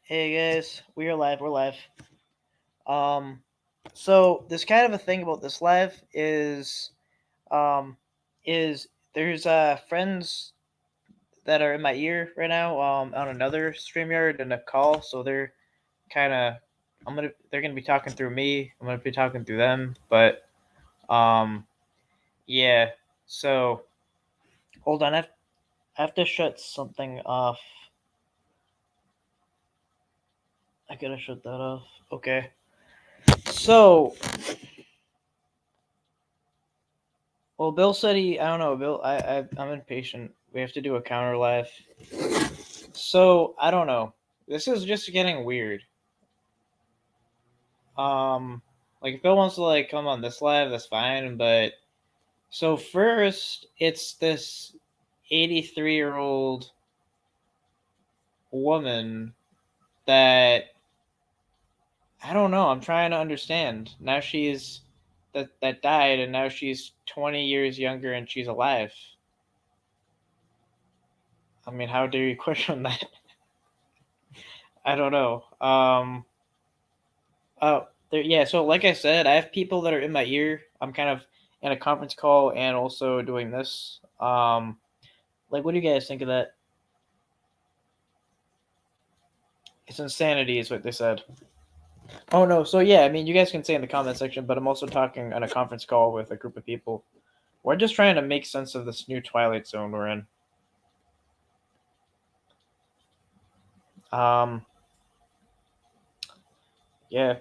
Hey guys, we are live. We're live. Um, so this kind of a thing about this live um, is there's friends that are in my ear right now on another StreamYard and a call, so they're kind of they're gonna be talking through me. I'm gonna be talking through them, but um, yeah. So hold on, I have to shut something off. I gotta shut that off. Okay. So Well, Bill said I don't know, Bill. I'm impatient. We have to do a counter live. So I don't know. This is just getting weird. Um, like if Bill wants to come on this live, that's fine. But so first, it's this 83-year-old woman that I don't know. I'm trying to understand. Now she's that died, and now she's 20 years younger, and she's alive. I mean, how dare you question that? I don't know. Yeah. So, like I said, I have people that are in my ear. I'm kind of in a conference call and also doing this. What do you guys think of that? It's insanity, is what they said. Oh no. So yeah, I mean, you guys can say in the comment section, but I'm also talking on a conference call with a group of people. We're just trying to make sense of this new Twilight Zone we're in. Um, yeah.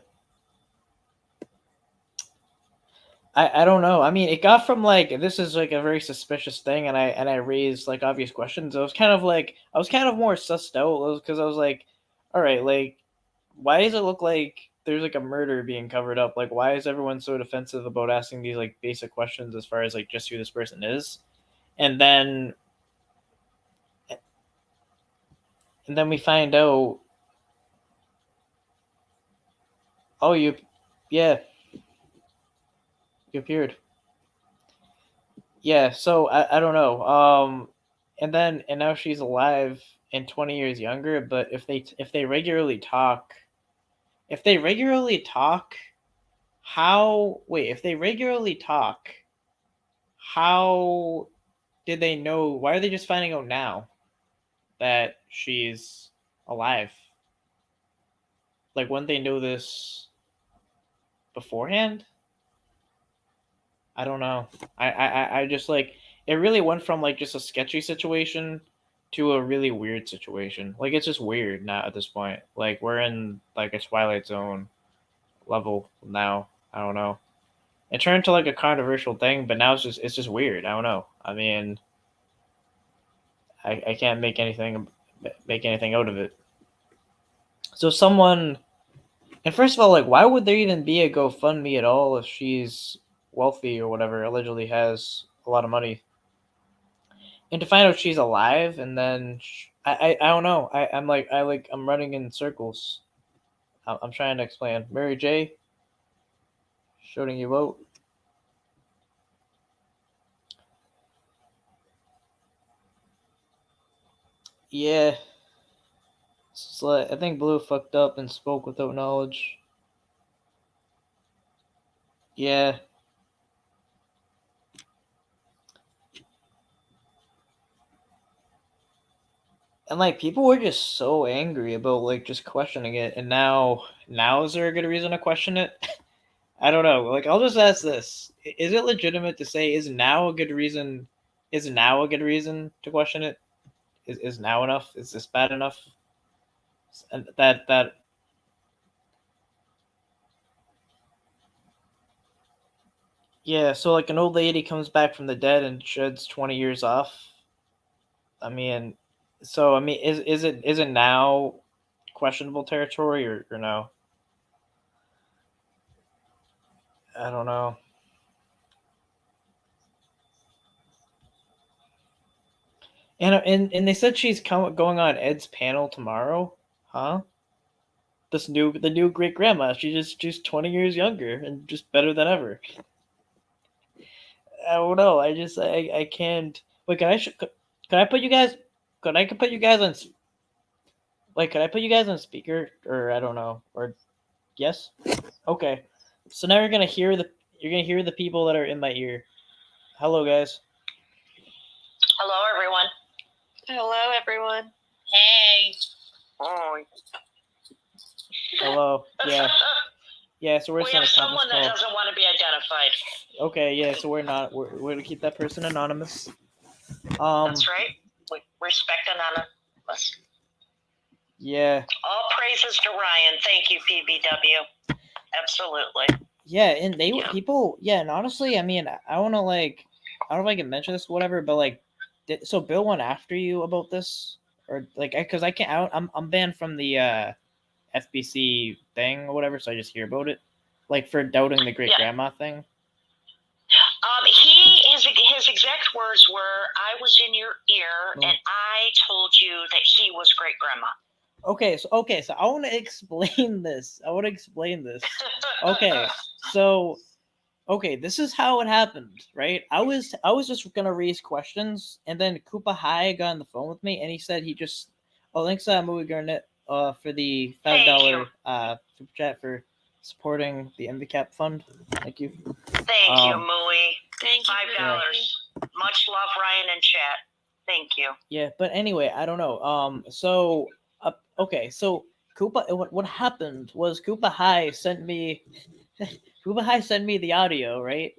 I don't know. I mean, it got from this is like a very suspicious thing, and I raised obvious questions. I was kind of more sussed out because I was like, all right, why does it look like there's a murder being covered up? Like, why is everyone so defensive about asking these basic questions as far as just who this person is? And then we find out, oh, yeah, you appeared. Yeah, so I don't know. And now she's alive and 20 years younger. But if they regularly talk, if they regularly talk, how wait? If they regularly talk, how did they know? Why are they just finding out now that she's alive? Like, wouldn't they know this beforehand? I don't know. I just it really went from just a sketchy situation to a really weird situation. Like, it's just weird now at this point. Like, we're in a Twilight Zone level now. I don't know. It turned into a controversial thing, but now it's just weird. I don't know. I mean, I can't make anything out of it. So someone and first of all, why would there even be a GoFundMe at all if she's wealthy or whatever? Allegedly has a lot of money. And to find out she's alive, and then I don't know. I'm running in circles. I'm trying to explain. Mary J. Shouting you out. Yeah. So I think Blue fucked up and spoke without knowledge. Yeah. And people were just so angry about just questioning it, and now is there a good reason to question it? I don't know. I'll just ask this: is it legitimate to say is now a good reason? Is now a good reason to question it? Is now enough? Is this bad enough? And that yeah. So an old lady comes back from the dead and sheds 20 years off. I mean, is it now questionable territory or no? I don't know. And they said she's going on Ed's panel tomorrow, huh? The new great grandma. She's 20 years younger and just better than ever. I don't know. I can't. Wait, can I put you guys? Could I put you guys on? Wait, could I put you guys on speaker, or I don't know, or yes? Okay. So now you're gonna hear the people that are in my ear. Hello, guys. Hello, everyone. Hello, everyone. Hey. Hi. Hello. Yeah. Yeah. So we're We just on have a conference someone that call. doesn't want to be identified. Okay. Yeah. So we're not. We're gonna keep that person anonymous. That's right. We respect anonymous. Yeah. All praises to Ryan. Thank you, PBW. Absolutely. Yeah, and they Yeah. people. Yeah, and honestly, I mean, I want to like, I don't know if I can mention this, or whatever, but like, so Bill went after you about this, or like, because I can't. I'm banned from the FBC thing or whatever, so I just hear about it, like for doubting the great grandma thing. His exact words were, "I was in your ear, and I told you that he was great grandma." Okay, so I want to explain this. Okay, so this is how it happened, right? I was just gonna raise questions, and then Koopa High got on the phone with me, and he said he just thanks Movie Garnet for the $5 super chat for supporting the MVCap fund. Thank you. Thank you, Mooey. Thank you. $5. Yeah. Much love, Ryan and chat. Thank you. Yeah, but anyway, I don't know. So okay, so Koopa, what happened was Koopa High sent me the audio, right?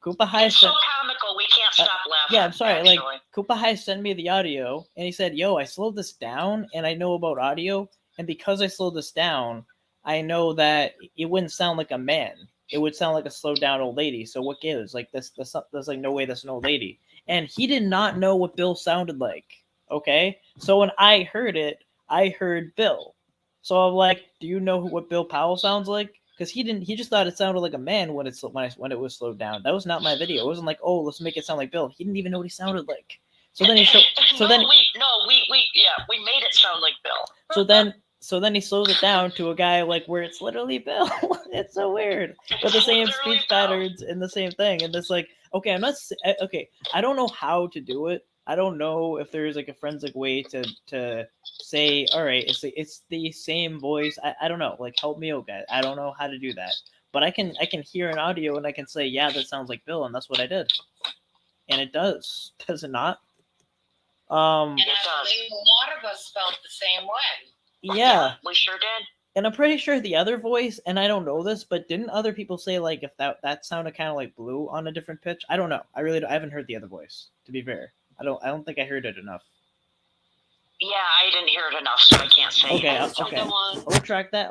Koopa High it's so comical, we can't stop laughing. Yeah, I'm sorry. Actually. Like Koopa High sent me the audio, and he said, "Yo, I slowed this down, and I know about audio, and because I slowed this down, I know that it wouldn't sound like a man. It would sound like a slowed down old lady. So what gives? Like there's like no way that's an old lady." And he did not know what Bill sounded like. Okay, so when I heard it, I heard Bill. So I'm like, "Do you know what Bill Powell sounds like?" Because he didn't. He just thought it sounded like a man when it was slowed down. That was not my video. It wasn't like, oh, let's make it sound like Bill. He didn't even know what he sounded like. So then he showed. So then we made it sound like Bill. So then he slows it down to a guy like where it's literally Bill. It's so weird, with the same speech patterns and the same thing. And it's like, okay, I don't know how to do it. I don't know if there's like a forensic way to say, all right, it's the same voice. I don't know. Like, help me out, guys. I don't know how to do that. But I can hear an audio and I can say, yeah, that sounds like Bill, and that's what I did. And it does. Does it not? And I believe a lot of us felt the same way. Yeah, we sure did. And I'm pretty sure the other voice, and I don't know this, but didn't other people say like if that sounded kind of like Blue on a different pitch? I don't know. I haven't heard the other voice. To be fair, I don't think I heard it enough. Yeah, I didn't hear it enough, so I can't say. Okay. I'll retract that.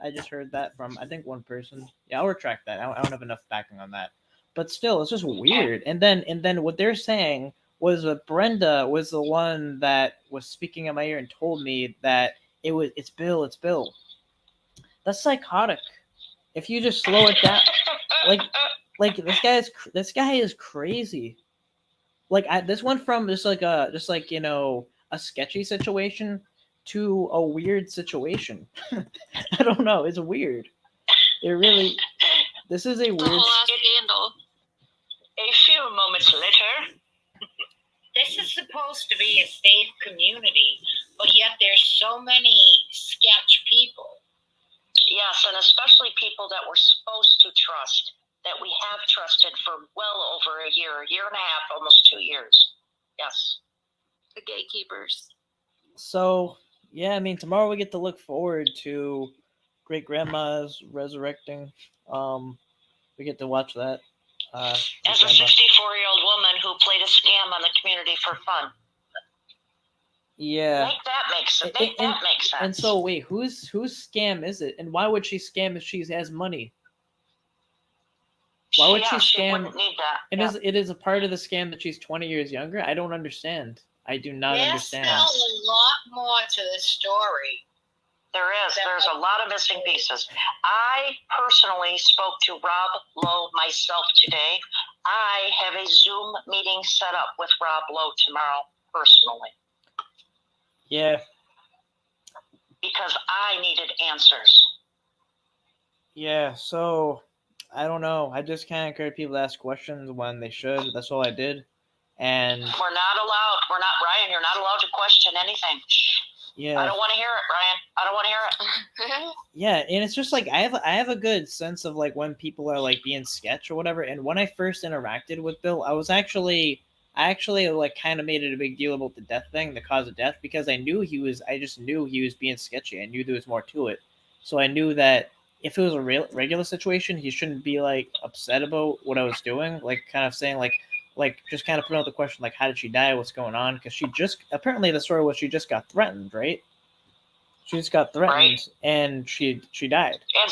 I just heard that from I think one person. Yeah, I'll retract that. I don't have enough backing on that. But still, it's just weird. And then what they're saying was that Brenda was the one that was speaking in my ear and told me that it's Bill. That's psychotic. If you just slow it down, like this guy is crazy. Like this went from just like a sketchy situation to a weird situation. I don't know. It's weird. This is a weird scandal. A few moments later. This is supposed to be a safe community, but yet there's so many sketch people. Yes, and especially people that we're supposed to trust, that we have trusted for well over a year and a half, almost 2 years. Yes. The gatekeepers. So, yeah, I mean, tomorrow we get to look forward to Great Grandma's resurrecting. We get to watch that. As a 64-year-old woman who played a scam on the community for fun. Yeah. Make that make sense. And so, wait, whose scam is it? And why would she scam if she has money? Why would she scam? She wouldn't need that. It is a part of the scam that she's 20 years younger? I don't understand. I do not understand. There's a lot more to this story. There is. There's a lot of missing pieces. I personally spoke to Rob Lowe myself today. I have a Zoom meeting set up with Rob Lowe tomorrow personally. Yeah. Because I needed answers. Yeah, so I don't know. I just can't encourage people to ask questions when they should. That's all I did. And we're not allowed. Ryan, you're not allowed to question anything. Yeah. I don't want to hear it, Ryan. I don't want to hear it. Yeah, and it's just like I have a good sense of like when people are like being sketch or whatever. And when I first interacted with Bill, I actually like kind of made it a big deal about the death thing, the cause of death, because I just knew he was being sketchy. I knew there was more to it, so I knew that if it was a regular situation, he shouldn't be like upset about what I was doing, like kind of saying like just kind of putting out the question like how did she die, what's going on, because she just apparently the story was she just got threatened, right? She just got threatened, Right. and she died. And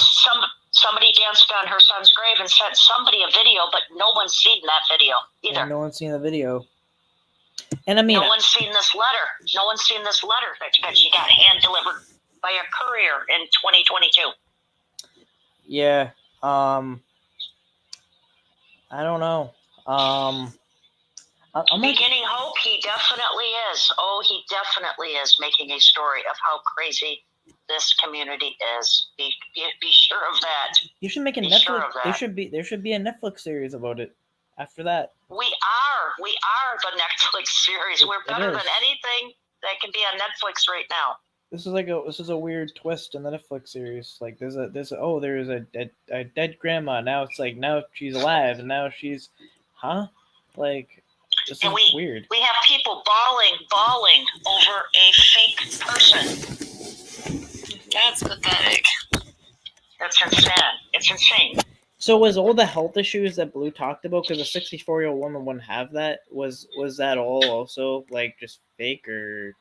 somebody danced on her son's grave and sent somebody a video, but no one's seen that video either. And no one's seen the video. And I mean, no one's seen this letter. No one's seen this letter that she got hand delivered by a courier in 2022. yeah. I don't know. I'm like, Beginning hope, he definitely is. Oh, he definitely is making a story of how crazy this community is. Be sure of that. you should make a Be Netflix. sure of that. There should be a Netflix series about it. After that, We are the Netflix series. We're better is. than anything that can be on Netflix right now. this is a weird twist in the Netflix series. Like there's a dead grandma. Now it's like now she's alive, and now she's, huh? Like this And is weird. We have people bawling over a fake person. That's pathetic. That's insane. It's insane. So was all the health issues that Blue talked about, because a 64-year-old woman wouldn't have that, was that all also like just fake, or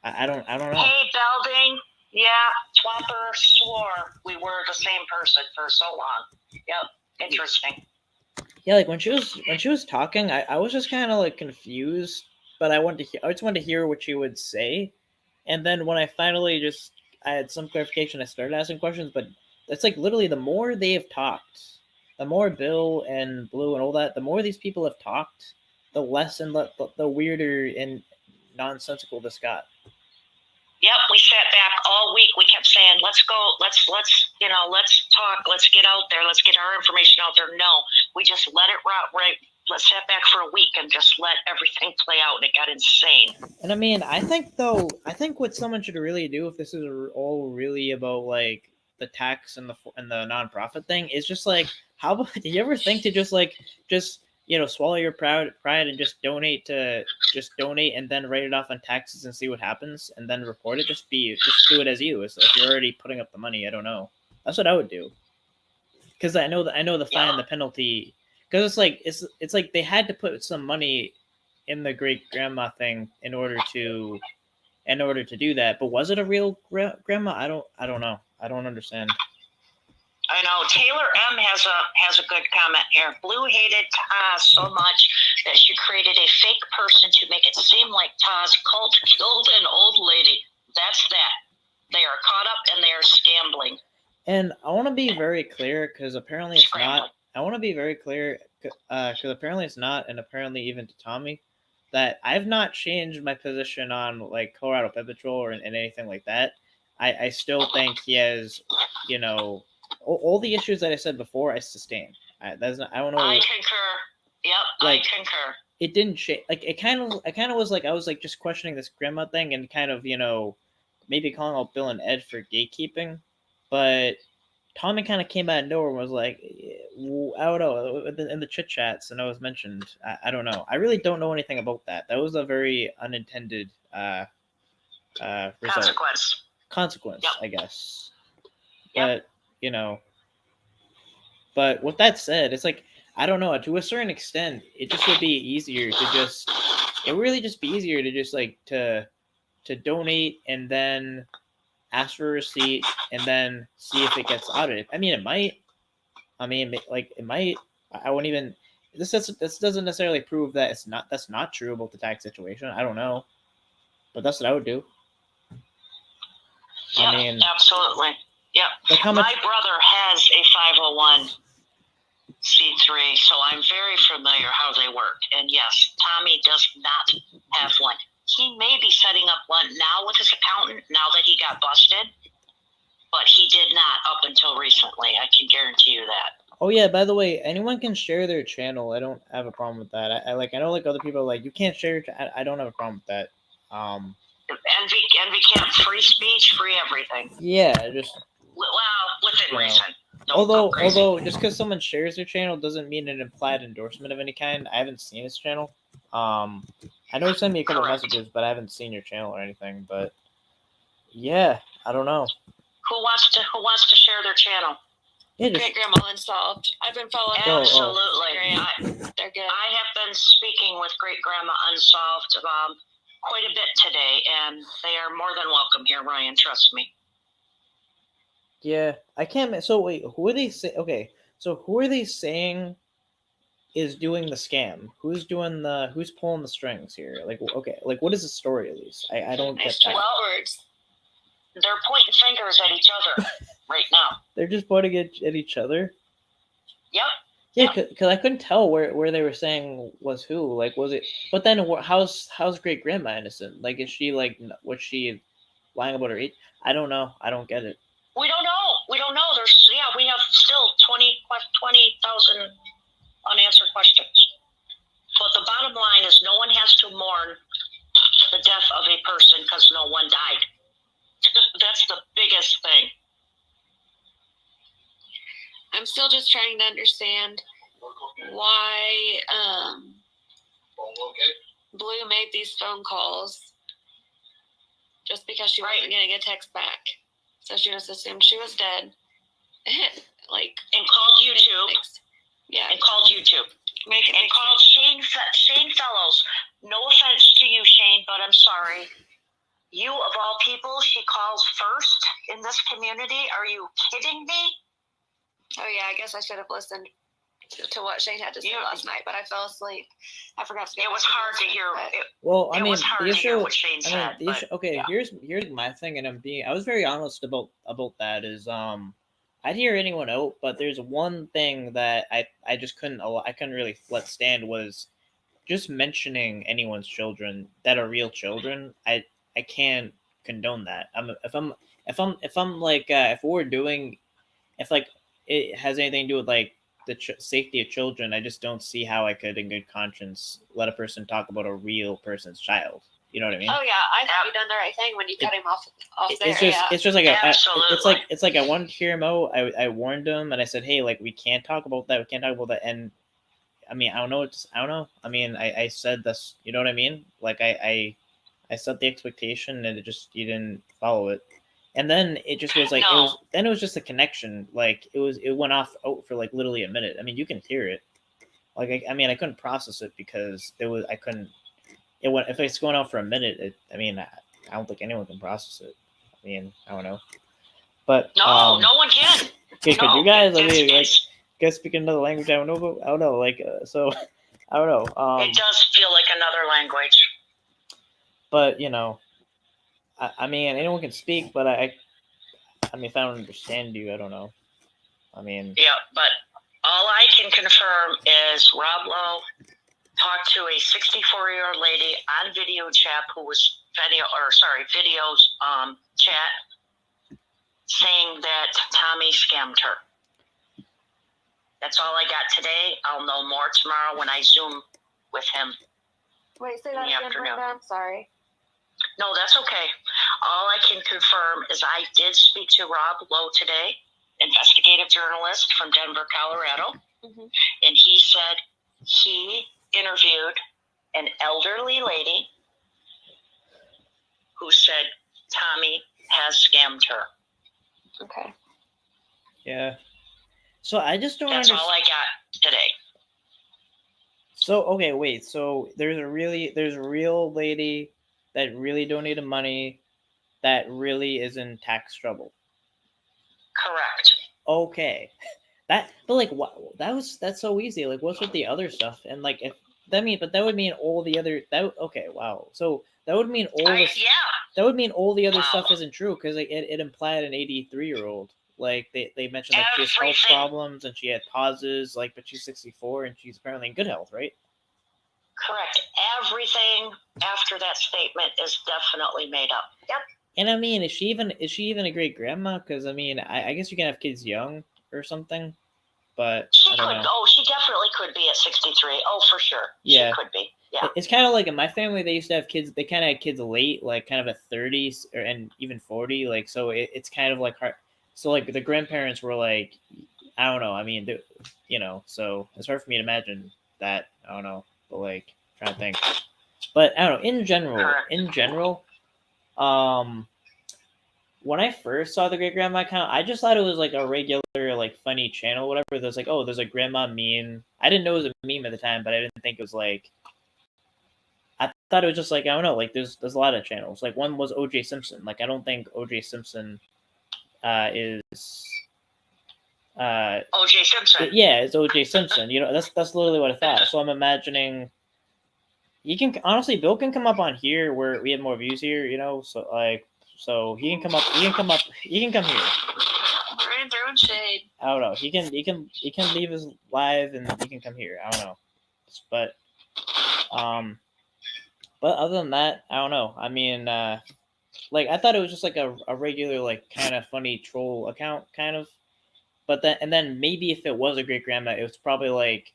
I don't know. Hey, Belding. Yeah, Twapper swore we were the same person for so long. Yep, interesting. Yeah, like when she was talking, I was just kind of like confused, but I just wanted to hear what she would say, and then when I finally I had some clarification, I started asking questions, but it's like literally the more they have talked, the more Bill and Blue and all that, the more these people have talked, the less and the weirder and nonsensical this got. Yep, we sat back all week. We kept saying, let's go, let's talk, let's get out there, let's get our information out there. No, we just let it rot right. Let's sat back for a week and just let everything play out, and it got insane. And I mean, I think what someone should really do, if this is all really about like the tax and the nonprofit thing, is just like, how about, do you ever think to just swallow your pride and just donate and then write it off on taxes and see what happens and then report it? Just do it as you, if you're already putting up the money. I don't know. That's what I would do, because I know the fine and the penalty. Because it's like they had to put some money in the great grandma thing in order to do that. But was it a real grandma? I don't know. I don't understand. I know. Taylor M has a good comment here. Blue hated Taz so much that she created a fake person to make it seem like Taz cult killed an old lady. That's that. They are caught up and they are scambling. And I want to be very clear, because apparently it's not. I want to be very clear, because apparently it's not, and apparently even to Tommy, that I've not changed my position on like Colorado Pet Patrol and anything like that. I still think he has, all the issues that I said before, I sustain. I don't know. I concur. Yep, I concur. It didn't change. Like I kind of was like, I was like just questioning this grandma thing and kind of maybe calling out Bill and Ed for gatekeeping, but Tommy kind of came out of nowhere and was like, I don't know, in the chit chats, and I was mentioned. I don't know. I really don't know anything about that. That was a very unintended result. Consequence, Yep. I guess. Yep. But but with that said, it's like, I don't know, to a certain extent, it just would be easier to just, it would really just be easier to just like to donate and then ask for a receipt and then see if it gets audited. I mean, it might. I mean, like it might. I wouldn't even. This doesn't necessarily prove that that's not true about the tax situation. I don't know, but that's what I would do. Yep, I mean, absolutely. Yep. like how much? My brother has a 501c3, so I'm very familiar how they work. And yes, Tommy does not have one. He may be setting up one now with his accountant now that he got busted, but he did not up until recently. I can guarantee you that. Oh yeah, by the way, anyone can share their channel. I don't have a problem with that. I know like other people are like, you can't share your I don't have a problem with that. And Envy Camp, free speech, free everything. Yeah, just Well, within Yeah. reason. Don't go although crazy. just because someone shares their channel doesn't mean an implied endorsement of any kind. I haven't seen his channel. I know he sent me a couple Correct. messages, but I haven't seen your channel or anything. But yeah, I don't know. Who wants to share their channel? Yeah, just Great Grandma Unsolved. I've been following Oh, them. oh. Absolutely. They're good. I have been speaking with Great Grandma Unsolved quite a bit today, and they are more than welcome here, Ryan. Trust me. yeah. I can't. So wait, who are they say? Okay, so who are they saying is doing the scam? Who's pulling the strings here? Like, okay, like what is the story at least? I don't get Nice that. choice of words. They're pointing fingers at each other right now. They're just pointing at each other. Yep. Yeah, because I couldn't tell where they were saying was who. Like, was it? But then, how's great grandma innocent? Like, is she like was she lying about her age? I don't know. I don't get it. We don't know. We have still 20,000 unanswered questions. But the bottom line is no one has to mourn the death of a person because no one died. That's the biggest thing. I'm still just trying to understand why Blue made these phone calls just because she wasn't getting a text back. So she just assumed she was dead. And called YouTube. Yeah. And called YouTube. Make it And make called sense. Shane Fellows. No offense to you, Shane, but I'm sorry. You, of all people, she calls first in this community. Are you kidding me? Oh yeah, I guess I should have listened to what Shane had to say Yeah. last night, but I fell asleep. I forgot to. It was hard to hear. Well, I It mean, was hard the to hear issue. what Shane I mean, said. the issue. But Okay, yeah. here's my thing, and I was very honest about that. Is I'd hear anyone out, but there's one thing that I just couldn't really let stand was just mentioning anyone's children that are real children. I can't condone that. If I'm like if we're doing if like it has anything to do with like the safety of children, I just don't see how I could in good conscience let a person talk about a real person's child. You know what I mean? Oh yeah, I thought you done the right thing when you cut him off there. It's just like Absolutely. it's like I wanted to hear him out. I warned him and I said, hey, like we can't talk about that. We can't talk about that. And I mean, I don't know. I mean, I said this. You know what I mean? Like I set the expectation and you didn't follow it. And then it just was like No. it was just a connection. Like it went off out for like literally a minute. I mean, you can hear it. Like I mean, I couldn't process it because I couldn't. It went if it's going on for a minute. I mean, I don't think anyone can process it. I mean, I don't know. But No, no one can. could No, you guys? I it's- mean, like, it's- guys speak another language. I don't know. But, I don't know. Like, so I don't know. it does feel like another language. But you know, I mean, anyone can speak, but I mean, if I don't understand you, I don't know. I mean, Yeah, but all I can confirm is Rob Lowe talked to a 64-year-old lady on video chat who was videos chat saying that Tommy scammed her. That's all I got today. I'll know more tomorrow when I Zoom with him. Wait, say that in the again, afternoon. Brenda. I'm sorry. No, that's okay. All I can confirm is I did speak to Rob Lowe today, investigative journalist from Denver, Colorado, Mhm. and he said he interviewed an elderly lady who said Tommy has scammed her. Okay. yeah. So I just don't That's understand. all I got today. So okay, wait. So there's a real lady that really donated money that really is in tax trouble. Correct. Okay, but like what? That's so easy. Like what's with the other stuff? And like if that would mean all the other okay, wow. So that would mean all this. Yeah. That would mean all the other Wow. stuff isn't true because like, it implied an 83-year-old. Like they mentioned like she has health Everything. problems and she had pauses. Like, but she's 64 and she's apparently in good health, right? Correct. Everything after that statement is definitely made up. Yep. And I mean, is she even a great grandma? Because I mean, I guess you can have kids young or something, but She I don't could. know. Oh, she definitely could be at 63. Oh, for sure. Yeah. She could be. Yeah. It's kind of like in my family, they used to have kids. They kind of had kids late, like kind of at 30s or and even 40. Like so, it's kind of like hard. So like the grandparents were like, I don't know. I mean, so it's hard for me to imagine that. I don't know, but like trying to think. But I don't know. Correct. In general, um, when I first saw the great grandma account, I just thought it was like a regular, like funny channel, whatever. There's like, oh, there's a grandma meme. I didn't know it was a meme at the time, but I didn't think it was like. I thought it was just like I don't know, like there's a lot of channels. Like one was OJ Simpson. Like I don't think OJ Simpson is O.J. Simpson. yeah, it's OJ Simpson. You know, that's literally what I thought. So I'm imagining you can honestly Bill can come up on here where we have more views here, you know, so he can come up he can come here. Ryan throwing shade. I don't know. He can leave his live and he can come here. I don't know. But other than that, I don't know. I mean, like I thought it was just like a regular like kind of funny troll account kind of. But then maybe if it was a great grandma, it was probably like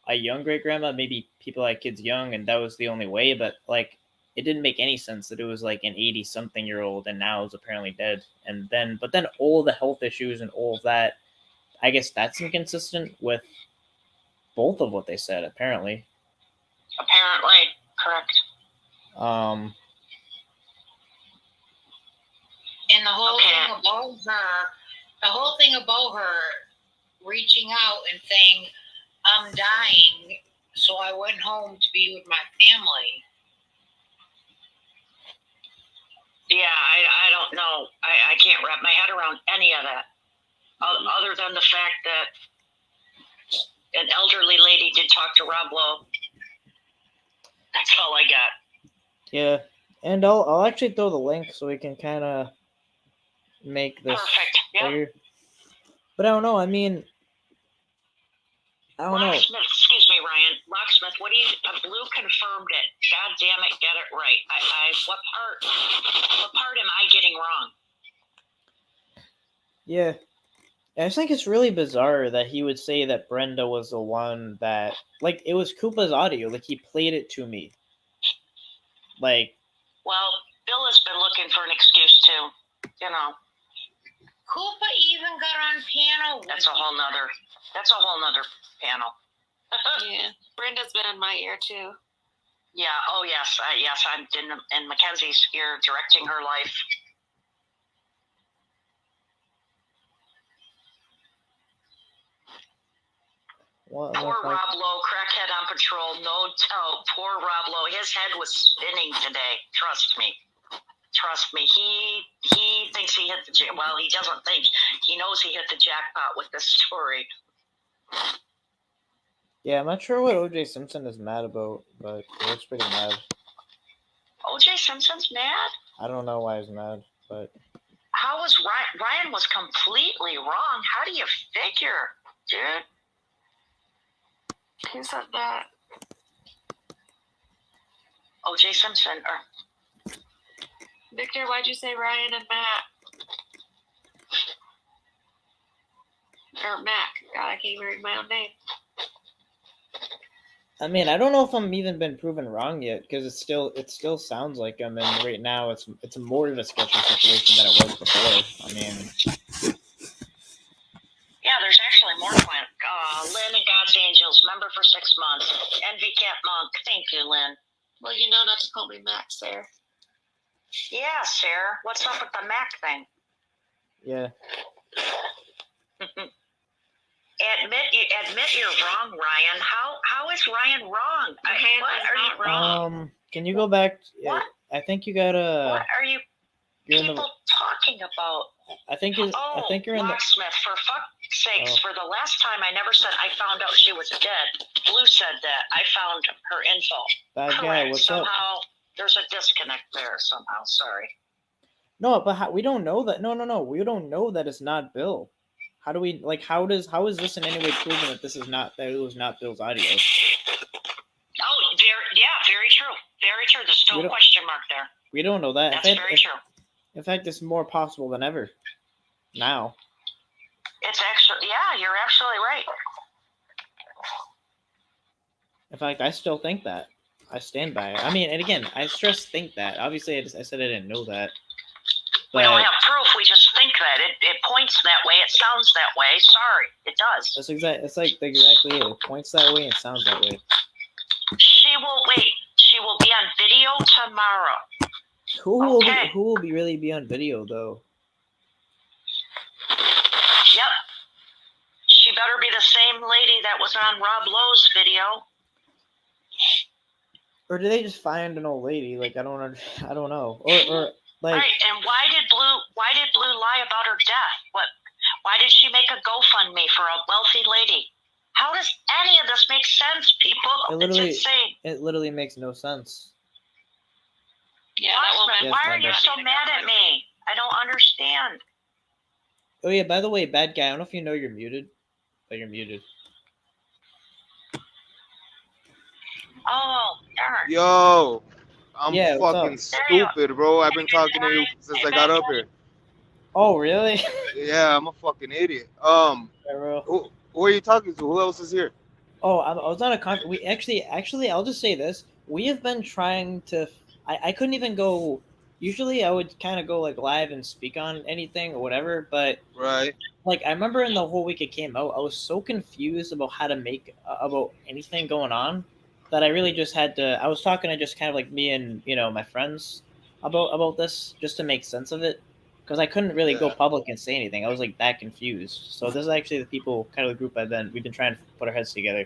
a young great grandma. Maybe people had kids young, and that was the only way. But like, it didn't make any sense that it was like an 80-something-year-old, and now is apparently dead. But then all the health issues and all of that, I guess that's inconsistent with both of what they said. Apparently, Correct. um, And the whole thing about her reaching out and saying, I'm dying, so I went home to be with my family. Yeah, I don't know. I can't wrap my head around any of that. Other than the fact that an elderly lady did talk to Rob Lowe. That's all I got. yeah, and I'll actually throw the link so we can kind of make this Perfect. Yeah. bigger. But I don't know. I mean, I don't know. Locksmith, excuse me, Ryan. Locksmith, what do you? Blue confirmed it. God damn it, get it right. What part am I getting wrong? Yeah. I just think it's really bizarre that he would say that Brenda was the one that, like, it was Koopa's audio. Like, he played it to me. Like, Well, Bill has been looking for an excuse too. You know, Koopa even got on piano. that's a whole nother panel. Yeah, Brenda's been in my ear too. Yeah. Oh yes. Yes. I'm in Mackenzie's ear, directing her life. what? Poor Rob Lowe, crackhead on patrol. No doubt. Poor Rob Lowe. His head was spinning today. Trust me. He thinks he hit the well. He doesn't think. He knows he hit the jackpot with this story. Yeah, I'm not sure what OJ Simpson is mad about, but he looks pretty mad. O.J. Simpson's mad. I don't know why he's mad, but How was Ryan? Ryan was completely wrong. How do you figure, dude? Who said that? O.J. Simpson. Victor, why'd you say Ryan and Matt? Or Mac. God, I can't even read my own name. I mean, I don't know if I'm even been proven wrong yet because it still sounds like him, and right now it's more of a sketchy situation than it was before. I mean, Yeah, there's actually more Clint. Lynn and God's Angels, member for 6 months. Envy Cat Monk. Thank you, Lynn. Well, you know not to call me Mac, Sarah. Yeah, Sarah. What's up with the Mac thing? yeah. Admit you're wrong, Ryan. How is Ryan wrong? Ryan What is are you not wrong. Can you go back? What? I think you gotta. What are you You're in people the. talking about? I think you're in the. Locksmith, for fuck's sakes, Oh. for the last time I never said I found out she was dead. Blue said that. I found her info. Bad guy. Correct. What's up? Somehow there's a disconnect there somehow. Sorry. No, but we don't know that. No. We don't know that it's not Bill. How do we like? How is this in any way proven that it was not Bill's audio? Oh, very true. Very true. There's still a question mark there. We don't know that. That's very true. In fact, it's more possible than ever. Now. It's actually, yeah, you're absolutely right. In fact, I still think that. I stand by it. I mean, and again, I just think that. Obviously, I said I didn't know that. We don't But have proof. We just think that it points that way. It sounds that way. Sorry, it does. that's exactly. It's like exactly it. It points that way and sounds that way. She will wait. She will be on video tomorrow. Okay. Who will really be on video though? Yep. She better be the same lady that was on Rob Lowe's video. Or do they just find an old lady? Like I don't know. Or like Right. And why did Blue lie about her death? Why did she make a GoFundMe for a wealthy lady? How does any of this make sense, people? It's insane. it literally makes no sense. Yeah, that woman. Yes, Why are you Brenda. so mad at me? I don't understand. Oh yeah, by the way, bad guy. I don't know if you know you're muted, but you're muted. Oh, darn. Yo, I'm Yeah, what's fucking up? stupid, bro. I've been talking to you since I got up here. Oh really? Yeah, I'm a fucking idiot. Yeah, bro. Who are you talking to? Who else is here? Oh, I was on a conference. We actually, I'll just say this: we have been trying to. I couldn't even go. Usually, I would kind of go like live and speak on anything or whatever. But Right. like, I remember in the whole week it came out, I was so confused about how to make about anything going on that I really just had to. I was talking to just kind of like me and my friends about this just to make sense of it because I couldn't really go Yeah. public and say anything. I was like that confused. So this is actually the people, kind of the group we've been trying to put our heads together.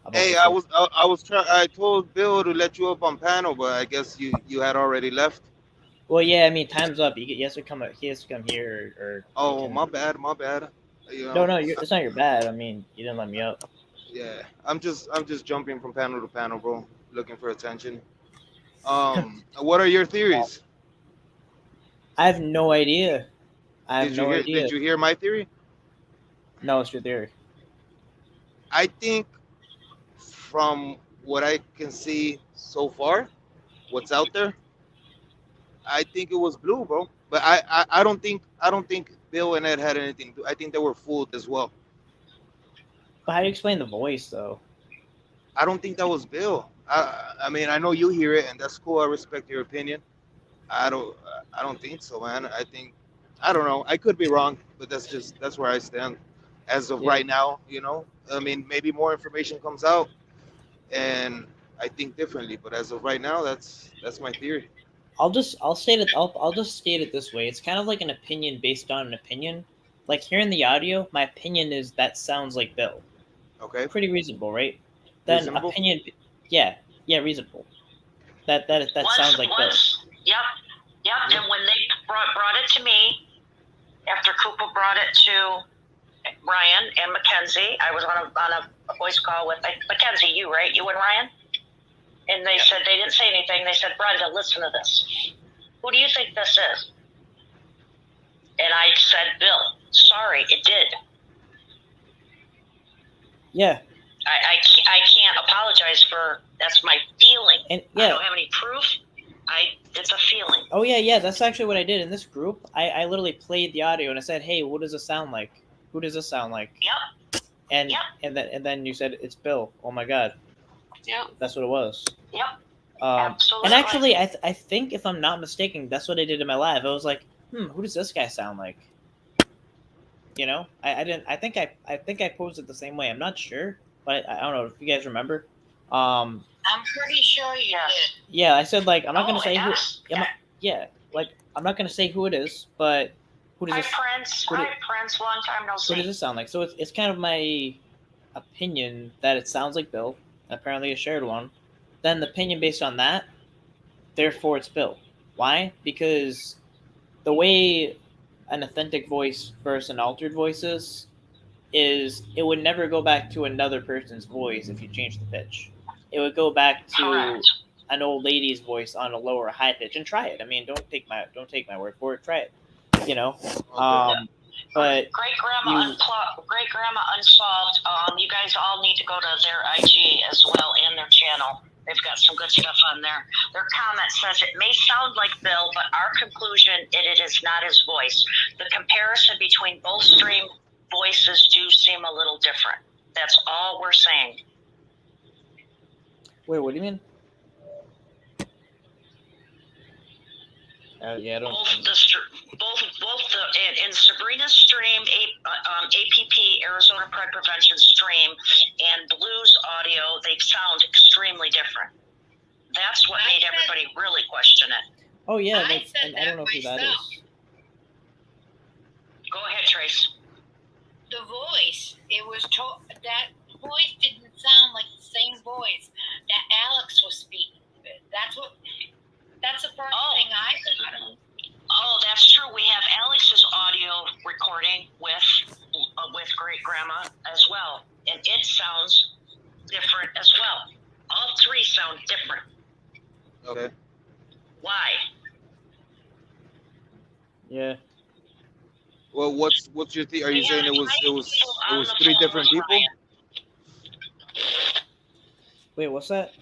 About Hey, this I whole- was trying. I told Bill to let you up on panel, but I guess you had already left. Well, yeah, I mean, time's up. He has to come. He has to come here, or he Oh, can- my bad. You know, No, it's not your bad. I mean, you didn't let me up. Yeah, I'm just jumping from panel to panel, bro, looking for attention. What are your theories? I have no idea. I have no idea. Did you hear my theory? No, it's your theory. I think from what I can see so far, what's out there, I think it was Blue, bro. But I don't think Bill and Ed had anything to do. I think they were fooled as well. But how do you explain the voice, though? I don't think that was Bill. I mean, I know you hear it, and that's cool. I respect your opinion. I don't think so, man. I don't know. I could be wrong, but that's where I stand as of Yeah. right now. I mean, maybe more information comes out, and I think differently. But as of right now, that's my theory. I'll just state it this way. It's kind of like an opinion based on an opinion. Like hearing the audio, my opinion is that sounds like Bill. Okay. Pretty reasonable, right? Then Reasonable? opinion, yeah, reasonable. That sounds like Bill. Yep. And when they brought it to me, after Cooper brought it to Ryan and Mackenzie, I was on a voice call with Mackenzie. You right? You and Ryan. And they said they didn't say anything. They said, Brenda, listen to this. Who do you think this is? And I said, Bill. Sorry, it did. Yeah, I can't apologize for. That's my feeling. and I yeah. don't have any proof. It's a feeling. Oh yeah. That's actually what I did in this group. I literally played the audio and I said, "Hey, what does this sound like? Who does this sound like?" Yep. And Yep. and then you said it's Bill. Oh my God, Yeah. that's what it was. Yep. And Absolutely. actually, I think if I'm not mistaken, that's what I did in my live. I was like, who does this guy sound like? I didn't. I think I posed it the same way. I'm not sure, but I don't know if you guys remember. I'm pretty sure you Yes. did. Yeah, I said like I'm not gonna say who. yes. Yeah, like I'm not gonna say who it is, but who does Hi, this? Prince. who do- Hi, Prince. Long time no What does see. it sound like? So it's kind of my opinion that it sounds like Bill. Apparently, a shared one. Then the opinion based on that, therefore it's Bill. Why? Because the way an authentic voice versus an altered voice is it would never go back to another person's voice if you change the pitch. It would go back to Correct. an old lady's voice on a lower high pitch and try it. I mean, don't take my word for it. Try it. But Great Grandma Great Grandma Unsolved. You guys all need to go to their IG as well and their channel. They've got some good stuff on there. Their comment says it may sound like Bill, but our conclusion it is not his voice. The comparison between both stream voices do seem a little different. That's all we're saying. wait, what do you mean? Yeah, I don't. Both the in Sabrina's stream, APP Arizona Pride Prevention stream, and Blue's audio, they sound extremely different. That's what made everybody really question it. Oh yeah, I like, said and I don't know that who that myself. is. Go ahead, Trace. The voice, that voice didn't sound like the same voice that Alex was speaking with. That's the first thing I thought. Oh, that's true. We have Alex's audio recording with Great Grandma as well, and it sounds different as well. All three sound different. Okay. Why? Yeah. Well, what's your theory? Are you We saying have it was on the three phone different with people? Wait, what's that?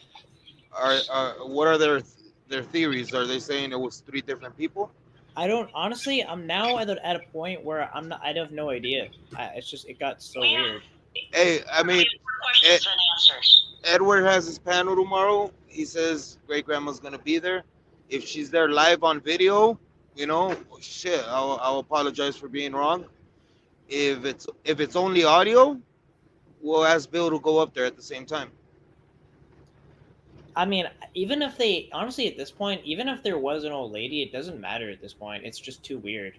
What are their theories? Are they saying it was three different people? I don't honestly. I'm now at a point where I'm not. I have no idea. It's just it got so Yeah. weird. Hey, I mean, Questions and answers. Edward has his panel tomorrow. He says Great Grandma's gonna be there. If she's there live on video, shit, I'll apologize for being wrong. If it's only audio, we'll ask Bill to go up there at the same time. I mean, even if they honestly at this point, even if there was an old lady, it doesn't matter at this point. It's just too weird.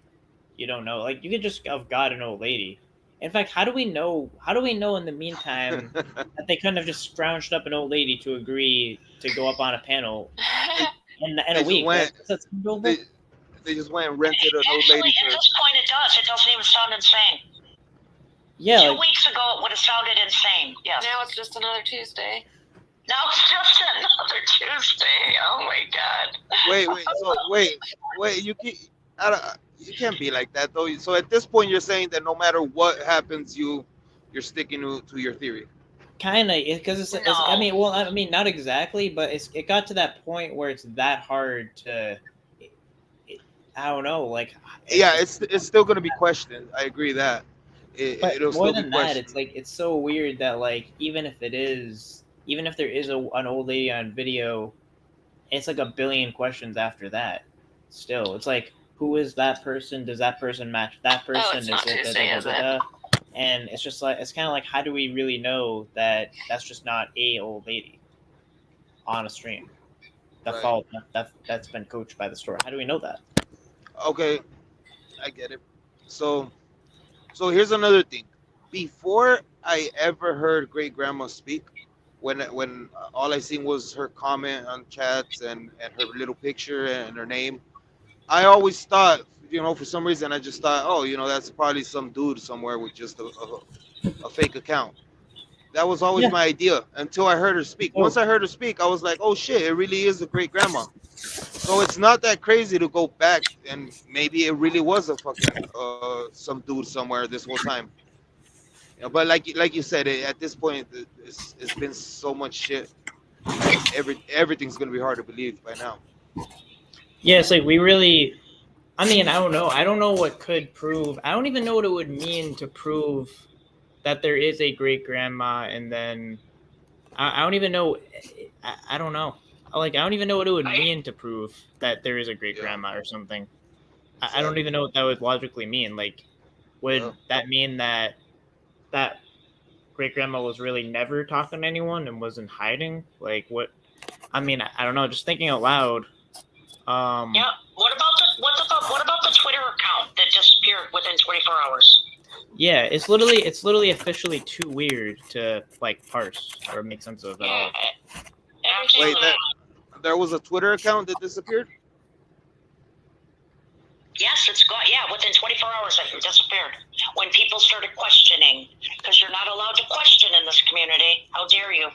You don't know. Like you could just have got an old lady. In fact, how do we know? How do we know in the meantime that they couldn't have just scrounged up an old lady to agree to go up on a panel in a just week? went- That's doable. They just went and rented an old Actually, lady at for. this point, it does. It doesn't even sound insane. Yeah, 2 like, weeks ago, it would have sounded insane. Yes. Now it's just another Tuesday. Now it's just another Tuesday. Oh my God. Wait. You can't be like that though. So at this point, you're saying that no matter what happens, you're sticking to your theory. kind of because it's. I mean, well, I mean, not exactly, but it got to that point where it's that hard to. I don't know, like. Yeah, it's still going to be questioned. I agree that. But It'll more still than be that, questioned. it's like it's so weird that like even if there is an old lady on video, it's like a billion questions after that. Still, it's like who is that person? Does that person match that person? it's not Tuesday, is it? And it's just like it's kind of like how do we really know that that's just not a old lady on a stream Right. that's been coached by the store? How do we know that? Okay, I get it. So here's another thing. Before I ever heard Great Grandma speak, when all I seen was her comment on chats and her little picture and her name, I always thought, for some reason, I just thought, oh, that's probably some dude somewhere with just a fake account. That was always my idea until I heard her speak. Once I heard her speak, I was like, oh shit, it really is a Great Grandma. So it's not that crazy to go back and maybe it really was a fucking some dude somewhere this whole time. But like you said, at this point, it's been so much shit. Everything's gonna be hard to believe by now. Yeah, it's like we really. I mean, I don't know. I don't know what could prove. I don't even know what it would mean to prove that there is a great grandma, and then I don't even know. I don't know. Like, I don't even know what it would mean to prove that there is a great grandma or something. I don't even know what that would logically mean. Like, would that mean that great grandma was really never talking to anyone and was in hiding? Like, what? I mean, I don't know. Just thinking out loud. Yeah. What about the Twitter account that disappeared within 24 hours? Yeah, it's literally officially too weird to like parse or make sense of at all. Absolutely. Wait, there was a Twitter account that disappeared? Yes, it's gone. Yeah, within 24 hours, it disappeared. When people started questioning, because you're not allowed to question in this community. How dare you?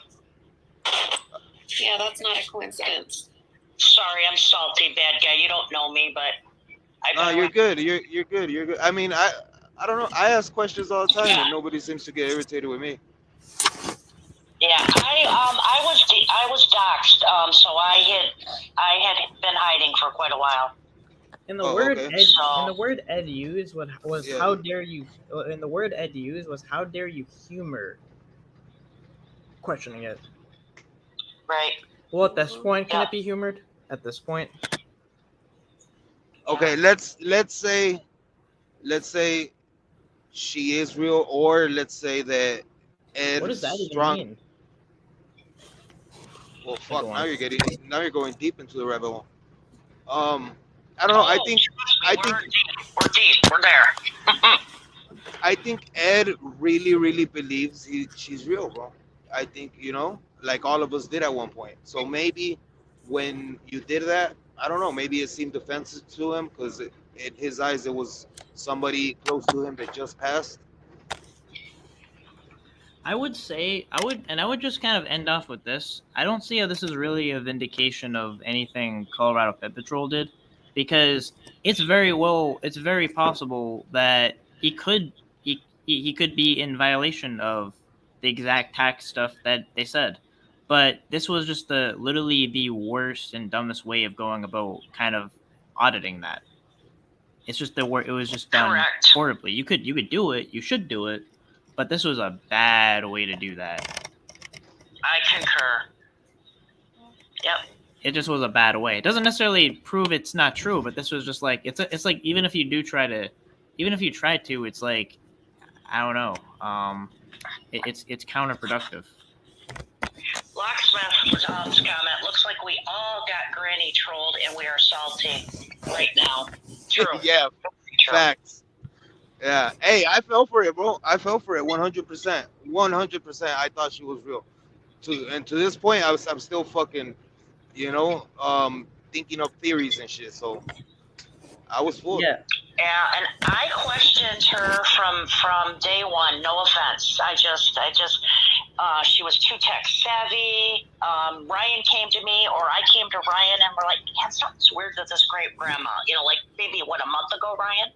Yeah, that's not a coincidence. Sorry, I'm salty, bad guy. You don't know me, but No, you're good. You're good. You're good. I mean, I don't know. I ask questions all the time, and nobody seems to get irritated with me. Yeah, I was doxxed, so I had been hiding for quite a while. And the word okay. and the word Ed used was how dare you? And the word Ed used was how dare you humor questioning it. Right. Well, at this point, can it be humored? At this point, Okay, let's say she is real, or let's say that Ed What does that even strong. mean? Well, Go fuck. on. Now you're going deep into the rabbit hole. I don't know. I think we're deep. We're there. I think Ed really believes she's real, bro. I think, like all of us did at one point. So maybe when you did that, I don't know. Maybe it seemed offensive to him because in his eyes it was somebody close to him that just passed. I would just kind of end off with this. I don't see how this is really a vindication of anything Colorado Pet Patrol did, because it's very possible that he could be in violation of the exact tax stuff that they said. But this was just literally the worst and dumbest way of going about kind of auditing that. It's just it was just done Correct. horribly. You could do it, you should do it, but this was a bad way to do that. I concur. Yep. It just was a bad way. It doesn't necessarily prove it's not true, but this was just like it's like even if you try to, it's like, I don't know. It's counterproductive. Locksmith comment. Looks like we all got Granny trolled, and we are salty right now. True. Yeah, True. facts. Yeah. Hey, I fell for it, bro. I fell for it 100%. 100%. I thought she was real. To this point, I'm still fucking, thinking of theories and shit. So I was full. Yeah. Yeah, and I questioned her from day one. No offense. I just, she was too tech savvy. Ryan came to me, or I came to Ryan, and we're like, man, something's weird with this great grandma. Like maybe a month ago, Ryan.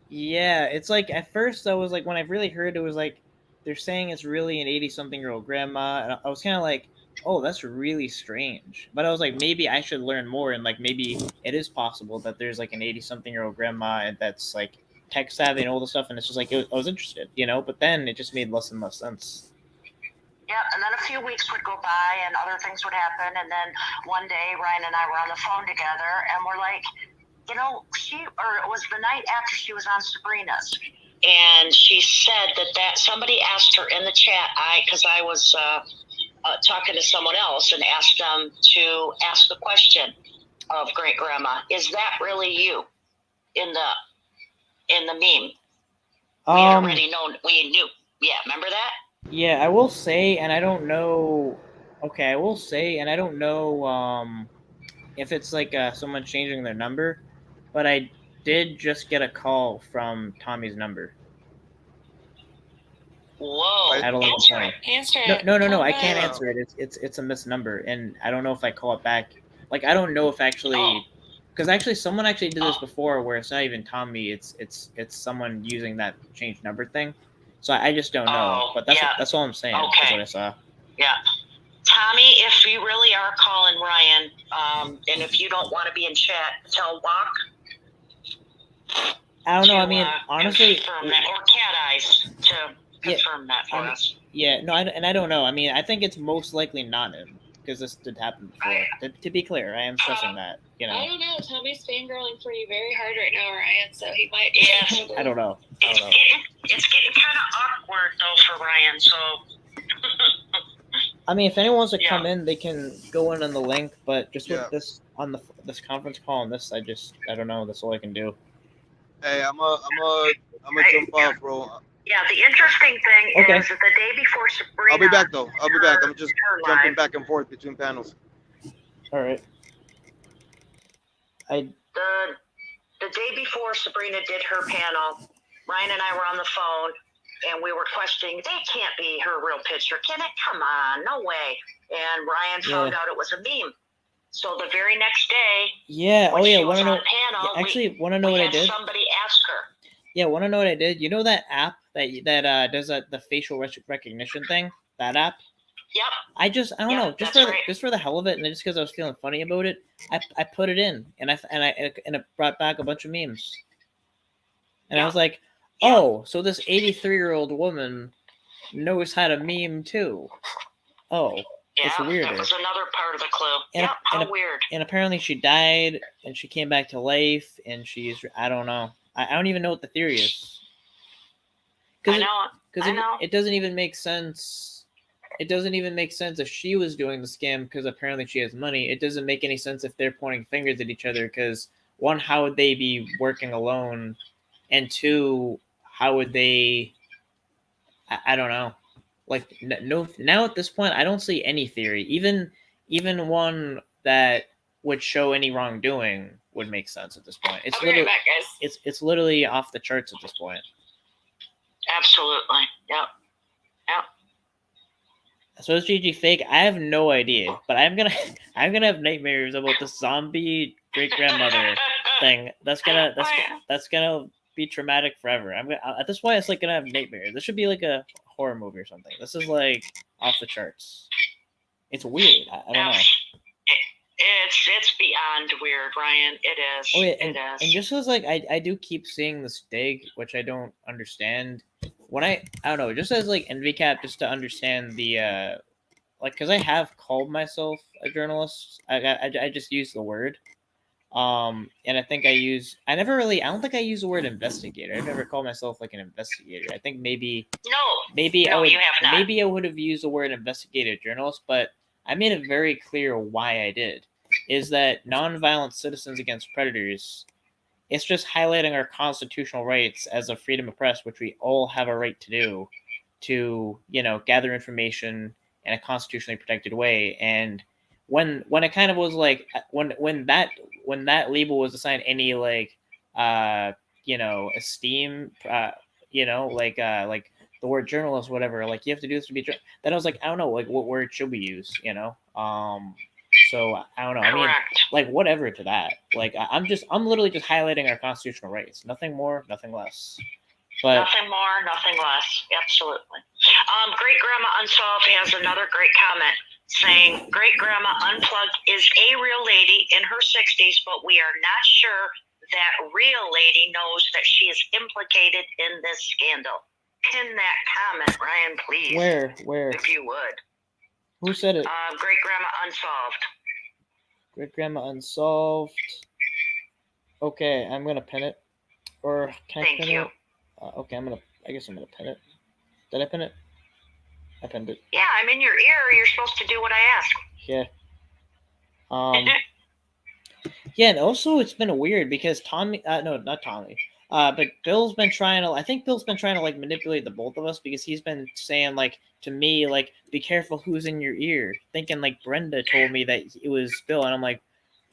Yeah, it's like at first I was like, when I really heard it was like they're saying it's really an 80-something-year-old grandma, and I was kind of like, oh, that's really strange. But I was like, maybe I should learn more, and like maybe it is possible that there's like an 80-something-year-old grandma and that's like tech savvy and all this stuff, and it's just like I was interested, But then it just made less and less sense. Yeah, and then a few weeks would go by, and other things would happen, and then one day Ryan and I were on the phone together, and we're like, it was the night after she was on Sabrina's, and she said that somebody asked her in the chat, because I was talking to someone else and asked them to ask the question of great grandma, is that really you in the meme? We knew. Yeah, remember that? Yeah, I will say, and I don't know. Okay, I will say, and I don't know if it's like someone changing their number, but I did just get a call from Tommy's number. Whoa! At 11:20. Answer it. No. I can't answer it. It's a missed number, and I don't know if I call it back. Like I don't know if actually, because actually someone actually did this before, where it's not even Tommy. It's someone using that change number thing. So I just don't know. But that's all I'm saying. Okay. That's what I saw. Yeah. Tommy, if you really are calling Ryan, and if you don't want to be in chat, tell Walk. I don't know. I mean, honestly, confirm that, or Cat Eyes to confirm that for us. Yeah, no, I don't know. I mean, I think it's most likely not him because this did happen before. To be clear, I am stressing that. I don't know. Tommy's fangirling for you very hard right now, Ryan. So he might. Yes. I don't know. It's getting kind of awkward though for Ryan. So. I mean, if anyone wants to come in, they can go in on the link. But just with Yeah. this on this conference call and this, I don't know. That's all I can do. Hey, I'm a jump off, bro. Yeah, the interesting thing Okay. is that the day before Sabrina. I'll be back though. I'll be back. I'm just her jumping live, back and forth between panels. All right. The day before Sabrina did her panel, Ryan and I were on the phone, and we were questioning, they can't be her real picture. Can it? Come on, no way. And Ryan found out it was a meme. So the very next day, Yeah. when Oh yeah. she Want was to know? on panel, Actually, want to know we what I had did? somebody ask her. Yeah. Want to know what I did? You know that app that does the facial recognition thing? That app. Yep. I don't Yeah, know, that's right. just for the hell of it, and just because I was feeling funny about it, I put it in, and it brought back a bunch of memes, and I was like, Yeah. oh, so this 83-year-old woman knows how to meme too. Oh, It's weirder. That was another part of the clue. And Yep, how and weird. And apparently she died and she came back to life and she's, I don't know. I don't even know what the theory is. I know. Because I know. it doesn't even make sense. It doesn't even make sense if she was doing the scam because apparently she has money. It doesn't make any sense if they're pointing fingers at each other because, one, how would they be working alone? And two, how would they... I don't know. Like, no. Now at this point, I don't see any theory. Even one that would show any wrongdoing would make sense at this point. It's I'll be right literally, back, guys. it's literally off the charts at this point. Absolutely. Yep. So is Gigi fake? I have no idea, but I'm gonna have nightmares about the zombie great grandmother thing. That's gonna be traumatic forever. At this point, it's like gonna have nightmares. This should be like a horror movie or something. This is like off the charts. It's weird. I don't know. It's beyond weird, Ryan. It is. Oh yeah, it and is. just as like I do keep seeing this dig, which I don't understand. When I don't know, just as like envy cap, just to understand the like, because I have called myself a journalist. I just use the word. And I think I don't think I use the word investigator. I've never called myself like an investigator. I think maybe No, you have not. Maybe I would have used the word investigative journalist, but I made it very clear why I did. Is that nonviolent citizens against predators? It's just highlighting our constitutional rights as a freedom of press, which we all have a right to do, to gather information in a constitutionally protected way. And when it kind of was like when that label was assigned any like esteem, like the word journalist, whatever, like you have to do this to be then I was like, I don't know, like what word should we use, so I don't know. I mean, Correct. like whatever to that. Like I'm literally just highlighting our constitutional rights, nothing more, nothing less. But Nothing more, nothing less. Absolutely. Great Grandma Unsolved has another great comment saying, Great Grandma Unplugged is a real lady in her 60s, but we are not sure that real lady knows that she is implicated in this scandal. Pin that comment, Ryan, please. Where? If you would. Who said it? Great Grandma Unsolved. Great Grandma Unsolved. Okay, I'm gonna pin it. Or can I pin it? Okay, I guess I'm gonna pin it. Did I pin it? I pinned it. Yeah, I'm in your ear. You're supposed to do what I ask. Yeah. Yeah, and also it's been weird because Tommy, no, not Tommy, but Bill's been trying to. I think Bill's been trying to like manipulate the both of us because he's been saying like to me like, be careful who's in your ear, thinking like Brenda told me that it was Bill, and I'm like,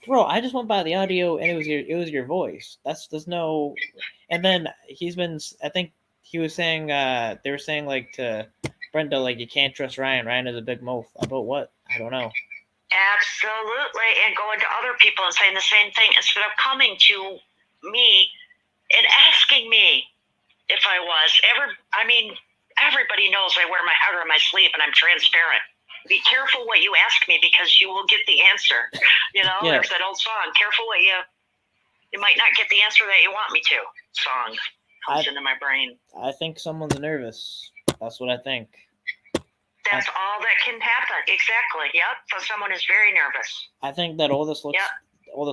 bro, I just went by the audio and it was your voice. There's no. And then he's been. I think he was saying they were saying like to Brenda like, you can't trust Ryan. Ryan is a big mouth. About what? I don't know. Absolutely, and going to other people and saying the same thing instead of coming to me and asking me if I was. Everybody knows I wear my heart on my sleeve and I'm transparent. Be careful what you ask me because you will get the answer. Yeah. There's that old song. Careful what you might not get the answer that you want me to. Song comes into my brain. I think someone's nervous. That's what I think. That's all that can happen. Exactly. Yep. So someone is very nervous. I think that all this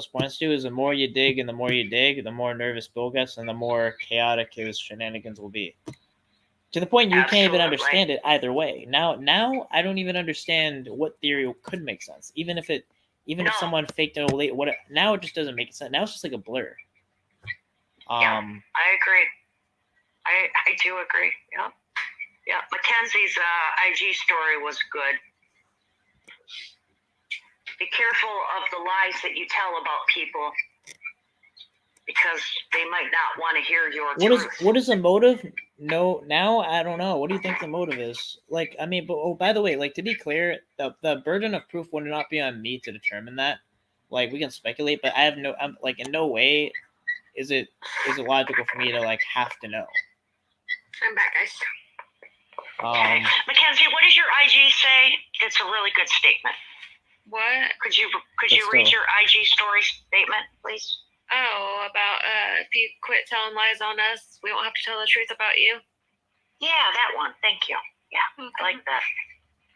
points to is the more you dig and the more you dig, the more nervous Bill gets and the more chaotic his shenanigans will be. To the point you can't even understand it either way. Now I don't even understand what theory could make sense. Even if someone faked an old lady, now it just doesn't make sense. Now it's just like a blur. Yeah, I agree. I do agree. Yeah. Yeah, Mackenzie's IG story was good. Be careful of the lies that you tell about people because they might not want to hear your truth. What is the motive? No, now I don't know. What do you think the motive is? Like, I mean, but by the way, like to be clear, the burden of proof would not be on me to determine that. Like, we can speculate, but I'm in no way is it logical for me to like have to know. I'm back, guys. Mackenzie, what does your IG say? It's a really good statement. What? Could you read your IG story statement, please? Oh, about if you quit telling lies on us, we won't have to tell the truth about you. Yeah, that one. Thank you. Yeah, Okay. I like that.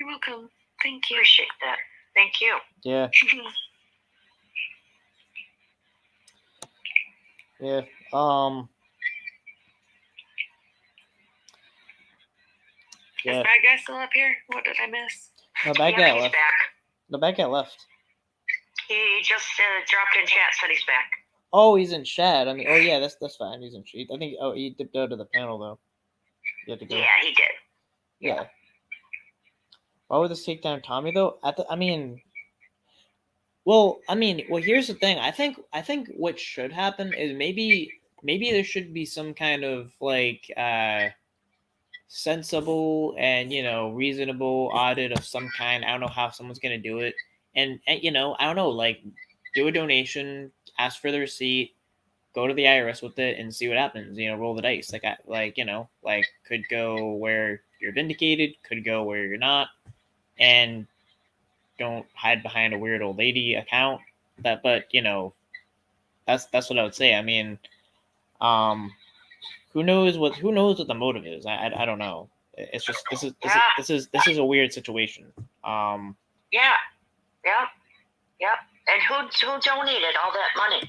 You're welcome. Thank you. Appreciate that. Thank you. Yeah. Yeah. Is Yeah. that guy still up here? What did I miss? The bad Yeah, guy he's left. back. The bad guy left. He just dropped in chat, said he's back. Oh, he's in chat. I mean, oh yeah, that's fine. He's in chat. I think. Oh, he dipped out of the panel though. You had to go. Yeah, he did. Yeah. Why would this take down Tommy though? Well, here's the thing. I think what should happen is maybe there should be some kind of like sensible and reasonable audit of some kind. I don't know how someone's gonna do it, and I don't know, like do a donation, ask for the receipt, go to the IRS with it, and see what happens. Roll the dice. Could go where you're vindicated, could go where you're not, and don't hide behind a weird old lady account. But that's what I would say. I mean, who knows what the motive is? I don't know. It's just this is a weird situation. Yeah. And who donated all that money?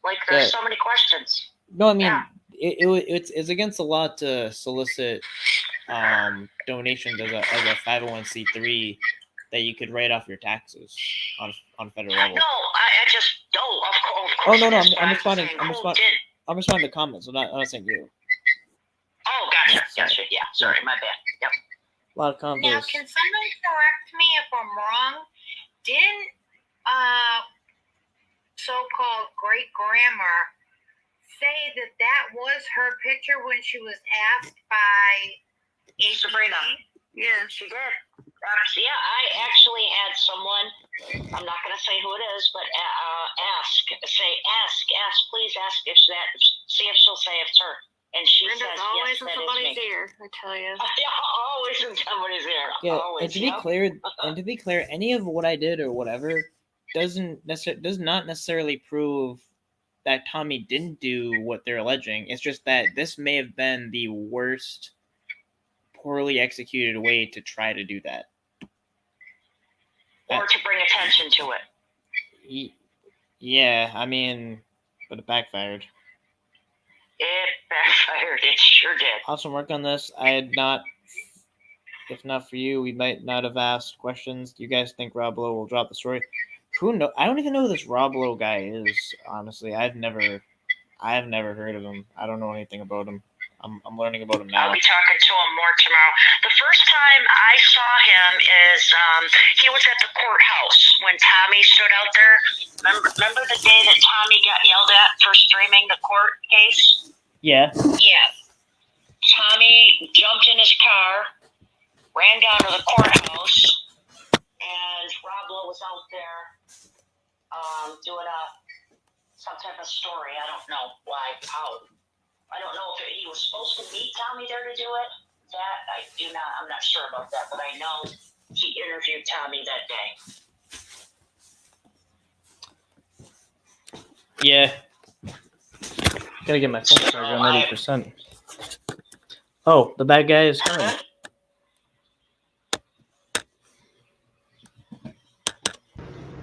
Like, there's so many questions. No, I mean, Yeah. it's against the law to solicit donations as a 501c3 that you could write off your taxes on federal level. No, I just don't. Of course. Oh no, it is, but I'm just responding. saying, I'm who responding. did? I'm responding to comments. I'm not saying you. Oh, gotcha. Yeah, sorry, my bad. Yep. A lot of Now, comments. can someone correct me if I'm wrong? Didn't so-called great grandma say that was her picture when she was asked by Sabrina. Yeah. She did. Yeah, I actually had someone, I'm not going to say who it is, but ask, please ask see if she'll say it's her. And she Brenda's says, always yes, in that is somebody's me. ear, I tell you. Yeah, always in somebody's ear. Yeah, Always, and to be clear, any of what I did or whatever does not necessarily prove that Tommy didn't do what they're alleging. It's just that this may have been the worst, poorly executed way to try to do that. Or to bring attention to it. Yeah, I mean, but it backfired. It backfired. It sure did. Awesome work on this. I had not, if not for you, we might not have asked questions. Do you guys think Rob Lowe will drop the story? Who knows? I don't even know who this Rob Lowe guy is. Honestly, I've never heard of him. I don't know anything about him. I'm learning about him now. I'll be talking to him more tomorrow. The first time I saw him is he was at the courthouse when Tommy stood out there. Remember the day that Tommy got yelled at for streaming the court case? Yeah. Yes. Tommy jumped in his car, ran down to the courthouse, and Rob Lowe was out there doing some type of story. I don't know why, how. I don't know if he was supposed to meet Tommy there to do it. I'm not sure about that, but I know he interviewed Tommy that day. Yeah. Gotta get my phone charger on 90%. Oh, the bad guy is coming.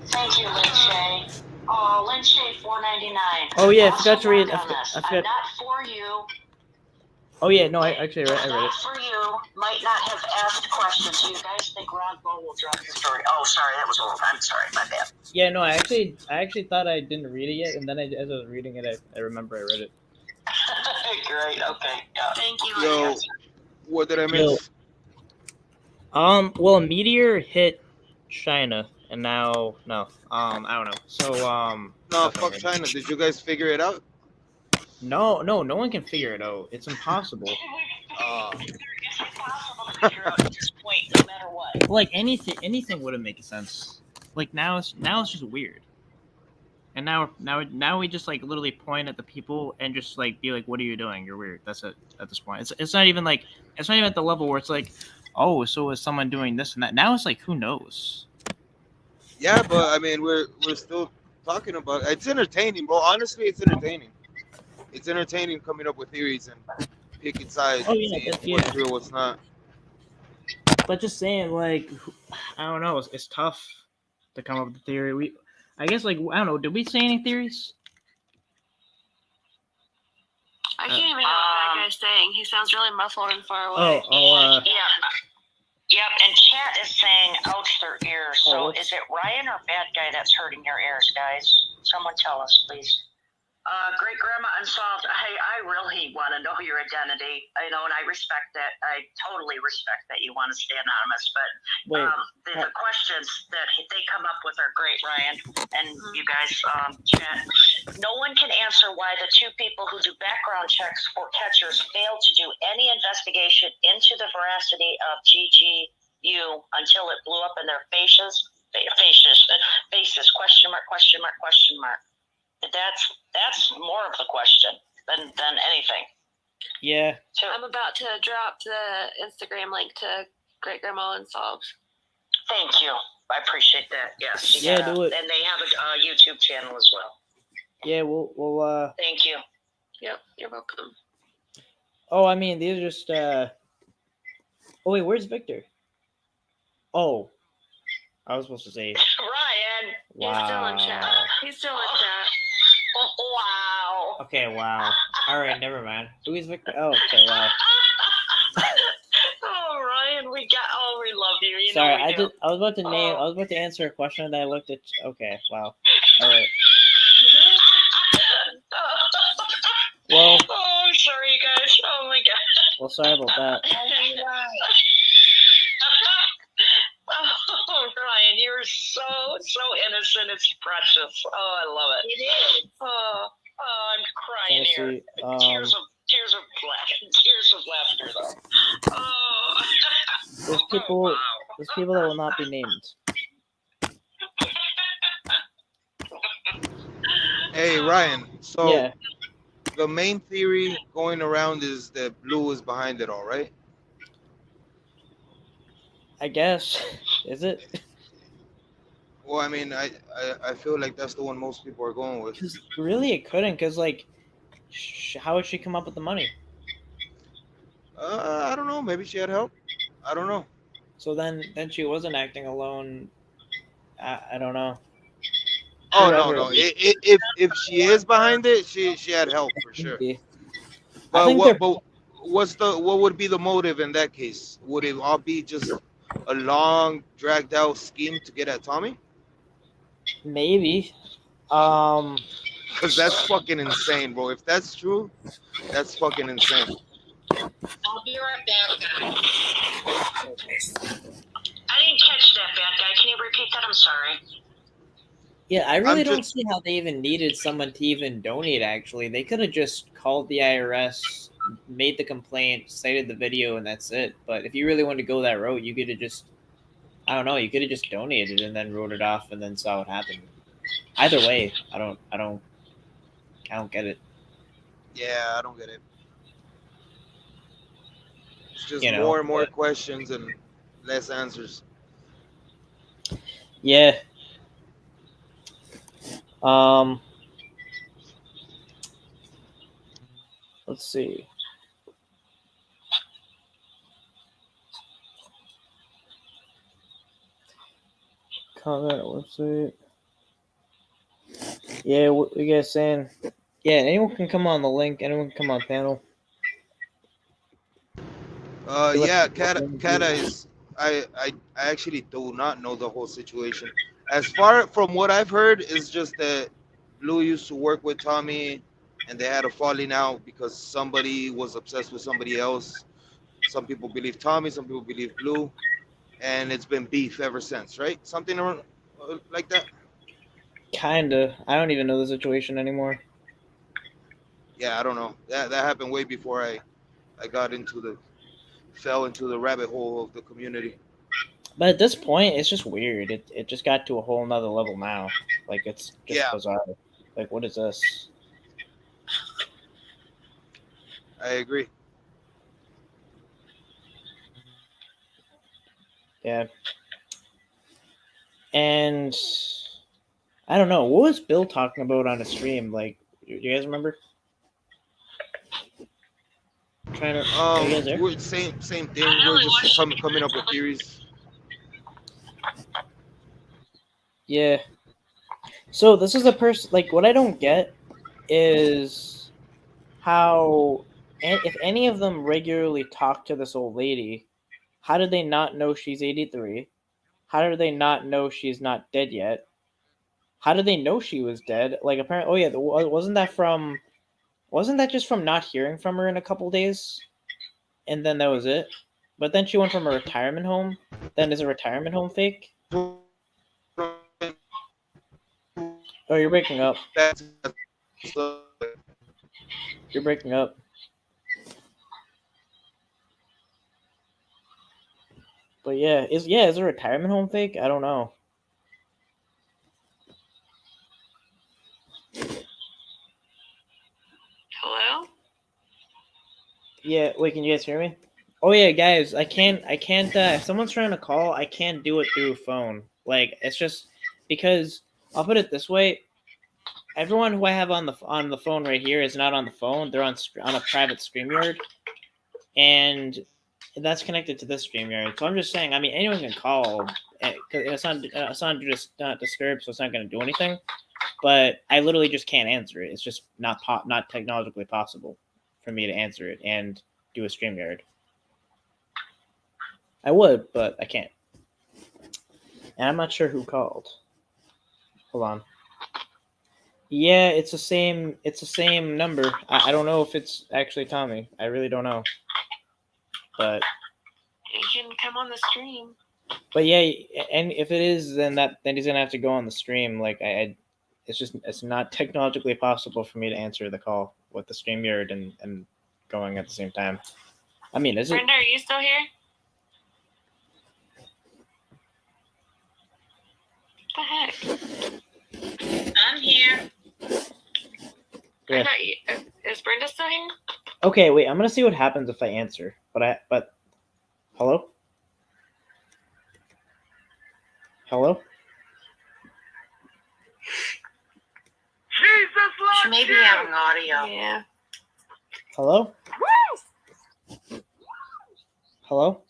Thank you, Lynn Shay. Oh, Lynn Shay, $4.99. Oh yeah, I Awesome forgot to read. work on this. I forgot. Not for you. Oh yeah, no, I read it. Not for you. Might not have asked questions. Do you guys think Rob Lowe will drop the story? Oh, sorry, that was old. I'm sorry, my bad. Yeah, no, I actually thought I didn't read it yet, and then as I was reading it, I remember I read it. Great. Okay. Yeah. Thank you. Yo, what did I miss? Well, a meteor hit China, and now I don't know. So No, fuck China. Did you guys figure it out? No one can figure it out. It's impossible. It's impossible to figure out at this point, no matter what. Like anything wouldn't make sense. Like now it's just weird. And now we just like literally point at the people and just like be like, "What are you doing? You're weird." That's it at this point. It's not even at the level where it's like, "Oh, so is someone doing this and that?" Now it's like, who knows? Yeah, but I mean, we're still talking about it. It's entertaining, bro. Honestly, it's entertaining. It's entertaining coming up with theories and picking sides, Oh, yeah, seeing yeah. what's real, what's not. But just saying, like, I don't know. It's tough to come up with a theory. I guess, like, I don't know. Did we say any theories? I can't even hear what that guy's saying. He sounds really muffled and far away. Yeah. Yep, and chat is saying ouch their ears. So is it Ryan or Bad Guy that's hurting your ears, guys? Someone tell us, please. Great Grandma Unsolved. Hey, I really want to know your identity. I know, and I respect that. I totally respect that you want to stay anonymous. But Wait. The questions that they come up with are great, Ryan, and you guys, chat. No one can answer why the two people who do background checks for catchers failed to do any investigation into the veracity of GGU until it blew up in their faces. Question mark, question mark, question mark. That's more of the question than anything. Yeah. So, I'm about to drop the Instagram link to Great Grandma Unsolved. thank you. I appreciate that. Yes. Yeah, do it. And they have a YouTube channel as well. Yeah, we'll Thank you. Yep, you're welcome. Oh, I mean, these are just Oh wait, where's Victor? Oh. I was supposed to say Ryan. He's still in chat. wow. He's still in chat. Wow. Okay, wow. Alright, never mind. Who is Victor? Oh, okay, wow. Oh, Ryan, we love you. You Sorry, know we do. I was about to answer a question and I looked at okay, wow. Alright. Well, Oh, I'm sorry, you guys. Oh my god. well, sorry about that. Oh, Ryan, you're so innocent. It's precious. Oh, I love it. It is. Oh, I'm crying Let's here. see. Tears of laughter, though. Oh. There's people Wow. There's people that will not be named. Hey Ryan, so Yeah, the main theory going around is that Blue is behind it all, right? I guess. Is it? Well, I mean, I feel like that's the one most people are going with. Because really, it couldn't. Because like, how would she come up with the money? I don't know. Maybe she had help. I don't know. So then she wasn't acting alone. I don't know. Oh no, Whoever- no. If she is behind it, she had help for sure. Maybe. I But think what would be the motive in that case? Would it all be just a long, dragged out scheme to get at Tommy? Maybe. Because that's fucking insane, bro. If that's true, that's fucking insane. I'll be right back, guys. I didn't catch that, Bad Guy. Can you repeat that? I'm sorry. Yeah, I really I'm don't just- see how they even needed someone to even donate. Actually, they could have just called the IRS, made the complaint, cited the video, and that's it. But if you really wanted to go that route, you could have just, I don't know, you could have just donated and then wrote it off and then saw what happened. Either way, I don't get it. Yeah, I don't get it. It's just You know, more and more but- questions and less answers. Yeah. Let's see. Comment website. Yeah, what you guys saying? Yeah, anyone can come on the link. Anyone can come on panel. Yeah, Kata is. I actually do not know the whole situation. As far from what I've heard, is just that Blue used to work with Tommy, and they had a falling out because somebody was obsessed with somebody else. Some people believe Tommy, some people believe Blue, and it's been beef ever since, right? Something around, like that. Kinda. I don't even know the situation anymore. Yeah, I don't know. That happened way before I fell into the rabbit hole of the community. But at this point, it's just weird. It just got to a whole nother level now. Like it's just Yeah. bizarre. Like what is this? I agree. Yeah. And I don't know. What was Bill talking about on a stream? Like, you guys remember? Trying to. Are you guys there? We're same thing. I We're only just watched coming up with theories. Yeah. So this is a person. Like, what I don't get is how, if any of them regularly talk to this old lady, how did they not know she's 83? How did they not know she's not dead yet? How did they know she was dead? Like, apparently, oh yeah, wasn't that just from not hearing from her in a couple days, and then that was it? But then she went from a retirement home. Then is a retirement home fake? Oh, you're breaking up. You're breaking up. But yeah, is a retirement home fake? I don't know. Hello? Yeah, wait, can you guys hear me? Oh yeah, guys, I can't. If someone's trying to call, I can't do it through phone. Like, it's just because I'll put it this way: everyone who I have on the phone right here is not on the phone. They're on a private StreamYard, and that's connected to this StreamYard. So I'm just saying. I mean, anyone can call. Because it's not just not disturbed, so it's not going to do anything. But I literally just can't answer it. It's just not technologically possible for me to answer it and do a StreamYard. I would, but I can't. And I'm not sure who called. Hold on. Yeah, it's the same. It's the same number. I don't know if it's actually Tommy. I really don't know. But You can come on the stream. yeah, and if it is, then he's gonna have to go on the stream. Like it's not technologically possible for me to answer the call with the StreamYard and going at the same time. I mean, is it? Brenda, are you still here? What the heck? I'm here. Yeah. I thought you, is Brenda still here? Okay, wait. I'm gonna see what happens if I answer. But hello? Hello? She may be having audio. Yeah. Hello? Hello?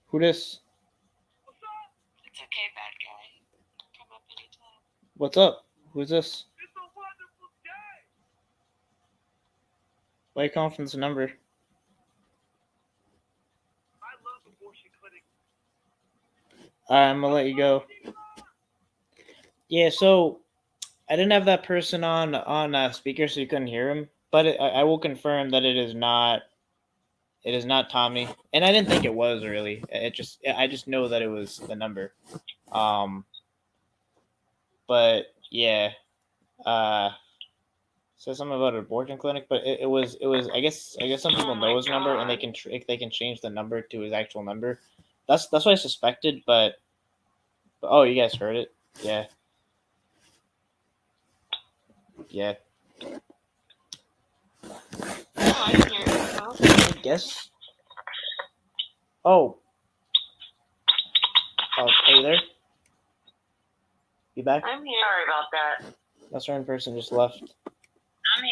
Who this? It's okay, bad guy. Come up anytime. What's up? Who's this? Why are you calling from this number? I'm gonna let you go. Yeah, so I didn't have that person on speaker, so you couldn't hear him. But I will confirm that it is not Tommy, and I didn't think it was really. I just know that it was the number. But yeah, says something about an abortion clinic, but it was I guess some people know his number and they can change the number to his actual number. That's what I suspected, but oh, you guys heard it? Yeah. Yeah. Oh, I didn't hear it. Well, I guess. Oh. Oh, are you there? You back? I'm here. Sorry about that. That certain person just left. I'm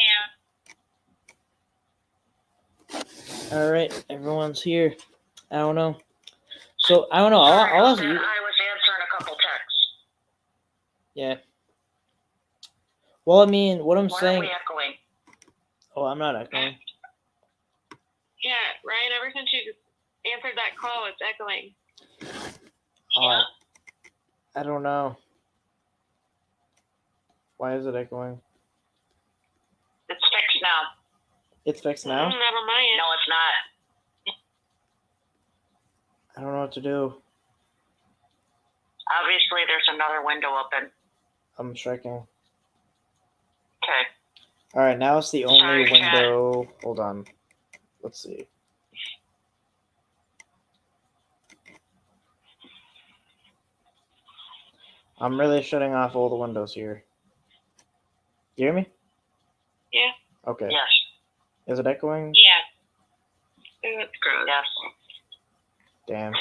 here. All right, everyone's here. I don't know. So I don't know. I'll ask you. I was answering a couple texts. Yeah. Well, I mean, what I'm Why are saying. we echoing? Oh, I'm not echoing. Yeah, Ryan, ever since you answered that call, it's echoing. I don't know. Why is it echoing? It's fixed now. It's fixed now? Not on my end. No, it's not. I don't know what to do. Obviously, there's another window open. I'm checking. Okay. All right, now it's the only Sorry, Chad. window. Hold on. Let's see. I'm really shutting off all the windows here. You hear me? Yeah. Okay. Yes. Is it echoing? Yeah. Ooh, it's gross. Yes. Damn.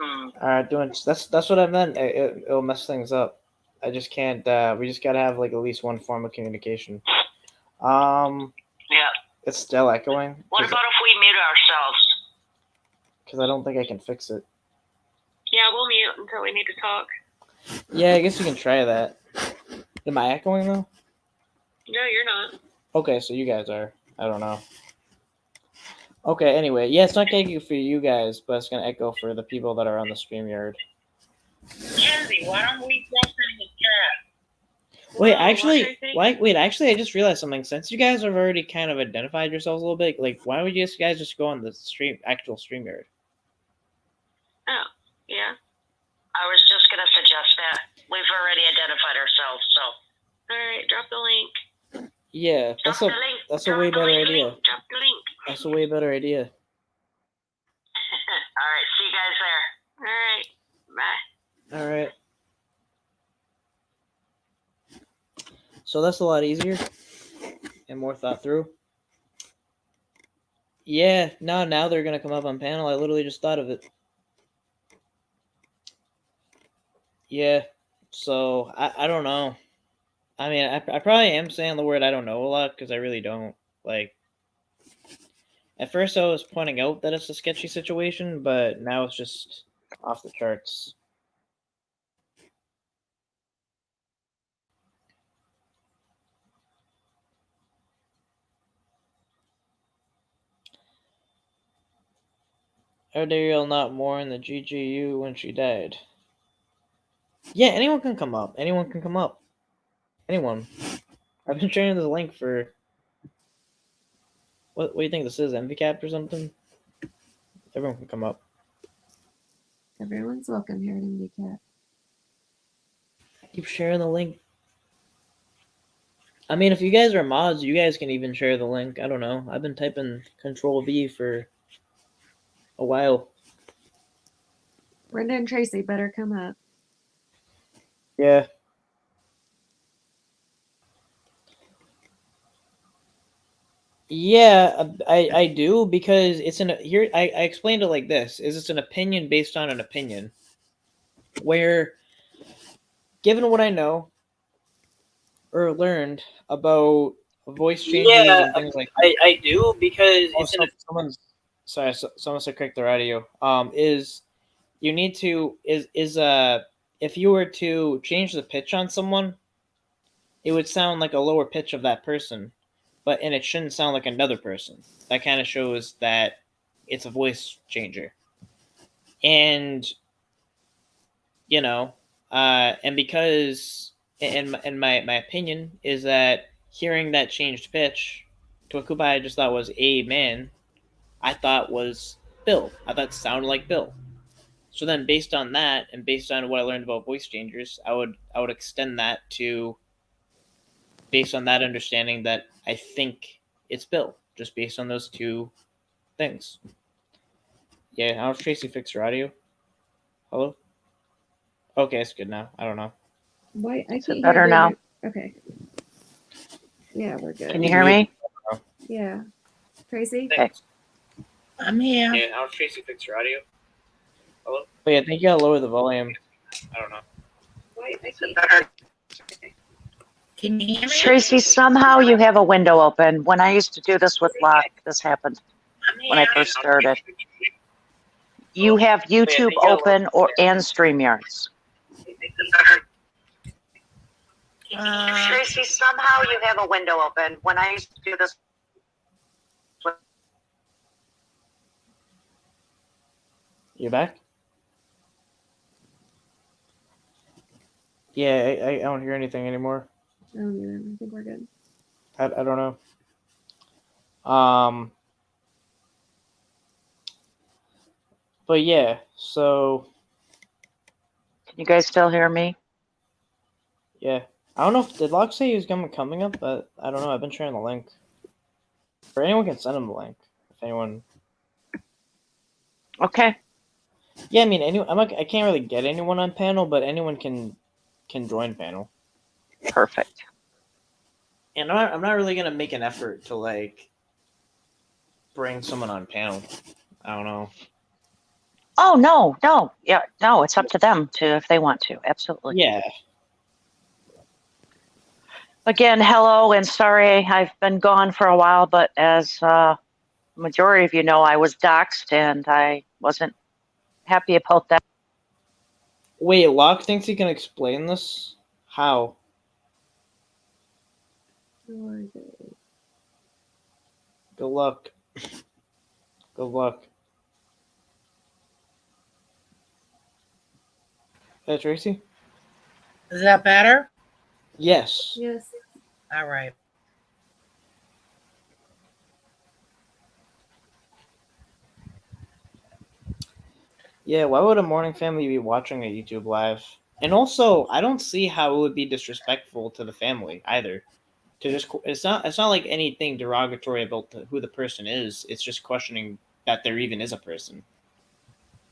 Hmm. All right, that's what I meant. It'll mess things up. I just can't. We just gotta have like at least one form of communication. Yeah. It's still echoing. What about if we mute ourselves? Because I don't think I can fix it. Yeah, we'll mute until we need to talk. Yeah, I guess you can try that. Am I echoing though? No, you're not. Okay, so you guys are. I don't know. Okay, anyway, yeah, it's not gonna echo for you guys, but it's gonna echo for the people that are on the StreamYard. Kenzie, why don't we jump in the chat? Wait, Whoa, actually, what crazy? wait, actually, I just realized something. Since you guys have already kind of identified yourselves a little bit, like, why would you guys just go on the actual StreamYard? Oh, yeah. I was just going to suggest that. We've already identified ourselves, so. All right, drop the link. Yeah, that's Drop a the link. that's a Drop way the better link. idea. Drop the link. That's a way better idea. All right, see you guys there. All right, bye. All right. So that's a lot easier and more thought through. Yeah, now they're gonna come up on panel. I literally just thought of it. Yeah, so I don't know. I mean, I probably am saying the word I don't know a lot because I really don't. Like, at first I was pointing out that it's a sketchy situation, but now it's just off the charts. Ariel not mourn the GGU when she died. Yeah, anyone can come up. Anyone can come up. Anyone. I've been sharing this link for. What do you think this is? MVCap or something? Everyone can come up. Everyone's welcome here at MDCat. Keep sharing the link. I mean, if you guys are mods, you guys can even share the link. I don't know. I've been typing Control V for a while. Brenda and Tracy better come up. Yeah. Yeah, I do because it's here. I explained it like this: is it's an opinion based on an opinion, where, given what I know or learned about voice changes and things like that, I do because someone's sorry, someone said correct their audio. Is you need to if you were to change the pitch on someone, it would sound like a lower pitch of that person. And it shouldn't sound like another person. That kind of shows that it's a voice changer. And, and because, and my opinion is that hearing that changed pitch to a Koopa I just thought was a man, I thought was Bill. I thought it sounded like Bill. So then based on that, and based on what I learned about voice changers, I would extend that to, based on that understanding, that I think it's Bill, just based on those two things. Yeah, how does Tracy fix her audio? Hello? Okay, it's good now. I don't know. Why I Is can't it better hear now? Brenda. Okay. Yeah, we're good. Can you hear me? Yeah. Tracy? Okay. I'm here. Yeah, how does Tracy fix her audio? Hello? Wait, I think you gotta lower the volume. I don't know. Why I can't Can you hear me? Tracy, somehow you have a window open. When I used to do this with Locke, this happened I'm when I here. first started. You have YouTube open and StreamYards. Tracy, somehow you have a window open. When I used to do this with You back? Yeah, I don't hear anything anymore. I don't either. I think we're good. I don't know. But yeah, so Can you guys still hear me? yeah. I don't know if did Locke say he was coming up, but I don't know. I've been sharing the link. Or anyone can send him the link. If anyone Okay. Yeah, I mean I can't really get anyone on panel, but anyone can join panel. Perfect. And I'm not really gonna make an effort to like bring someone on panel. I don't know. Oh, no. Yeah, no, it's up to them to if they want to. Absolutely. Yeah. Again, hello, and sorry I've been gone for a while, but as majority of you know, I was doxxed and I wasn't happy about that. Wait, Locke thinks he can explain this? How? Oh, Good luck. Good luck. Hey, Tracy? Is that better? Yes. yes. All right. Yeah, why would a morning family be watching a YouTube live? And also, I don't see how it would be disrespectful to the family either. To just, it's not like anything derogatory about who the person is. It's just questioning that there even is a person.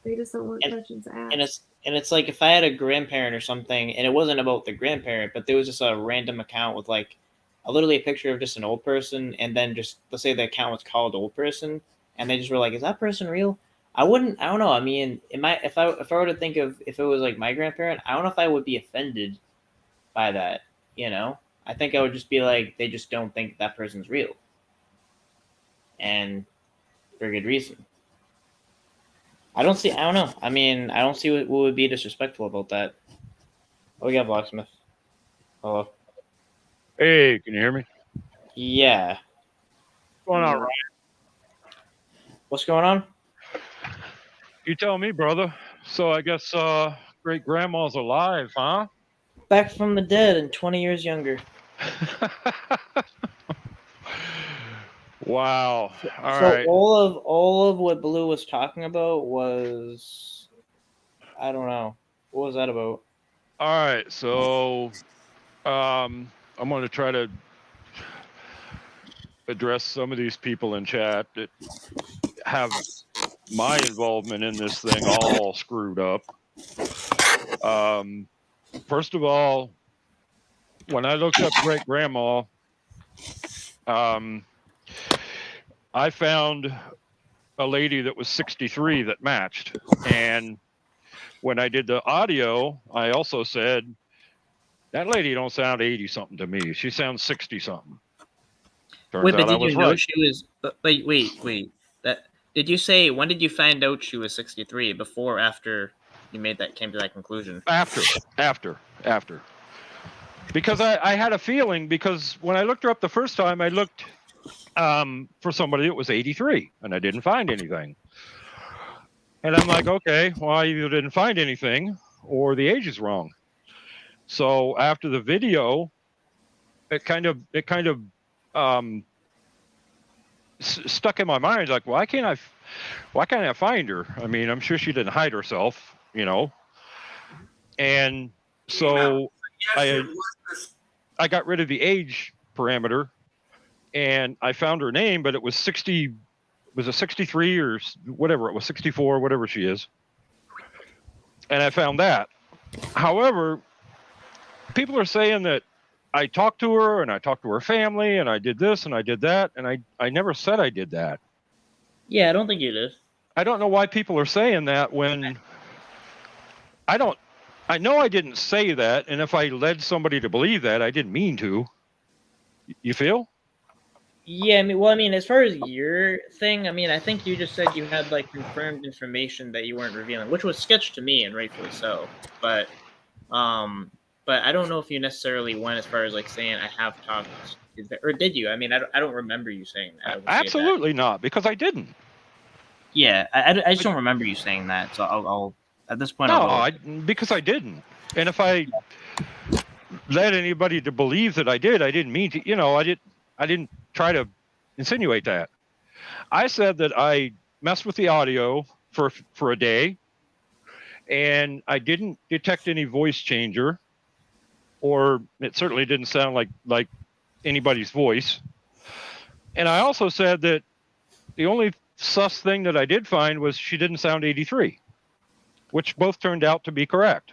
They just don't want And- questions asked. And it's like if I had a grandparent or something, and it wasn't about the grandparent, but there was just a random account with like literally a picture of just an old person, and then just let's say the account was called old person, and they just were like, "Is that person real?" I wouldn't. I don't know. I mean, if I were to think of if it was like my grandparent, I don't know if I would be offended by that. You know, I think I would just be like, they just don't think that person's real, and for good reason. I don't know. I mean, I don't see what would be disrespectful about that. Oh, we got Blacksmith. Hello. Hey, can you hear me? Yeah. What's going on, Ryan? What's going on? You tell me, brother. So I guess great grandma's alive, huh? Back from the dead and 20 years younger. Wow. All So right. all of what Blue was talking about was, I don't know. What was that about? All right. So I'm going to try to address some of these people in chat that have my involvement in this thing all screwed up. First of all, when I looked up great grandma, I found a lady that was 63 that matched. And when I did the audio, I also said, that lady don't sound 80 something to me. She sounds 60 something. Wait, but Turns out I did was you know right. she was? Wait. Did you say when did you find out she was 63? Before, or after you came to that conclusion? After. Because I had a feeling, because when I looked her up the first time, I looked for somebody that was 83, and I didn't find anything. And I'm like, okay, well, I either didn't find anything, or the age is wrong. So after the video, it kind of stuck in my mind, like, why can't I find her? I mean, I'm sure she didn't hide herself, you know. And so I got rid of the age parameter, and I found her name, but it was 60. Was it 63 or whatever? It was 64, whatever she is. And I found that. However, people are saying that I talked to her and I talked to her family and I did this and I did that, and I never said I did that. Yeah, I don't think you did. I don't know why people are saying that when I know I didn't say that, and if I led somebody to believe that, I didn't mean to. You feel? Yeah, I mean, as far as your thing, I mean, I think you just said you had like confirmed information that you weren't revealing, which was sketch to me, and rightfully so. But I don't know if you necessarily went as far as like saying I have talked, or did you? I mean, I don't remember you saying that. I would say that. Absolutely not, because I didn't. Yeah, I just don't remember you saying that. So I'll at this point. No, because I didn't. And if I led anybody to believe that I didn't mean to. You know, I didn't try to insinuate that. I said that I messed with the audio for a day, and I didn't detect any voice changer, or it certainly didn't sound like anybody's voice. And I also said that the only sus thing that I did find was she didn't sound 83, which both turned out to be correct.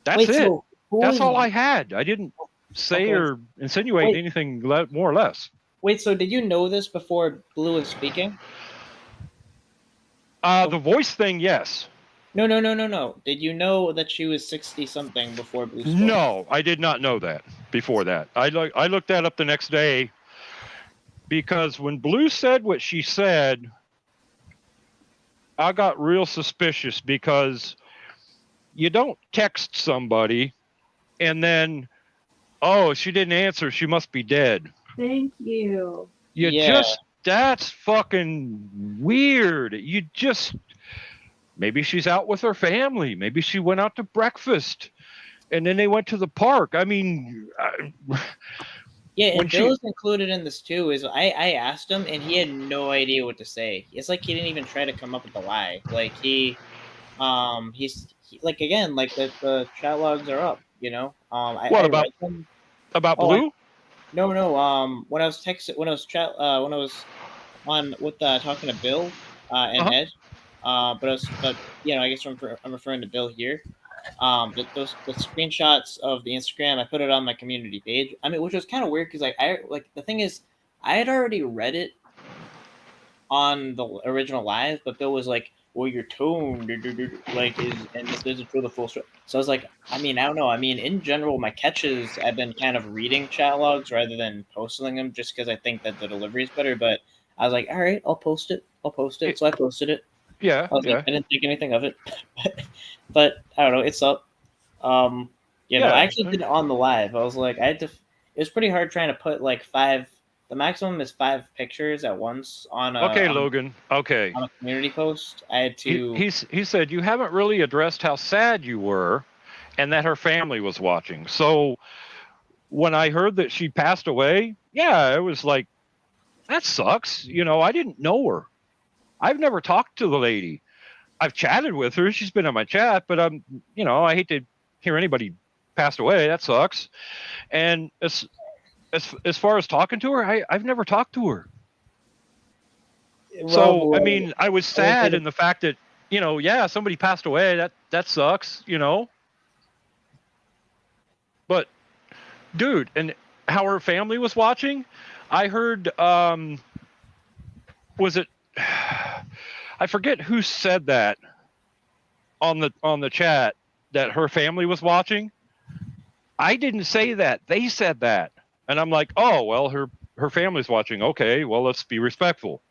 That's it. So that's all I had. I didn't say or insinuate anything more or less. Wait, so did you know this before Blue was speaking? The voice thing, yes. No. Did you know that she was 60 something before Blue spoke? No, I did not know that before that. I looked that up the next day because when Blue said what she said, I got real suspicious because you don't text somebody and then, oh, she didn't answer, she must be dead. Thank you. That's fucking weird. Maybe she's out with her family. Maybe she went out to breakfast and then they went to the park. I mean, Yeah, and when Bill's included in this too. Is I asked him and he had no idea what to say. It's like he didn't even try to come up with a lie. Like he's like again, like the chat logs are up. You know. What about read them. about Blue? No. When I was on with talking to Bill and Ed, but you know, I guess I'm referring to Bill here. The screenshots of the Instagram, I put it on my community page. I mean, which was kind of weird because I like the thing is, I had already read it on the original live, but Bill was like, "Well, your tone, like, is and this isn't true the full story." So I was like, I mean, I don't know. I mean, in general, my catches, I've been kind of reading chat logs rather than posting them, just because I think that the delivery is better. But I was like, all right, I'll post it. So I posted it. Yeah, I didn't think anything of it, but I don't know. It's up. You know, I actually did it on the live. I was like, I had to. It was pretty hard trying to put like 5. The maximum is 5 pictures at once on a. Okay, Logan. Okay. On a community post, I had to. He said you haven't really addressed how sad you were, and that her family was watching. So when I heard that she passed away, yeah, it was like, that sucks. You know, I didn't know her. I've never talked to the lady. I've chatted with her. She's been in my chat, but you know, I hate to hear anybody passed away. That sucks. And as far as talking to her, I've never talked to her. So, I mean, I was sad in the fact that, you know, yeah, somebody passed away. That sucks, you know. But, dude, and how her family was watching, I heard, was it, I forget who said that on the chat, that her family was watching. I didn't say that. They said that. And I'm like, oh, well, her family's watching. Okay, well, let's be respectful.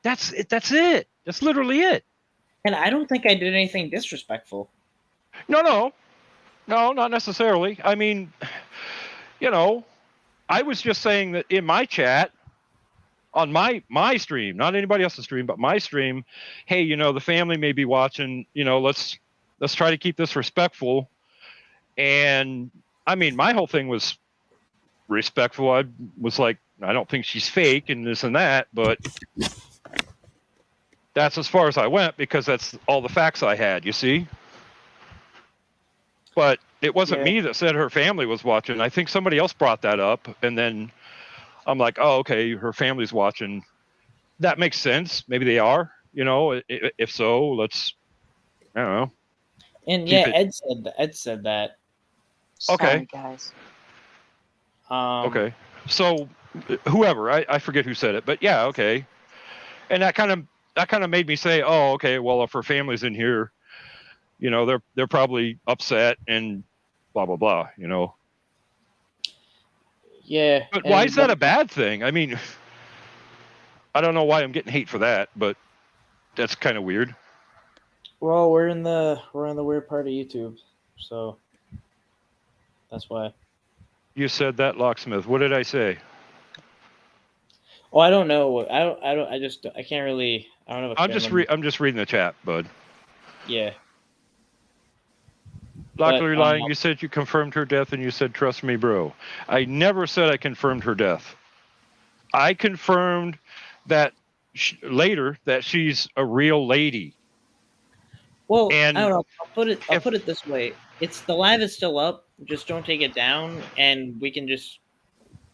That's it. That's literally it. And I don't think I did anything disrespectful. No, not necessarily. I mean, you know, I was just saying that in my chat, on my stream, not anybody else's stream, but my stream, hey, you know, the family may be watching, you know, let's try to keep this respectful. And I mean, my whole thing was respectful. I was like, I don't think she's fake and this and that, but that's as far as I went because that's all the facts I had, you see? But it wasn't me that said her family was watching. I think somebody else brought that up, and then I'm like, oh, okay, her family's watching. That makes sense. Maybe they are, you know. If so, let's, I don't know. And yeah, Ed said that. Okay. Sorry, guys. Okay. So whoever, I forget who said it, but yeah, okay. And that kind of made me say, oh, okay, well, if her family's in here, you know, they're probably upset and blah blah blah, you know. Yeah. But why is that a bad thing? I mean, I don't know why I'm getting hate for that, but that's kind of weird. Well, we're in the weird part of YouTube, so that's why. You said that, Locksmith. What did I say? Oh, I don't know. I can't really. I don't know. I'm just reading the chat, bud. Yeah. Lockley lying. You said you confirmed her death, and you said, "Trust me, bro." I never said I confirmed her death. I confirmed that later that she's a real lady. Well, and I don't know. I'll put it this way: it's the live is still up. Just don't take it down, and we can just.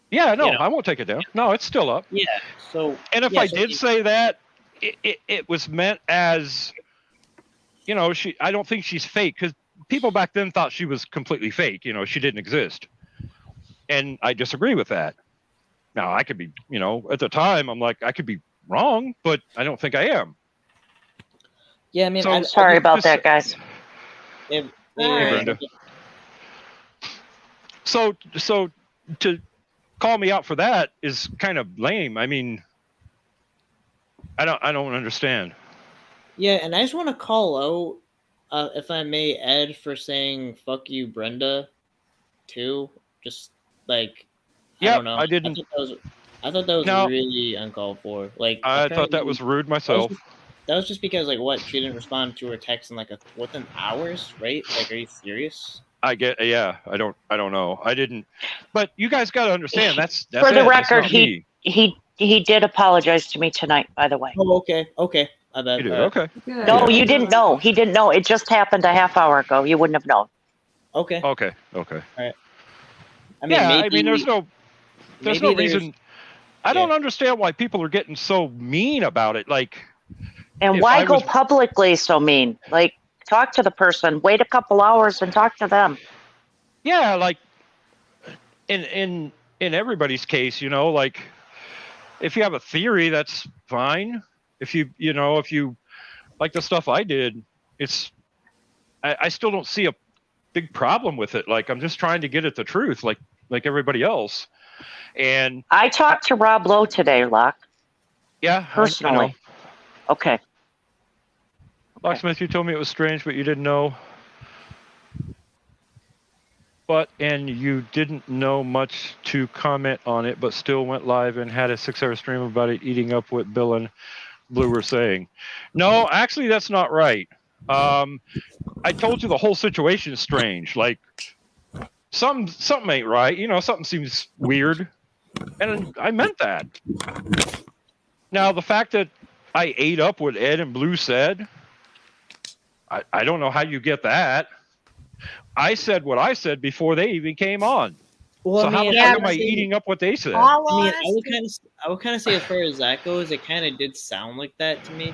Yeah, no, I won't take it down. No, it's still up. Yeah. So. And if I did say that, it was meant as, you know, I don't think she's fake because people back then thought she was completely fake. You know, she didn't exist, and I disagree with that. Now I could be, you know, at the time I'm like I could be wrong, but I don't think I am. Yeah, I mean, So- I Sorry just- about just- that, guys. It, Hey, Brenda. So to call me out for that is kind of lame. I mean, I don't understand. Yeah, and I just want to call out, if I may, Ed, for saying "fuck you, Brenda," too. Just like, I Yep, don't know. I didn't- I thought that was No. really uncalled for. Like, I thought that apparently- was rude myself. That was just because, like, what, she didn't respond to her text in like within hours, right? Like, are you serious? I don't know. I didn't. But you guys got to understand that's For the it. That's record, not me. He did apologize to me tonight, by the way. Oh, okay. I bet. You did okay. Good. No, you didn't know. He didn't know. It just happened a half hour ago. You wouldn't have known. Okay. Okay. I mean, Yeah, maybe, I mean, there's no maybe reason. I don't understand why people are getting so mean about it. Like, And If why I go was- publicly so mean? Like, talk to the person. Wait a couple hours and talk to them. yeah, like in everybody's case, you know, like if you have a theory, that's fine. If you like the stuff I did, I still don't see a big problem with it. Like, I'm just trying to get at the truth, like everybody else. And I talked to Rob Lowe today, Locke. yeah, Personally. I know. Okay. Locksmith, you told me it was strange, but you didn't know. And you didn't know much to comment on it, but still went live and had a 6-hour stream about it, eating up what Bill and Blue were saying. No, actually, that's not right. I told you the whole situation is strange. Like, something ain't right. You know, something seems weird, and I meant that. Now, the fact that I ate up what Ed and Blue said, I don't know how you get that. I said what I said before they even came on. Well, So I how mean, the yeah, fuck am I honestly- eating up what they said? All I mean, honesty, I would kind of say, as far as that goes, it kind of did sound like that to me.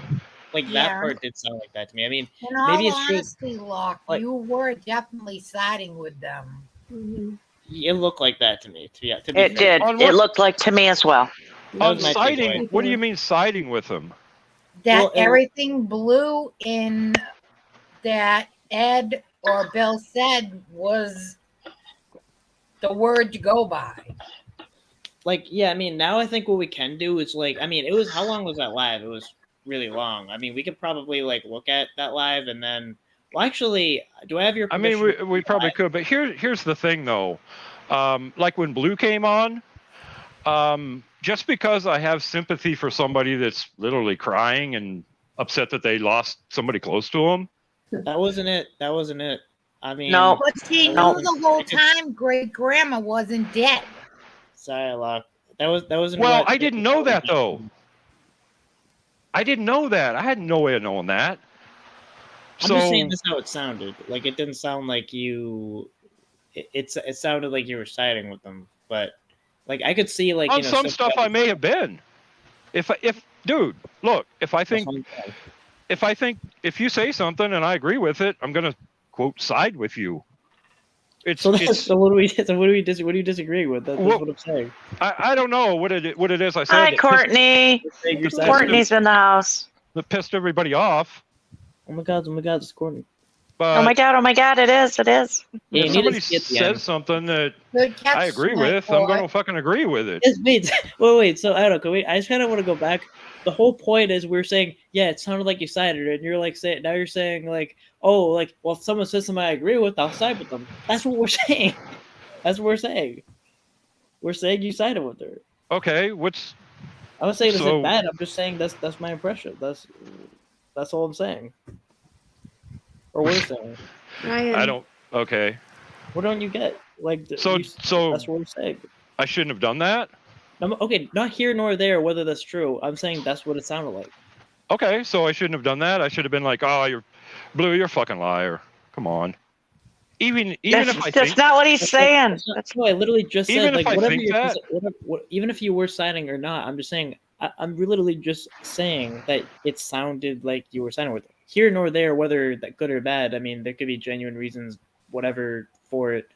Like, that Yeah. part did sound like that to me. I mean, in all maybe it's true. honesty, Locke, Like- you were definitely siding with them. Mhm. it looked like that to me. To be It fair. did. On It what- looked like to me as well. That On was my siding, takeaway. what do you mean siding with them? That Well, and- everything Blue in that Ed or Bill said was the word to go by. Like, yeah, I mean, now I think what we can do is, like, I mean, it was, how long was that live? It was really long. I mean, we could probably, like, look at that live and then, well, actually, do I have your I mean, permission? we probably could, but here's the thing though. Like when Blue came on, just because I have sympathy for somebody that's literally crying and upset that they lost somebody close to them. That wasn't it. I mean, No. But he No. knew the whole time great grandma wasn't dead. sorry, Locke. That wasn't. Well, what- I didn't know that though. I didn't know that. I had no way of knowing that. I'm So just saying that's how it sounded. Like, it didn't sound like you. It sounded like you were siding with them, but like I could see, like, on you know, some stuff I may have been. If dude, look, if I think if you say something and I agree with it, I'm gonna quote side with you. It's, So, it's so what do we disagree with? That's Well, what I'm saying. I don't know what it is I said Hi, that Courtney. Saying you're Just siding- Courtney's in the house. that pissed everybody off. Oh my god, it's Courtney. But Oh my god, it is. Yeah, if you need somebody to see at the says end. something that Good catch, I agree my with, I'm boy. gonna fucking agree with it. Yes, wait. So I don't know. Can we? I just kind of want to go back. The whole point is we're saying, yeah, it sounded like you sided, and you're like saying, now you're saying like, oh, like, well, if someone says something I agree with, I'll side with them. That's what we're saying. That's what we're saying. We're saying you sided with her. Okay, what's I'm not saying it's So- bad. I'm just saying that's my impression. That's all I'm saying. Or we're saying. Ryan, I don't okay. What don't you get? Like, So so that's what we're saying. I shouldn't have done that? Okay, not here nor there whether that's true. I'm saying that's what it sounded like. Okay, so I shouldn't have done that. I should have been like, "Oh, you're Blue, you're a fucking liar. Come on." Even That's, if I that's think not what he's saying. That's what I literally just Even said. if Like, I whatever think you're, that- even if you were siding or not, I'm just saying. I'm literally just saying that it sounded like you were siding with it. Here nor there, whether that good or bad. I mean, there could be genuine reasons, whatever, for it.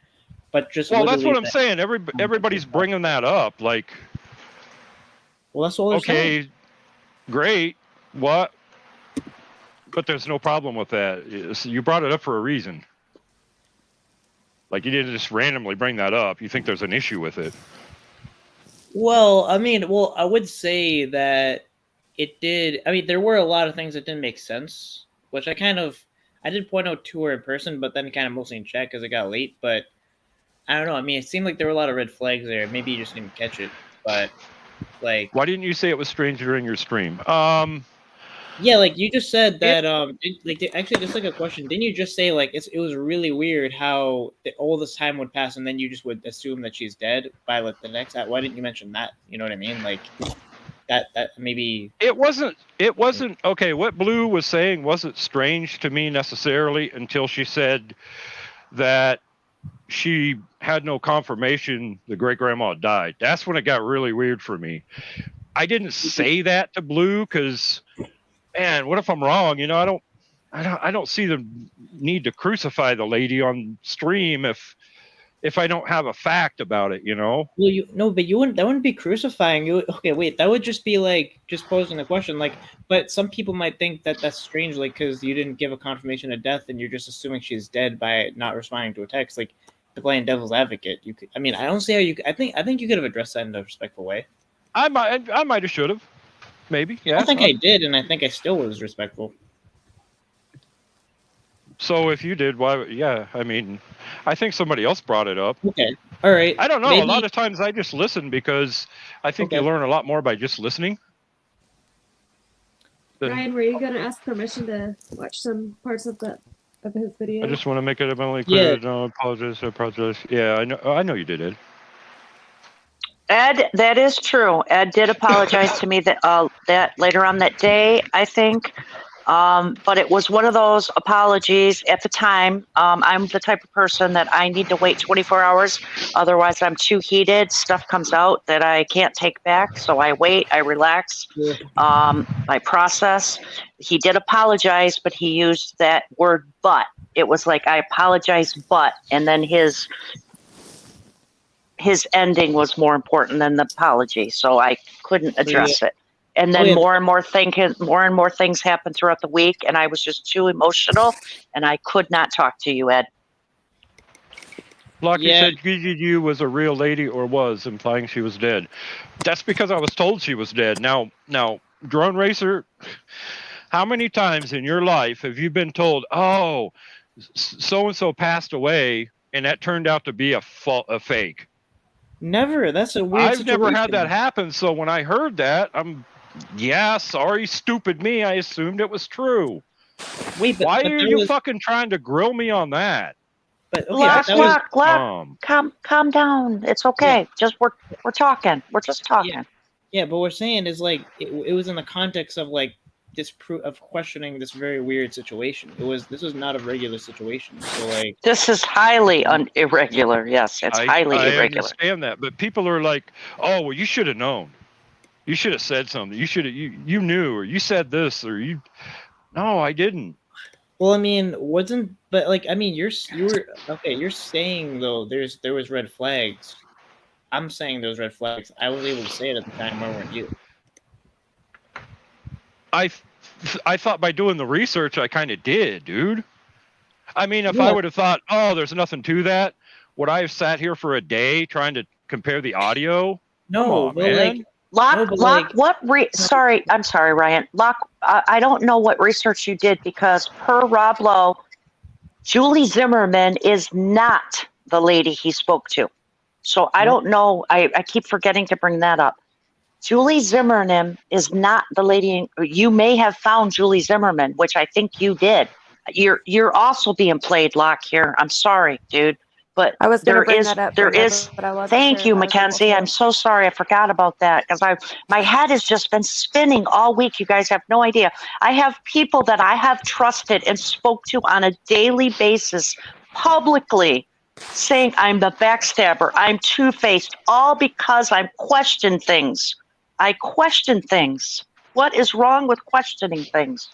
But just well, that's what I'm literally saying. Everybody's bringing that up. Like, Well, that's all they're saying. okay, great. What? but there's no problem with that. You brought it up for a reason. Like, you didn't just randomly bring that up. You think there's an issue with it. Well, I mean, I would say that it did. I mean, there were a lot of things that didn't make sense, which I did point out to her in person, but then kind of mostly in chat because it got late. But I don't know. I mean, it seemed like there were a lot of red flags there. Maybe you just didn't catch it, but like, why didn't you say it was strange during your stream? Yeah, like you just said that. Actually, just like a question. Didn't you just say like it was really weird how all this time would pass and then you just would assume that she's dead by like the next? Why didn't you mention that? You know what I mean? Like that maybe it wasn't okay. What Blue was saying wasn't strange to me necessarily until she said that she had no confirmation the great grandma died. That's when it got really weird for me. I didn't say that to Blue because, man, what if I'm wrong? You know, I don't see the need to crucify the lady on stream if I don't have a fact about it, you know? Well, but you wouldn't. That wouldn't be crucifying you. Okay, wait. That would just be like just posing the question. Like, but some people might think that that's strange, like because you didn't give a confirmation of death and you're just assuming she's dead by not responding to a text. Like, to playing devil's advocate, you could. I mean, I don't see how you. I think you could have addressed that in a respectful way. I might have should have. Maybe. Yeah. I think I did, and I think I still was respectful. So if you did, why? Yeah, I mean, I think somebody else brought it up. Okay, all right. I don't know. Maybe. A lot of times I just listen because I think you learn a lot more by just listening. Ryan, were you going to ask permission to watch some parts of his video? I just want to make it abundantly clear. Yeah. No, I apologize. Yeah, I know you did, Ed. Ed, that is true. Ed did apologize to me that later on that day, I think. But it was one of those apologies at the time. I'm the type of person that I need to wait 24 hours. Otherwise, I'm too heated. Stuff comes out that I can't take back. So I wait, I relax, I process. He did apologize, but he used that word but. It was like, I apologize, but. And then his ending was more important than the apology. So I couldn't address it. And then more and more things happened throughout the week, and I was just too emotional, and I could not talk to you, Ed. Lucky said GGU was a real lady or was, implying she was dead. That's because I was told she was dead. Now, Drone Racer, how many times in your life have you been told, oh, so-and-so passed away, and that turned out to be a fake? Never. That's a weird situation. I've never had that happen, so when I heard that, sorry, stupid me. I assumed it was true. Wait, but why are you fucking trying to grill me on that? But okay, calm down. It's okay. Just we're talking. We're just talking. Yeah, but what we're saying is like it was in the context of like of questioning this very weird situation. This was not a regular situation. So like this is highly irregular. Yes, it's highly irregular. I understand that, but people are like, "Oh, well, you should have known. You should have said something. You knew, or you said this, or you." No, I didn't. Well, I mean, you're saying though there was red flags. I'm saying those red flags. I was able to say it at the time. Why weren't you? I thought by doing the research, I kind of did, dude. I mean, if I would have thought, oh, there's nothing to that, would I have sat here for a day trying to compare the audio? No, man. Sorry, I'm sorry, Ryan. I don't know what research you did because per Rob Lowe, Julie Zimmerman is not the lady he spoke to. So I don't know. I keep forgetting to bring that up. Julie Zimmerman is not the lady. You may have found Julie Zimmerman, which I think you did. You're also being played, Locke, here. I'm sorry, dude. But I was going to bring that up. Thank you, Mackenzie. I'm so sorry. I forgot about that because my head has just been spinning all week. You guys have no idea. I have people that I have trusted and spoke to on a daily basis publicly saying I'm the backstabber, I'm two-faced, all because I question things. I question things. What is wrong with questioning things?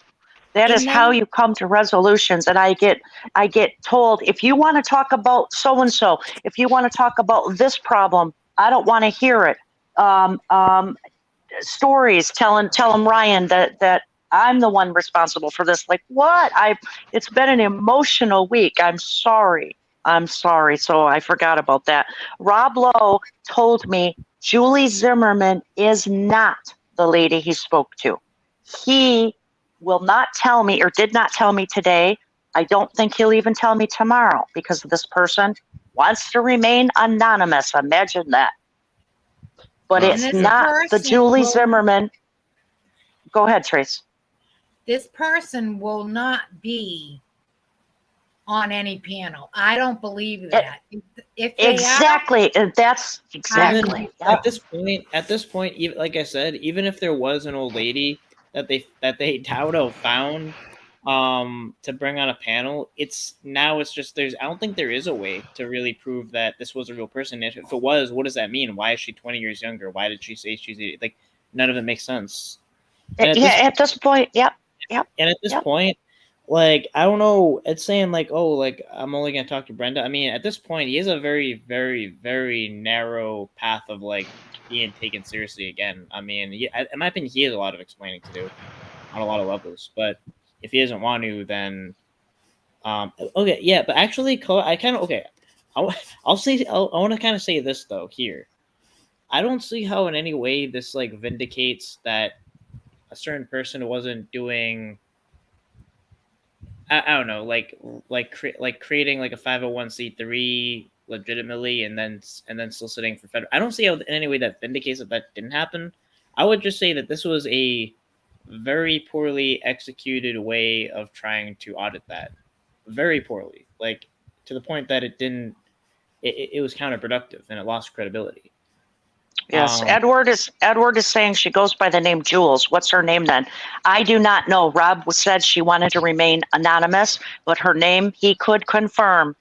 That is how you come to resolutions. And I get told, if you want to talk about so-and-so, if you want to talk about this problem, I don't want to hear it. Stories, tell him Ryan that I'm the one responsible for this. Like, what? It's been an emotional week. I'm sorry. So I forgot about that. Rob Lowe told me Julie Zimmerman is not the lady he spoke to. He will not tell me, or did not tell me today. I don't think he'll even tell me tomorrow, because this person wants to remain anonymous. Imagine that. But And it's this not the person Julie will- Zimmerman. Go ahead, Trace. This person will not be on any panel. I don't believe that. If they Exactly. And that's exactly. Even Yep. at this point, even, like I said, even if there was an old lady that they Dowdo found to bring on a panel, it's just I don't think there is a way to really prove that this was a real person. If it was, what does that mean? Why is she 20 years younger? Why did she say she's like, none of it makes sense. And At this point, yep. And at this Yep. point, like, I don't know, it's saying like, oh, like, I'm only gonna talk to Brenda. I mean, at this point, he has a very, very, very narrow path of like being taken seriously again. I mean, in my opinion, he has a lot of explaining to do on a lot of levels. But if he doesn't want to, then okay, yeah. But actually, I kind of okay. I'll say I want to kind of say this though here. I don't see how in any way this like vindicates that a certain person wasn't doing. I don't know, like creating like a 501c3 legitimately, and then still sitting for federal. I don't see how in any way that vindicates that didn't happen. I would just say that this was a very poorly executed way of trying to audit that, very poorly, like to the point that it didn't. It was counterproductive and it lost credibility. Yes, Edward is saying she goes by the name Jules. What's her name then? I do not know. Rob said she wanted to remain anonymous, but her name, he could confirm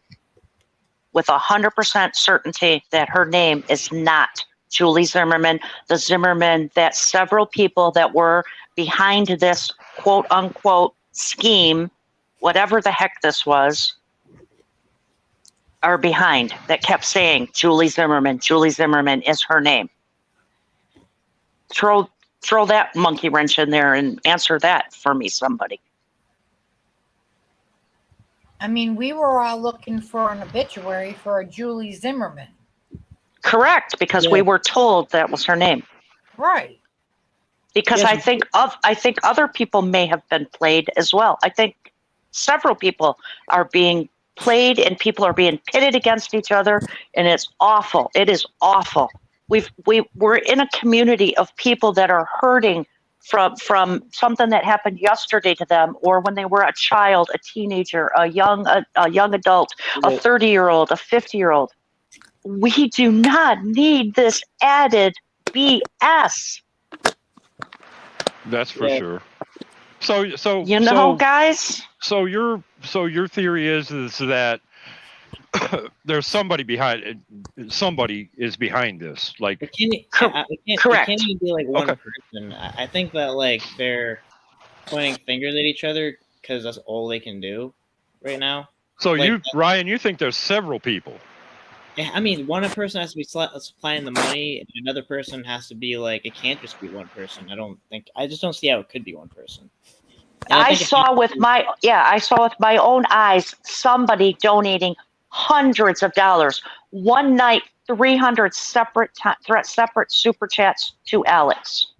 with 100% certainty that her name is not Julie Zimmerman, the Zimmerman that several people that were behind this quote unquote scheme, whatever the heck this was, are behind, that kept saying Julie Zimmerman is her name. Throw that monkey wrench in there and answer that for me, somebody. I mean, we were all looking for an obituary for a Julie Zimmerman. Correct, because we were told that was her name. Right. Because Yes. I think other people may have been played as well. I think several people are being played and people are being pitted against each other, and it's awful. It is awful. We're in a community of people that are hurting from something that happened yesterday to them, or when they were a child, a teenager, a young adult, a 30-year-old, a 50-year-old. We do not need this added BS. That's for sure. So Guys. So your theory is that there's somebody behind it. Somebody is behind this. Like Correct. It can't even be like one person. I think that like they're pointing fingers at each other because that's all they can do right now. So like, Ryan, you think there's several people? I mean, one person has to be supplying the money, and another person has to be like. It can't just be one person. I just don't see how it could be one person. I saw with my own eyes somebody donating hundreds of dollars one night, 300 separate super chats to Alex.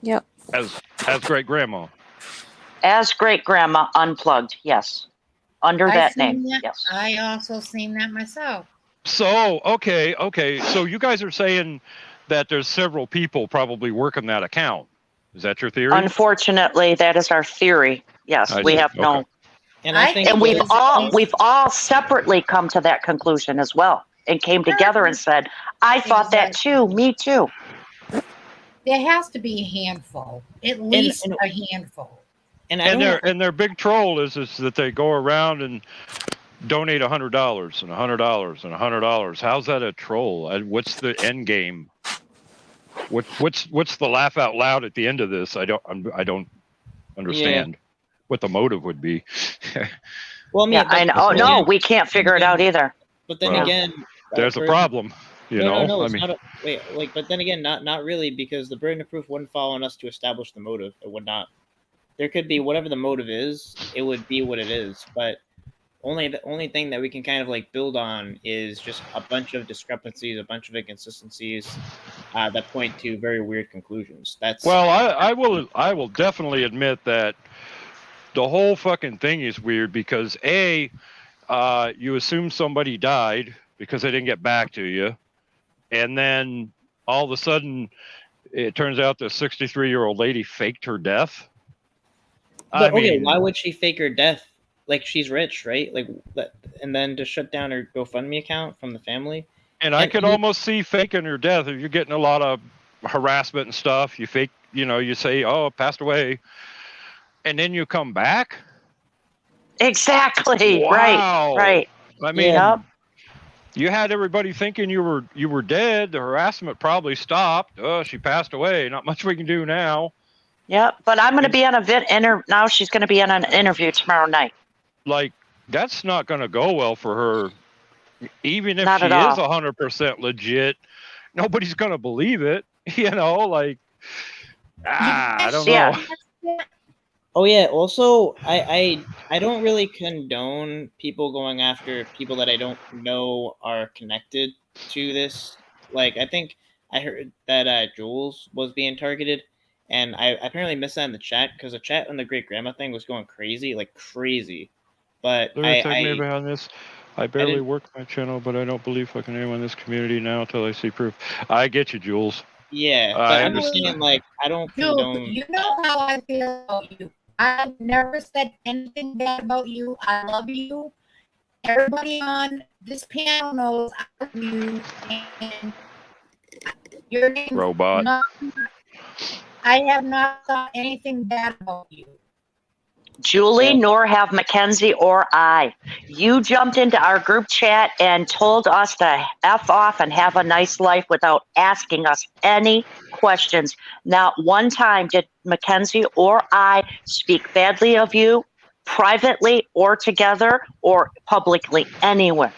Yep. As great grandma. As great grandma unplugged, yes. Under that name. That. Yes. I also seen that myself. So okay. So you guys are saying that there's several people probably working that account. Is that your theory? Unfortunately, that is our theory. Yes, we have no. And I think we've all separately come to that conclusion as well, and came together and said, "I thought that too. Me too." There has to be a handful, at least a handful. And their big troll is that they go around and donate $100 and $100 and $100. How's that a troll? What's the end game? What's the laugh out loud at the end of this? I don't understand what the motive would be. Well, I mean, I know. No, we can't figure it out either. But then again, there's a problem. No, I it's mean, not a wait. Like, but then again, not really, because the burden of proof wouldn't fall on us to establish the motive. It would not. There could be whatever the motive is. It would be what it is. But the only thing that we can kind of like build on is just a bunch of discrepancies, a bunch of inconsistencies that point to very weird conclusions. That's well, I will definitely admit that the whole fucking thing is weird because you assume somebody died because they didn't get back to you, and then all of a sudden it turns out the 63-year-old lady faked her death. But okay, why would she fake her death? Like, she's rich, right? Like, and then to shut down her GoFundMe account from the family. And I could almost see faking her death if you're getting a lot of harassment and stuff. You fake, you say, "Oh, passed away," and then you come back. Exactly. Wow. Right. I mean, Yep. you had everybody thinking you were dead. The harassment probably stopped. Oh, she passed away. Not much we can do now. Yep. But I'm going to be on now she's going to be on an interview tomorrow night. Like, that's not going to go well for her. Even if Not she at is all. 100% legit, nobody's going to believe it. Like, I don't know. Yeah. Oh yeah. Also, I don't really condone people going after people that I don't know are connected to this. Like, I think I heard that Jules was being targeted, and I apparently missed that in the chat because the chat on the great grandma thing was going crazy, like crazy. But Take me behind this. I barely work my channel, but I don't believe fucking anyone in this community now until I see proof. I get you, Jules. yeah, but I I'm just saying, like, I don't Jules, condone. you know how I feel about you. I've never said anything bad about you. I love you. Everybody on this panel knows I love you. And your name. Robot. I have not thought anything bad about you. Julie, nor have Mackenzie or I. You jumped into our group chat and told us to F off and have a nice life without asking us any questions. Not one time did Mackenzie or I speak badly of you, privately or together or publicly, anywhere.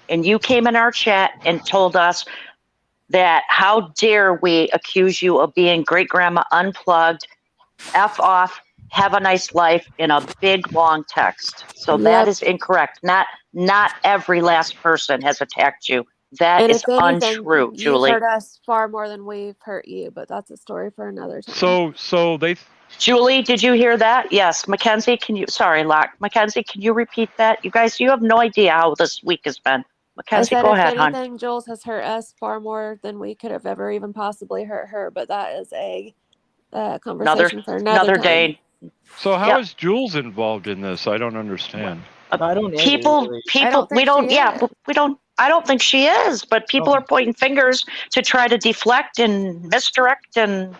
And you came in our chat and told us that how dare we accuse you of being Great Grandma Unplugged, F off, have a nice life, in a big long text. So that is incorrect. Not every last person has attacked you. That And is if anything, untrue, Julie. You've hurt us far more than we've hurt you, but that's a story for another time. So they. Julie, did you hear that? Yes. Mackenzie, Locke. Mackenzie, can you repeat that? You guys, you have no idea how this week has been. Mackenzie, I said, go if ahead, hon. anything, Jules has hurt us far more than we could have ever even possibly hurt her, but that is a conversation for another time. day. So how is Jules involved in this? I don't understand. I don't know. People, we don't, I don't think she is, but people are pointing fingers to try to deflect and misdirect and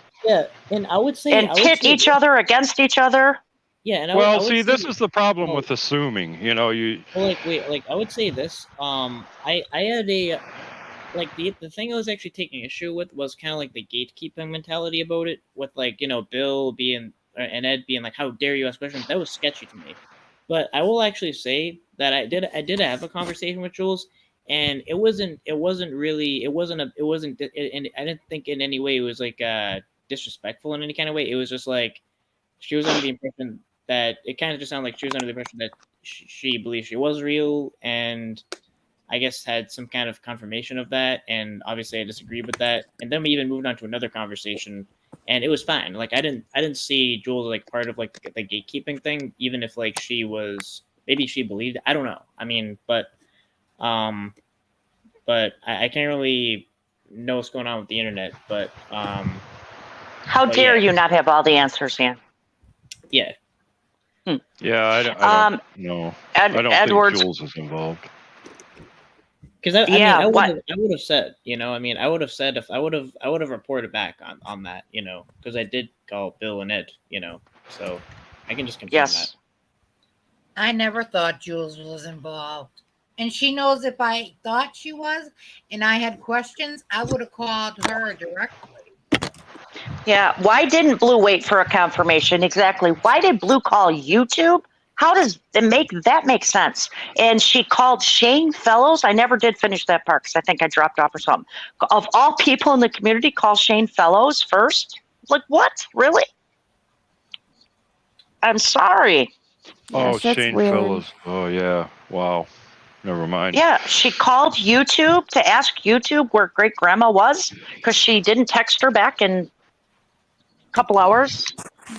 and I would say pit each other against each other. Yeah, and I would this is the problem with assuming. Well, I would say this. I had a the thing I was actually taking issue with was kind of like the gatekeeping mentality about it, with Bill being and Ed being like, "How dare you ask questions?" That was sketchy to me. But I will actually say that I did have a conversation with Jules, and I didn't think in any way it was like disrespectful in any kind of way. It was just like she was under the impression that it kind of just sounded like she was under the impression that she believed she was real, and I guess had some kind of confirmation of that. And obviously I disagreed with that. And then we even moved on to another conversation, and it was fine. Like I didn't see Jules like part of like the gatekeeping thing, even if like she was, maybe she believed it. I don't know. I mean, but I can't really know what's going on with the internet. But how dare you not have all the answers, Ian? Yeah. Yeah, I don't know. I don't think Jules is involved. Because I would have said, I would have said if I would have reported back on that, because I did call Bill and Ed, so I can just confirm that. I never thought Jules was involved. And she knows if I thought she was and I had questions, I would have called her directly. Yeah. Why didn't Blue wait for a confirmation? Exactly. Why did Blue call YouTube How does it make sense? And she called Shane Fellows. I never did finish that part because I think I dropped off or something. Of all people in the community, call Shane Fellows first. Like, what? Really? I'm sorry. Oh, Yes, that's Shane weird. Fellows. Oh yeah. Wow. Never mind. Yeah, she called YouTube to ask YouTube where great grandma was because she didn't text her back in a couple hours.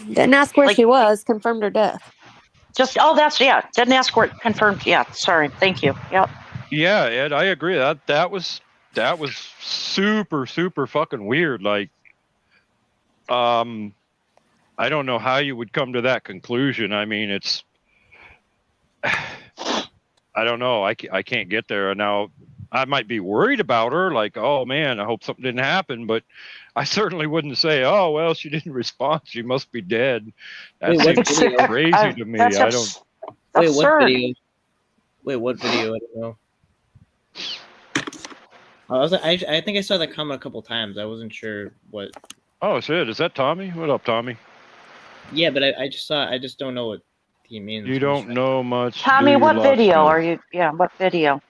Didn't ask where Like- she was. Confirmed her death. Didn't ask where it confirmed. Yeah, sorry. Thank you. Yep. Yeah, Ed, I agree. That was super fucking weird. Like, I don't know how you would come to that conclusion. I mean, it's, I don't know. I can't get there now. I might be worried about her. Like, oh man, I hope something didn't happen. But I certainly wouldn't say, oh well, she didn't respond. She must be dead. That Wait, what seems video? crazy to me. That's I don't. Wait, what absurd. video? Wait, what video? I don't know. I think I saw that comment a couple times. I wasn't sure what. Oh shit! Is that Tommy? What up, Tommy? Yeah, but I just saw. I just don't know what he means. You don't know much. Tommy, do you, what video Locksmith? are you? Yeah, what video?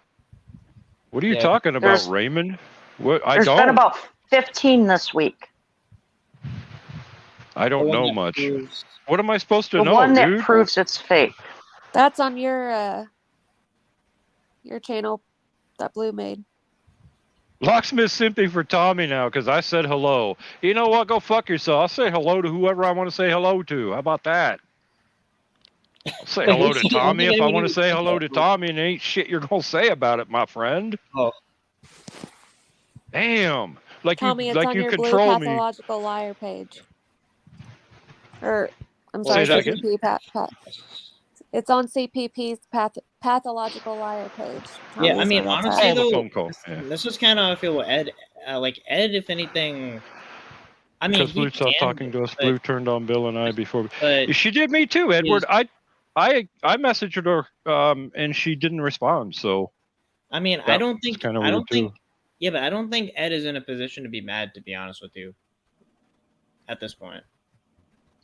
What are you Yeah. talking about, There's- Raymond? What? I There's don't. been about 15 this week. I The don't one know that much. proves- What am I supposed to The know, one that dude? proves it's fake. That's on your channel that Blue made. Locksmith simping for Tommy now because I said hello. You know what? Go fuck yourself. I'll say hello to whoever I want to say hello to. How about that? I'll say Wait, hello who's to he- Tommy who's if the I guy want to you- say hello to Tommy, and ain't shit you're gonna say about it, my friend. Oh. Damn. Like Tommy, you it's like on you your Blue control me. Pathological Liar page. Or, I'm Say sorry, that again? CPP. It's on CPP's Pathological Liar page. Yeah, I Tommy's mean, on that honestly, Oh, the though, phone call. Yeah. this is kind of how I feel with Ed. Like Ed, if anything, I mean, Because he Blue stopped can, talking to us. but- Blue turned on Bill and I before. but She did me too, Edward. I messaged her and she didn't respond. So I mean, that I don't was think kinda I weird, don't think too. yeah, but I don't think Ed is in a position to be mad. To be honest with you, at this point,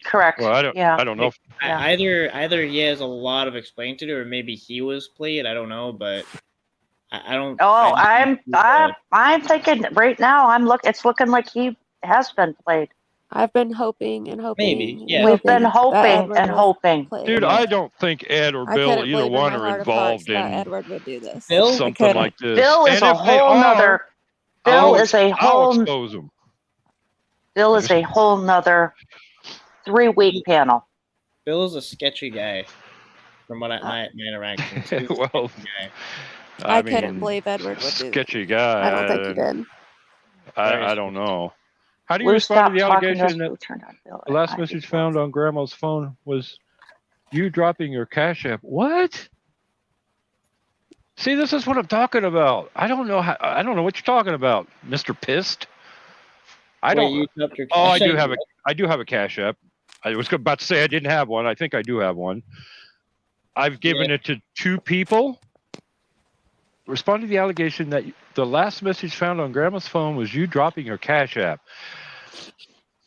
Correct. well, I don't know. If, Yeah. either he has a lot of explaining to do, or maybe he was played. I don't know, but I don't. Oh, I just think I'm thinking right now. It's looking like he has been played. I've been hoping and hoping. Maybe, and yeah. We've been that hoping Edward and was hoping. played. dude, I don't think Ed or I Bill couldn't either believe in one my are heart of hearts involved that in Edward would do this. Bill? I something couldn't. like this. Bill is And a if they whole are, nother. Bill I'll is a I'll whole. expose them. Bill is a whole nother 3-week panel. Bill is a sketchy guy, from what my interactions. He's a Well, sketchy guy. I mean, couldn't believe Edward would do this. sketchy guy. I don't think he did. I don't know. How do you Blue respond to stopped the talking to us. allegation that Blue turned on Bill. the last I message think found on Grandma's phone was you dropping your Cash App? What? See, this is what I'm talking about. I don't know what you're talking about, Mr. Pissed. I Wait, don't. you dropped your Oh, I cash do app? have a Cash App. I was about to say I didn't have one. I think I do have one. I've given it to 2 people. Respond to the allegation that the last message found on Grandma's phone was you dropping your Cash App.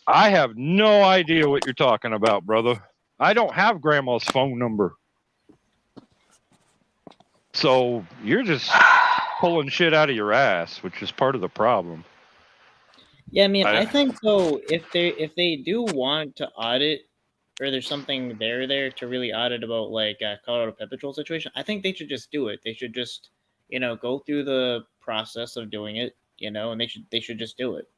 I have no idea what you're talking about, brother. I don't have Grandma's phone number. So you're just pulling shit out of your ass, which is part of the problem. Yeah, I mean, I- I think so. If they do want to audit, or there's something there to really audit about like Colorado Pet Patrol situation, I think they should just do it. They should just, go through the process of doing it, and they should just do it.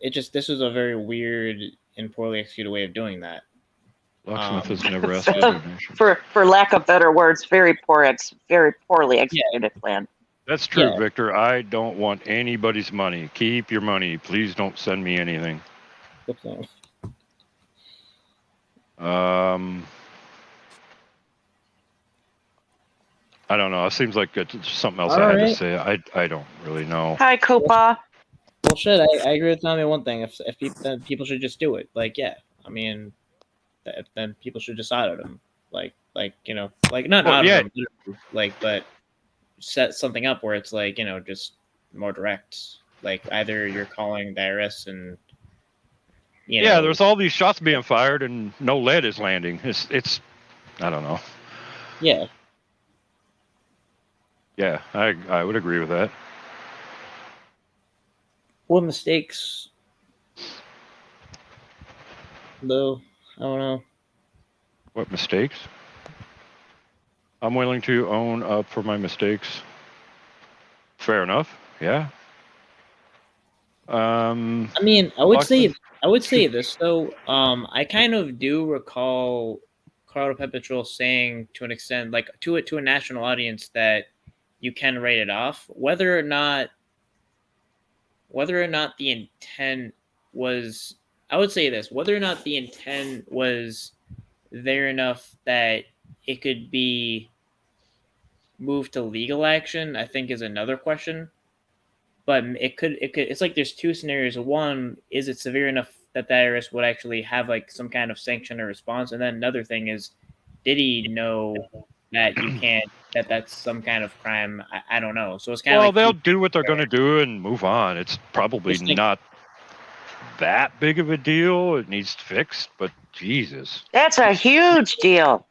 This was a very weird and poorly executed way of doing that. Locksmith has never asked for a donation. for lack of better words, very poorly executed plan. That's true, Yeah. Victor. I don't want anybody's money. Keep your money. Please don't send me anything. Good thing. I don't know. It seems like it's something else All I had to right. say. I don't really know. Hi, Koopa. Well, shit, I agree with Tommy. One thing, if people, then people should just do it. Like, yeah, I mean, then people should just audit them. Like not Well, audit yeah. them, but set something up where it's like, just more direct. Like either you're calling the IRS and You Yeah, know, there's all these shots being fired and no lead is landing. It's I don't know. yeah. Yeah, I would agree with that. What mistakes, though? I don't know. What mistakes? I'm willing to own up for my mistakes. Fair enough. Yeah. I mean, I would say Locksmith- this though. I kind of do recall Carlo Pepetrol saying to an extent, like to a national audience, that you can write it off, whether or not the intent was. I would say this: whether or not the intent was there enough that it could be moved to legal action, I think is another question. But it could. It's like there's two scenarios. One, is it severe enough that the IRS would actually have like some kind of sanction or response? And then another thing is, did he know that you can't, that's some kind of crime? I don't know. So it's kind Well, of like they'll do what they're going to do and move on. It's probably It's like- not that big of a deal. It needs fixed, but Jesus. That's a huge deal.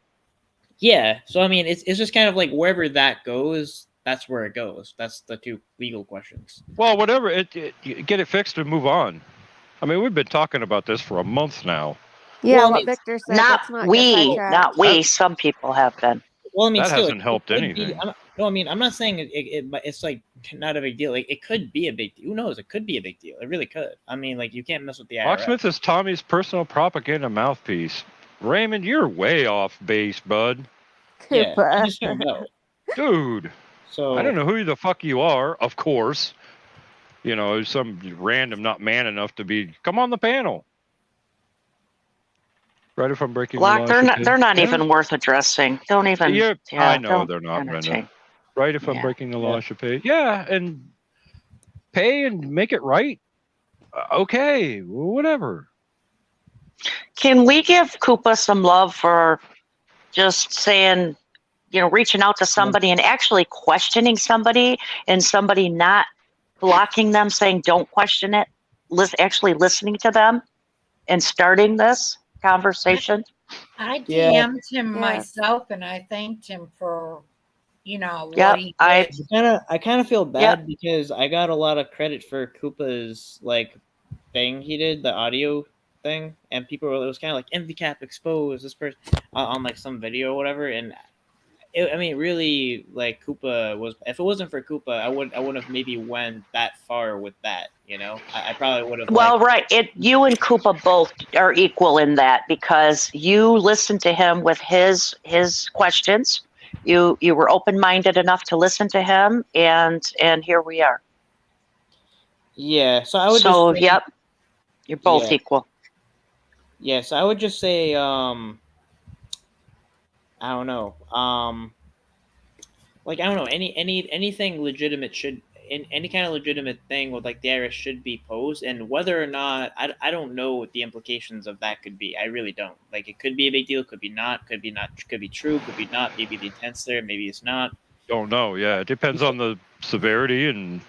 yeah. So I mean, it's just kind of like wherever that goes, that's where it goes. That's the two legal questions. Well, whatever. You get it fixed and move on. I mean, we've been talking about this for a month now. Yeah, Well, I what mean, Victor said. Not let's not get we, sidetracked. not we. Some people have been. Well, I mean, That still, hasn't helped could be- anything. no, I mean, I'm not saying it's like not a big deal. Like, it could be a big deal. Who knows? It could be a big deal. It really could. I mean, like, you can't mess with the IRS. Locksmith is Tommy's personal propaganda mouthpiece. Raymond, you're way off base, bud. Yeah, But- I just don't know. Dude, So I don't know who the fuck you are, of course. You know, some random not man enough to be, come on the panel. Right, if I'm breaking the Lock, law, they're not. Chappelle? They're not Yeah. even worth addressing. Don't even. Yeah, yeah, I know don't they're not, Brenda. entertain. Right, if I'm Yeah. breaking the law, Yeah. I should pay. Yeah, and pay and make it right. Okay, whatever. Can we give Koopa some love for just saying, reaching out to somebody and actually questioning somebody, and somebody not blocking them, saying don't question it, actually listening to them and starting this conversation? I Yeah. DM'd him Yeah. myself, and I thanked him for, Yep, what he I- did. I kind of feel bad because I got a lot of credit for Koopa's like thing he did, the audio thing, and people were, it was kind of like MVCap exposed this person on like some video or whatever, and I mean, really, like Koopa was. If it wasn't for Koopa, I wouldn't have maybe went that far with that. I probably would have. Well, right. You and Koopa both are equal in that, because you listened to him with his questions. You were open-minded enough to listen to him, and here we are. yeah. So I would. So just say, yep, you're both Yeah. equal. Yeah. So I would just say, I don't know. Like I don't know. Anything legitimate should. In any kind of legitimate thing with like the IRS should be posed, and whether or not I don't know what the implications of that could be. I really don't. Like it could be a big deal, could be not, could be true, could be not. Maybe the intent's there, maybe it's not. Don't know. Yeah, it depends on the severity and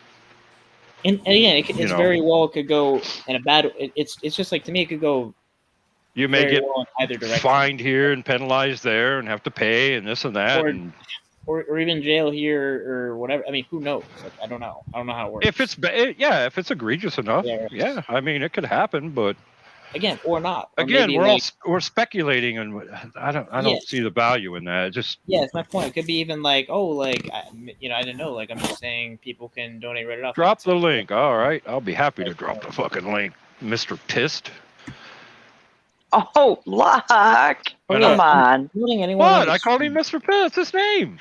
And again, it's You know. very well could go in a bad. It's just like to me, it could go you may very get well in either direction, fined here and penalized there and have to pay and this and that. Or- And or even jail here or whatever. I mean, who knows? Like, I don't know. I don't know how it works. if it's if it's egregious enough, Yeah, right. yeah, I mean it could happen, but again, or not. Or again, maybe, we're like, we're speculating, and I don't Yeah. see the value in that. It just yeah, it's my point. It could be even like, oh, like I didn't know. Like I'm just saying, people can donate right off. drop the link. All right, I'll be happy to drop the fucking link, Mr. Pissed. Oh, Lock, Oh, come yeah. on. Including anyone. What? on the I called him street. Mr. Pissed. His name.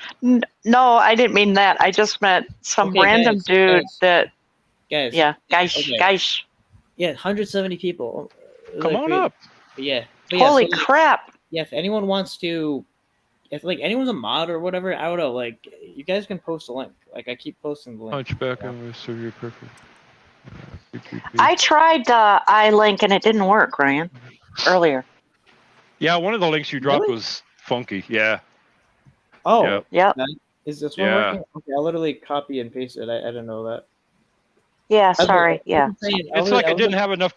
No, I didn't mean that. I just meant some Okay, random guys, dude guys. that, Guys. yeah, guys, Okay. guys. Yeah, 170 people. Come Like, on we- up. But yeah. But yeah, Holy so, crap. yeah, if anyone wants to, if like anyone's a mod or whatever, I don't know. Like you guys can post a link. Like I keep posting the link. Hunchback Yeah. and Surgery Perfect. I tried iLink and it didn't work, Ryan, earlier. Yeah, one of the links you dropped Really? was funky. Yeah. Oh, Yep. Yep. is this one Yeah. working? Okay, I'll literally copy and paste it. I didn't know that. Yeah, I've been- sorry. I've Yeah. been saying- I It's was- like I it was didn't have enough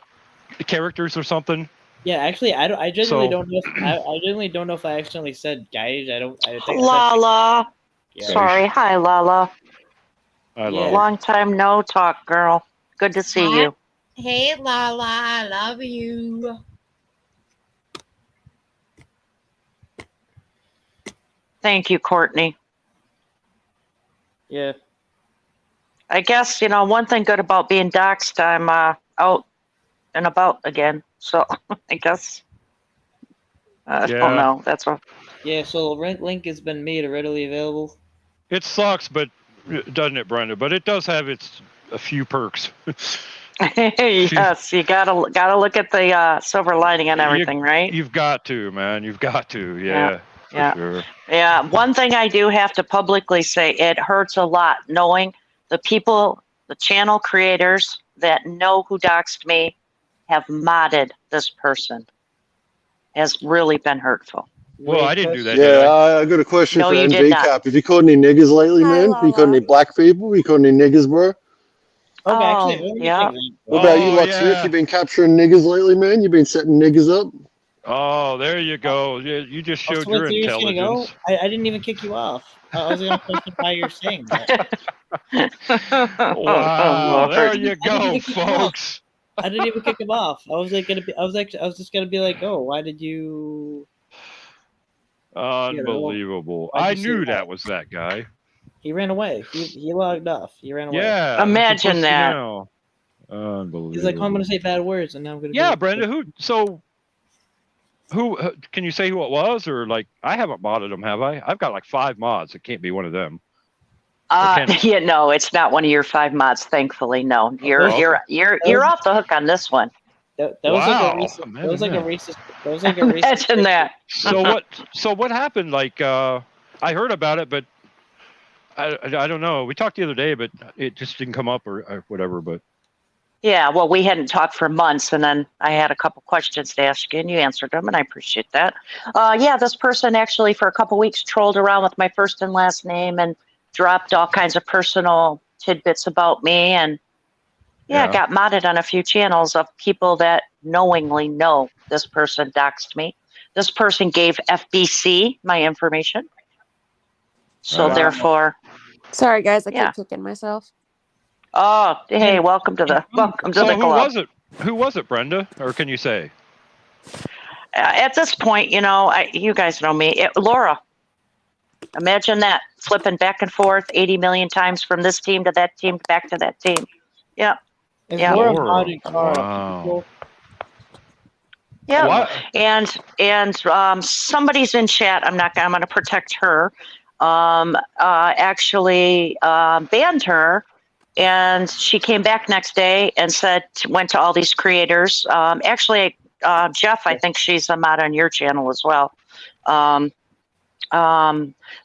characters or something. Yeah, actually, I genuinely So- don't know. I genuinely don't know if I accidentally said guys. I think. Lala. Yeah. Sorry. Hi, Lala. I Yeah. love Long time no talk, girl. Good to see Hi. you. Hey, Lala, I love you. Thank you, Courtney. Yeah. I guess, one thing good about being doxxed, I'm out and about again. So I guess, I Yeah. don't know. That's what. Yeah. So the rent link has been made readily available. It sucks, but doesn't it, Brenda? But it does have a few perks. Yes, you gotta look at the silver lining on everything, right? You've got to, man. You've got to. Yeah. For Yeah. sure. Yeah, one thing I do have to publicly say, it hurts a lot knowing the people, the channel creators that know who doxed me have modded this person. Has really been hurtful. Well, I didn't do that. Yeah, did I? I got a question No, for you did NJ not. Cap. Have you caught any niggas lately, Hi, man? You caught Lala. any black people? You caught any niggas, bro? Okay, Oh, actually, let me yeah. think of that. What about you, Oh, Luxriff? yeah. You been capturing niggas lately, man? You been setting niggas up? Oh, there you go. You just Oh, showed so your wait, so you're just gonna go? intelligence. I didn't even kick you off. I was gonna justify your saying that. Wow, there Lord. you I didn't go, even kick him off. folks. I didn't even kick him off. I was just gonna be like, oh, why did you? Unbelievable. why'd I you say knew that? that was that guy. He ran away. He logged off. He ran away. Yeah. Imagine pussy that. now. Unbelievable. He's like, oh, I'm gonna say bad words, and now I'm gonna. Yeah, be Brenda. Who can you say who it was, or like I haven't modded them, have I? I've got like 5 mods. It can't be one of them. Yeah, no, it's not one of your 5 mods. Thankfully, no. You're Okay. you're off the hook on this one. That was like Wow, a racist. That imagine was like a that. racist. That was like a racist. Imagine that. So what happened? Like I heard about it, but I don't know. We talked the other day, but it just didn't come up or whatever. But Yeah, well, we hadn't talked for months, and then I had a couple questions to ask you, and you answered them, and I appreciate that. Yeah, this person actually for a couple weeks trolled around with my first and last name and dropped all kinds of personal tidbits about me, and Yeah. got modded on a few channels of people that knowingly know this person doxed me. This person gave FBC my information, so Wow. therefore, Sorry, guys. I Yeah. keep kicking myself. oh, hey, welcome to the so who club. was it? Who was it, Brenda? Or can you say? At this point, you guys know me. Laura, imagine that, flipping back and forth 80 million times from this team to that team, back to that team. Yeah. Is Yeah. Laura Laura. modded Cara Wow. people? Yeah. What? And somebody's in chat. I'm going to protect her. Actually banned her, and she came back next day and went to all these creators. Actually, Jeff, I think she's a mod on your channel as well. But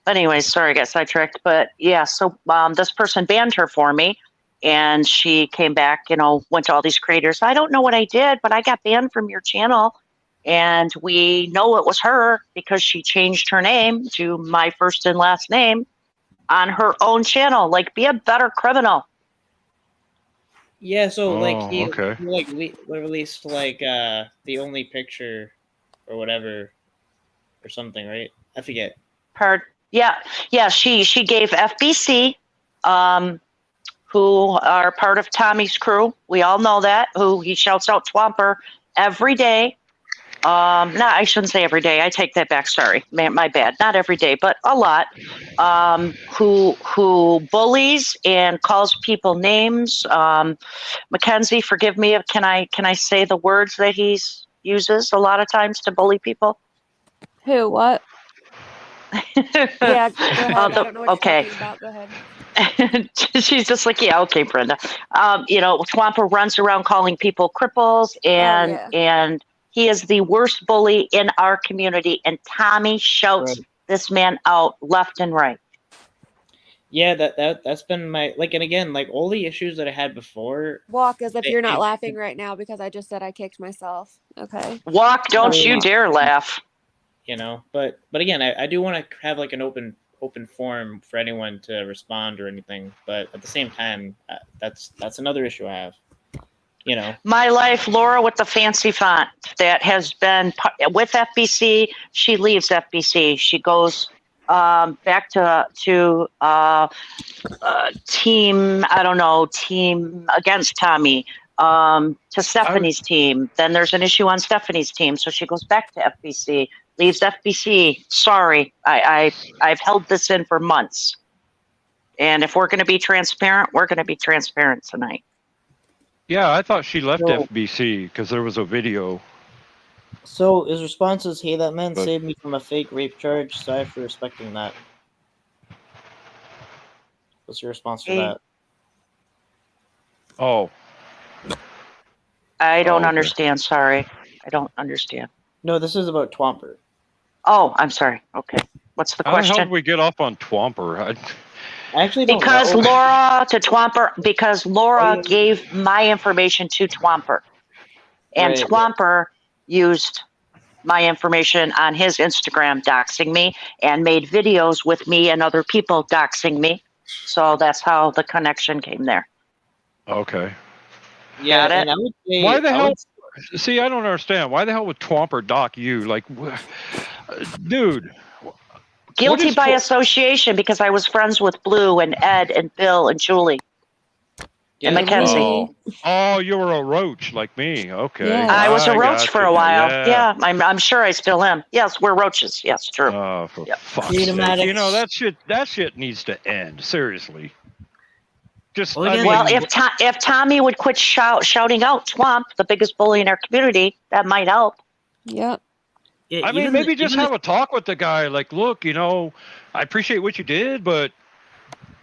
anyways, sorry, I got sidetracked. But yeah, so this person banned her for me, and she came back, went to all these creators. I don't know what I did, but I got banned from your channel. And we know it was her because she changed her name to my first and last name on her own channel. Like, be a better criminal. Yeah, so like Oh, he okay. released like the only picture or whatever or something, right? I forget. Yeah. She gave FBC, who are part of Tommy's crew. We all know that. Who he shouts out Twomper every day. No, I shouldn't say every day. I take that back. Sorry, my bad. Not every day, but a lot. Who bullies and calls people names. Mackenzie, forgive me. Can I say the words that he uses a lot of times to bully people? Who? What? Yeah, go ahead. I don't know what okay. you're talking about. Go ahead. She's just like, yeah, okay, Brenda. Swamper runs around calling people cripples, and yeah. and he is the worst bully in our community. And Tommy shouts this man out left and right. Yeah, that's been my and again, all the issues that I had before. Walk as if you're not laughing right now because I just said I kicked myself. Okay. Walk, don't you dare laugh. But again, I do want to have an open forum for anyone to respond or anything. But at the same time, that's another issue I have. you know. My life, Laura with the fancy font that has been with FBC. She leaves FBC. She goes back to team. I don't know, team against Tommy. To Stephanie's team. Then there's an issue on Stephanie's team, so she goes back to FBC. Leaves FBC. Sorry, I've held this in for months. And if we're going to be transparent, we're going to be transparent tonight. Yeah, I thought she left So- FBC because there was a video. So his response is, "Hey, that man But- saved me from a fake rape charge. Sorry for respecting that." What's your response to Hey. that? Oh, I don't okay. understand. Sorry, I don't understand. No, this is about Twompert. Oh, I'm sorry. Okay, what's the How the hell question? did we get off on Twomper? I actually don't Because know. Laura to Twomper, because Laura Oh, yeah. gave my information to Twomper, and Right. Twomper used my information on his Instagram doxing me and made videos with me and other people doxing me. So that's how the connection came there. Okay. Yeah, Got it? and I would say, Why the I hell? would- See, I don't understand. Why the hell would Twomper dock you? Like, dude. Guilty is by Tw- association because I was friends with Blue and Ed and Bill and Julie. And Mackenzie. Oh, you were a roach like me. Okay. Yeah. I was a roach gotcha. for a while. Yeah, I'm sure I still am. Yes, we're roaches. Yes, true. Oh, for Yep. fuck's sake. Freedomatics. You know, that shit needs to end. Seriously. Just, Well, I yeah, mean, Well, if Tommy would quit shouting out Twomp, the biggest bully in our community, that might help. Yep. Yeah, I mean, even maybe the- just even have a talk with the guy. Like, look, you know, I appreciate what you did, but,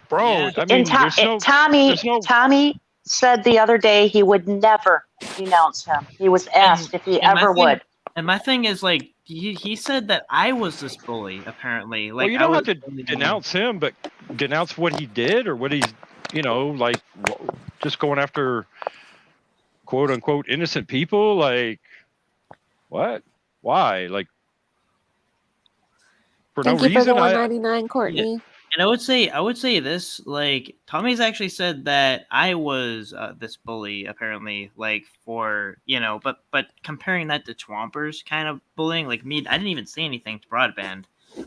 bro, Yeah. I mean, there's no, there's no- Tommy said the other day he would never denounce him. He was asked if he and my ever thing- would. And my thing is, like, he said that I was this bully. Apparently, like, well, you I don't was have to bullying him. denounce him, but denounce what he did or what he's, you know, like, just going after quote unquote innocent people. Like, what? Why? Like, for Thank no you for the reason? I, 199, Courtney. And I would say this, like, Tommy's actually said that I was this bully, apparently, like, for, you know, but comparing that to Twomper's kind of bullying, like, me, I didn't even say anything to Broadband.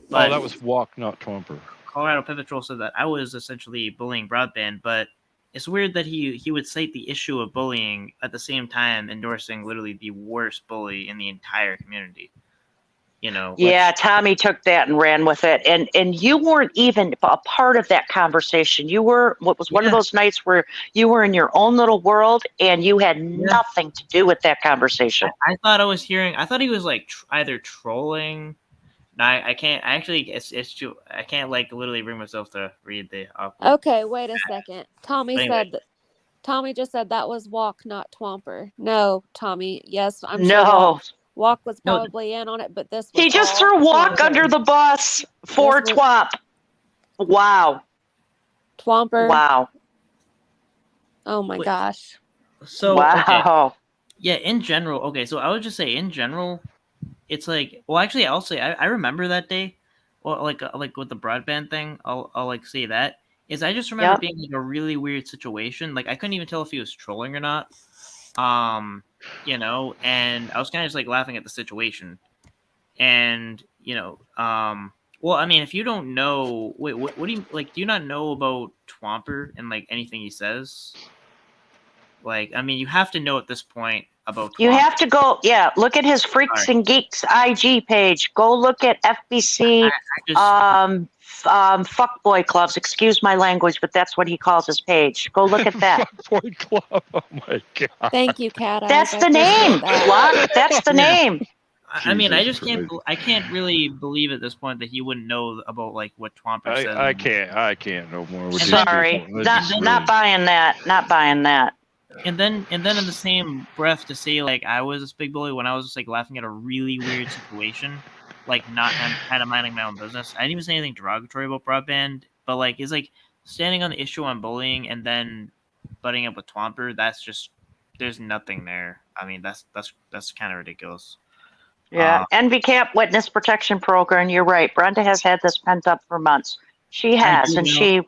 But oh, that was Walk, not Twomper. Colorado Pivot Troll said that I was essentially bullying Broadband, but it's weird that he would cite the issue of bullying at the same time endorsing literally the worst bully in the entire community. You know? Yeah, Tommy took that and ran with it, and you weren't even a part of that conversation. You were what was one of Yeah. those nights where you were in your own little world and you had nothing to do with that conversation. I thought I was hearing. I thought he was like either trolling. No, I can't. I actually, it's too. I can't like literally bring myself to read the. Okay, wait a second. Tommy Anyway. said that. Tommy just said that was Walk, not Twomper. No, Tommy. Yes, I'm sure No, Walk was No, probably in on it, but this was he just all threw Walk Twomper. under the bus for This was- Twomp. Wow, Twomper. wow, Oh my Wait. gosh. So okay. wow. Yeah, in general, okay, so I would just say in general, it's like, well, actually, I'll say I remember that day, well, like with the Broadband thing, I'll like say that is I just remember Yep. it being like a really weird situation. Like I couldn't even tell if he was trolling or not. You know, and I was kind of just like laughing at the situation, and you know, well, I mean, if you don't know, wait, what do you like? Do you not know about Twomper and like anything he says? Like, I mean, you have to know at this point about. You Twomper. have to go, yeah, look at his Freaks and Geeks IG page. Go look at FBC fuckboy clubs. Excuse my language, but that's what he calls his page. Go look at that. Fuckboy Club. Oh my god. Thank you, Cat. That's Eyes. the I appreciate name. that. Luck, that's the name. I mean, I Jesus just can't. Christ. I can't really believe at this point that he wouldn't know about like what Twomper says. I can't no more. with these Sorry, people. not, This is not really- buying that. Not buying that. And then in the same breath to say like I was this big bully when I was just like laughing at a really weird situation, like not kind of minding my own business. I didn't even say anything derogatory about Broadband, but like it's like standing on the issue on bullying and then butting up with Twomper. That's just there's nothing there. I mean that's kind of ridiculous. Yeah, NVCAP Witness Protection Program. You're right. Brenda has had this pent up for months. She has, do and know.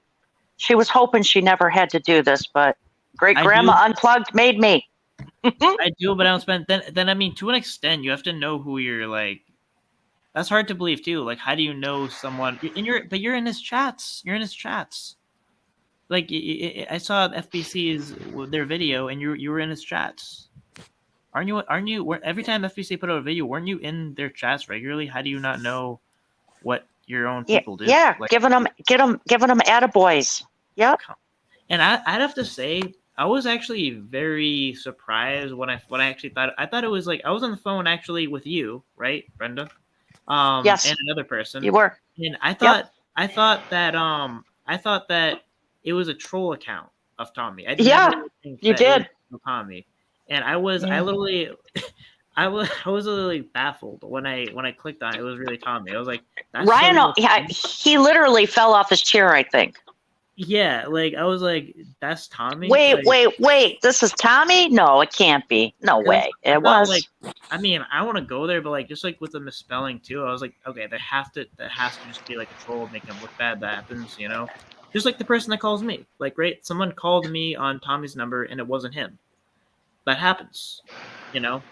she was hoping she never had to do this, but great I grandma do- unplugged made me. I do, but I don't spend. Then I mean, to an extent, you have to know who you're like. That's hard to believe too. Like, how do you know someone? But you're in his chats. You're in his chats. Like, I saw FBC's their video, and you were in his chats. Aren't you? Every time FBC put out a video, weren't you in their chats regularly? How do you not know what your own people do? Yeah, Like, giving them attaboys. Yep. and I'd have to say, I was actually very surprised when I actually thought. I thought it was like I was on the phone actually with you, right, Brenda? Yes. And another person. You were. And I thought that it was a troll account of Tommy. I never think you that it did. was Tommy. And I literally I was literally baffled when I clicked on it. It was really Tommy. I was like, that's Ryan, so he literally fell off his chair, I think. yeah, like I was like, that's Tommy. Wait, Like, this is Tommy? No, it can't be. No way. I It thought, was. like, I mean, I want to go there, but like just like with the misspelling too, I was like, okay, that has to just be like a troll, make him look bad. That happens, you know. Just like the person that calls me, like, right? Someone called me on Tommy's number and it wasn't him. That happens, you know.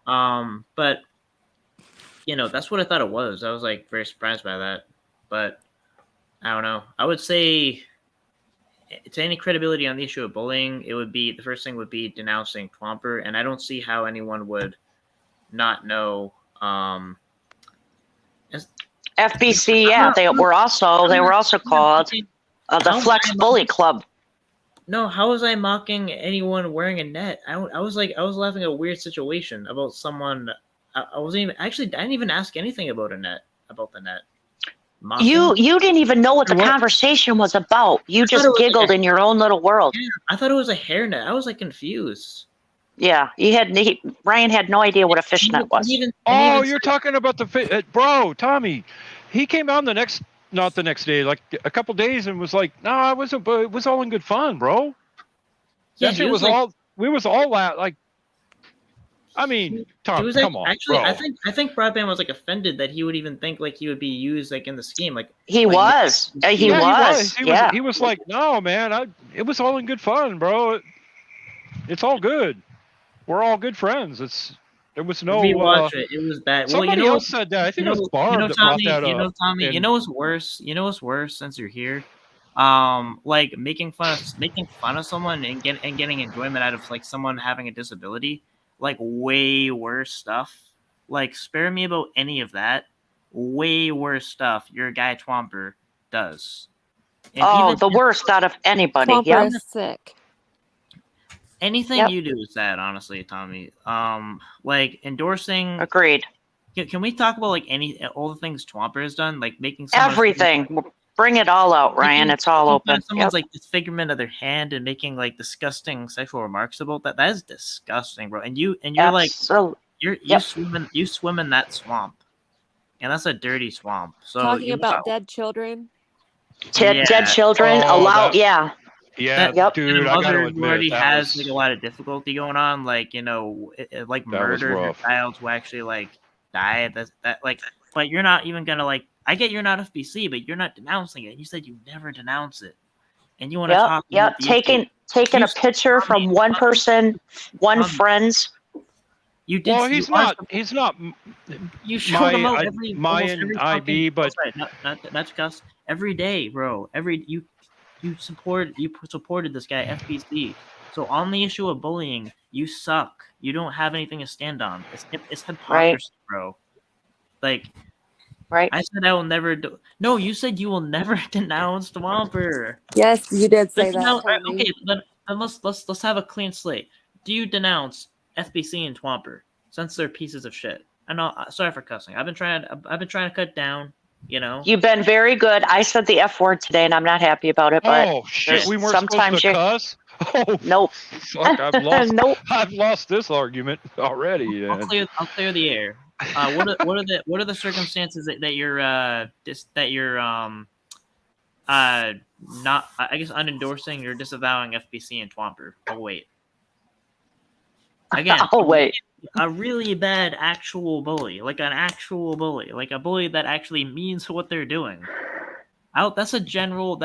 But you know, that's what I thought it was. I was like very surprised by that, but I don't know. I would say, to any credibility on the issue of bullying, it would be the first thing would be denouncing Twomper, and I don't see how anyone would not know. FBC, yeah, they were also called the Flex Bully Club. No, how was I mocking anyone wearing a net? I was laughing at a weird situation about someone. I wasn't even actually. I didn't even ask anything about the net. Mocking? You didn't even know what the conversation was about. You just giggled in your own little world. Yeah, I thought it was a hairnet. I was like confused. Yeah, Ryan had no idea what a fishnet was. You're talking about the bro, Tommy. He came on not the next day, like a couple days, and was like, "No, it was all in good fun, bro." Yeah, that shit was like, we was all like. I mean, Tom, come on, actually, bro. I think Broadband was like offended that he would even think like he would be used like in the scheme. Like he was. He was like, "No, man, it was all in good fun, bro. It's all good. We're all good friends. There was no." Rewatch it. It was bad. Somebody else said that. I think it was Barb that brought that up. Tommy, and, you know what's worse? Since you're here, like making fun of someone and getting enjoyment out of like someone having a disability. Like way worse stuff. Like spare me about any of that. Way worse stuff your guy Twomper does. And the worst out of anybody. Twomper is sick. Anything you do is sad, honestly, Tommy. Like endorsing. Agreed. Can we talk about like all the things Twomper has done, like making everything? Bring it all out, Ryan. It's all open. Someone's like disfigurement of their hand and making like disgusting sexual remarks about that. That is disgusting, bro. And you're like you swim in that swamp, and that's a dirty swamp. So talking about dead children. Dead children. Yeah, And dude. a I gotta mother admit, who already has was, like a lot of difficulty going on, like like murder her child who actually like died. That like, but you're not even gonna like. I get you're not FBC, but you're not denouncing it. You said you never denounce it, and you want to talk. Yep. Taking a picture from one person, one friend's. You did. Well, he's not. You showed him out every IB, but not to cuss. Every day, bro. You supported this guy FBC. So on the issue of bullying, you suck. You don't have anything to stand on. It's hypocrisy, bro. Like. Right. I said I will never do. No, you said you will never denounce Twomper. Yes, you did say that. Okay, then let's have a clean slate. Do you denounce FBC and Twomper since they're pieces of shit? I know. Sorry for cussing. I've been trying to cut down. You know. You've been very good. I said the F word today, and I'm not happy about it. But shit, we weren't supposed to cuss. Oh nope. Fuck, I've lost this argument already. I'll clear the air. What are the circumstances that you're not, I guess, unendorsing or disavowing FBC and Twomper? Oh wait. Again. Oh wait. A really bad actual bully, like an actual bully, like a bully that actually means what they're doing. That is a general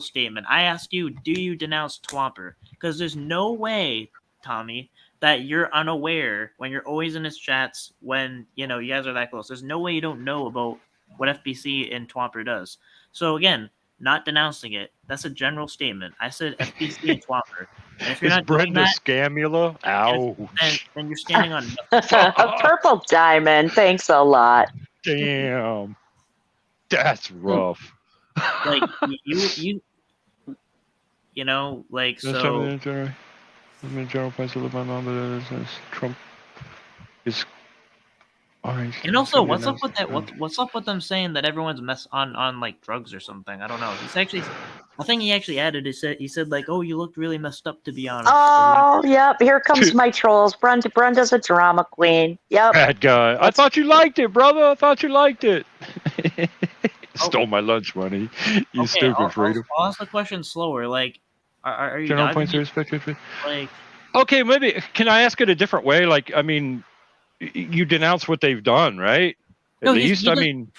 statement. I ask you, do you denounce Twomper? Because there's no way Tommy, that you're unaware when you're always in his chats when you guys are that close. There's no way you don't know about what FBC and Twomper does. So again, not denouncing it. That's a general statement. I said FBC and Twomper. And if you're Is not doing Brenda that, Scamula? Ow. then you're standing on A purple diamond. Thanks a lot. Damn. That's rough. like you know, like so. In general place of my mom, but Trump is orange. And also, what's up with that? What's up with them saying that everyone's on like drugs or something? I don't know. He's actually, I think he actually added. He said like, "Oh, you looked really messed up, to be honest." Oh, yep. Here comes my trolls. Brenda's a drama queen. Yep. Bad guy. I thought you liked it, brother. I thought you liked it. Stole my lunch money. You stupid freedom. I'll ask the question slower. Like, are you general dodging points of it? respect? Like, okay, maybe can I ask it a different way? Like, I mean, you denounce what they've done, right? At no, least, I does- mean,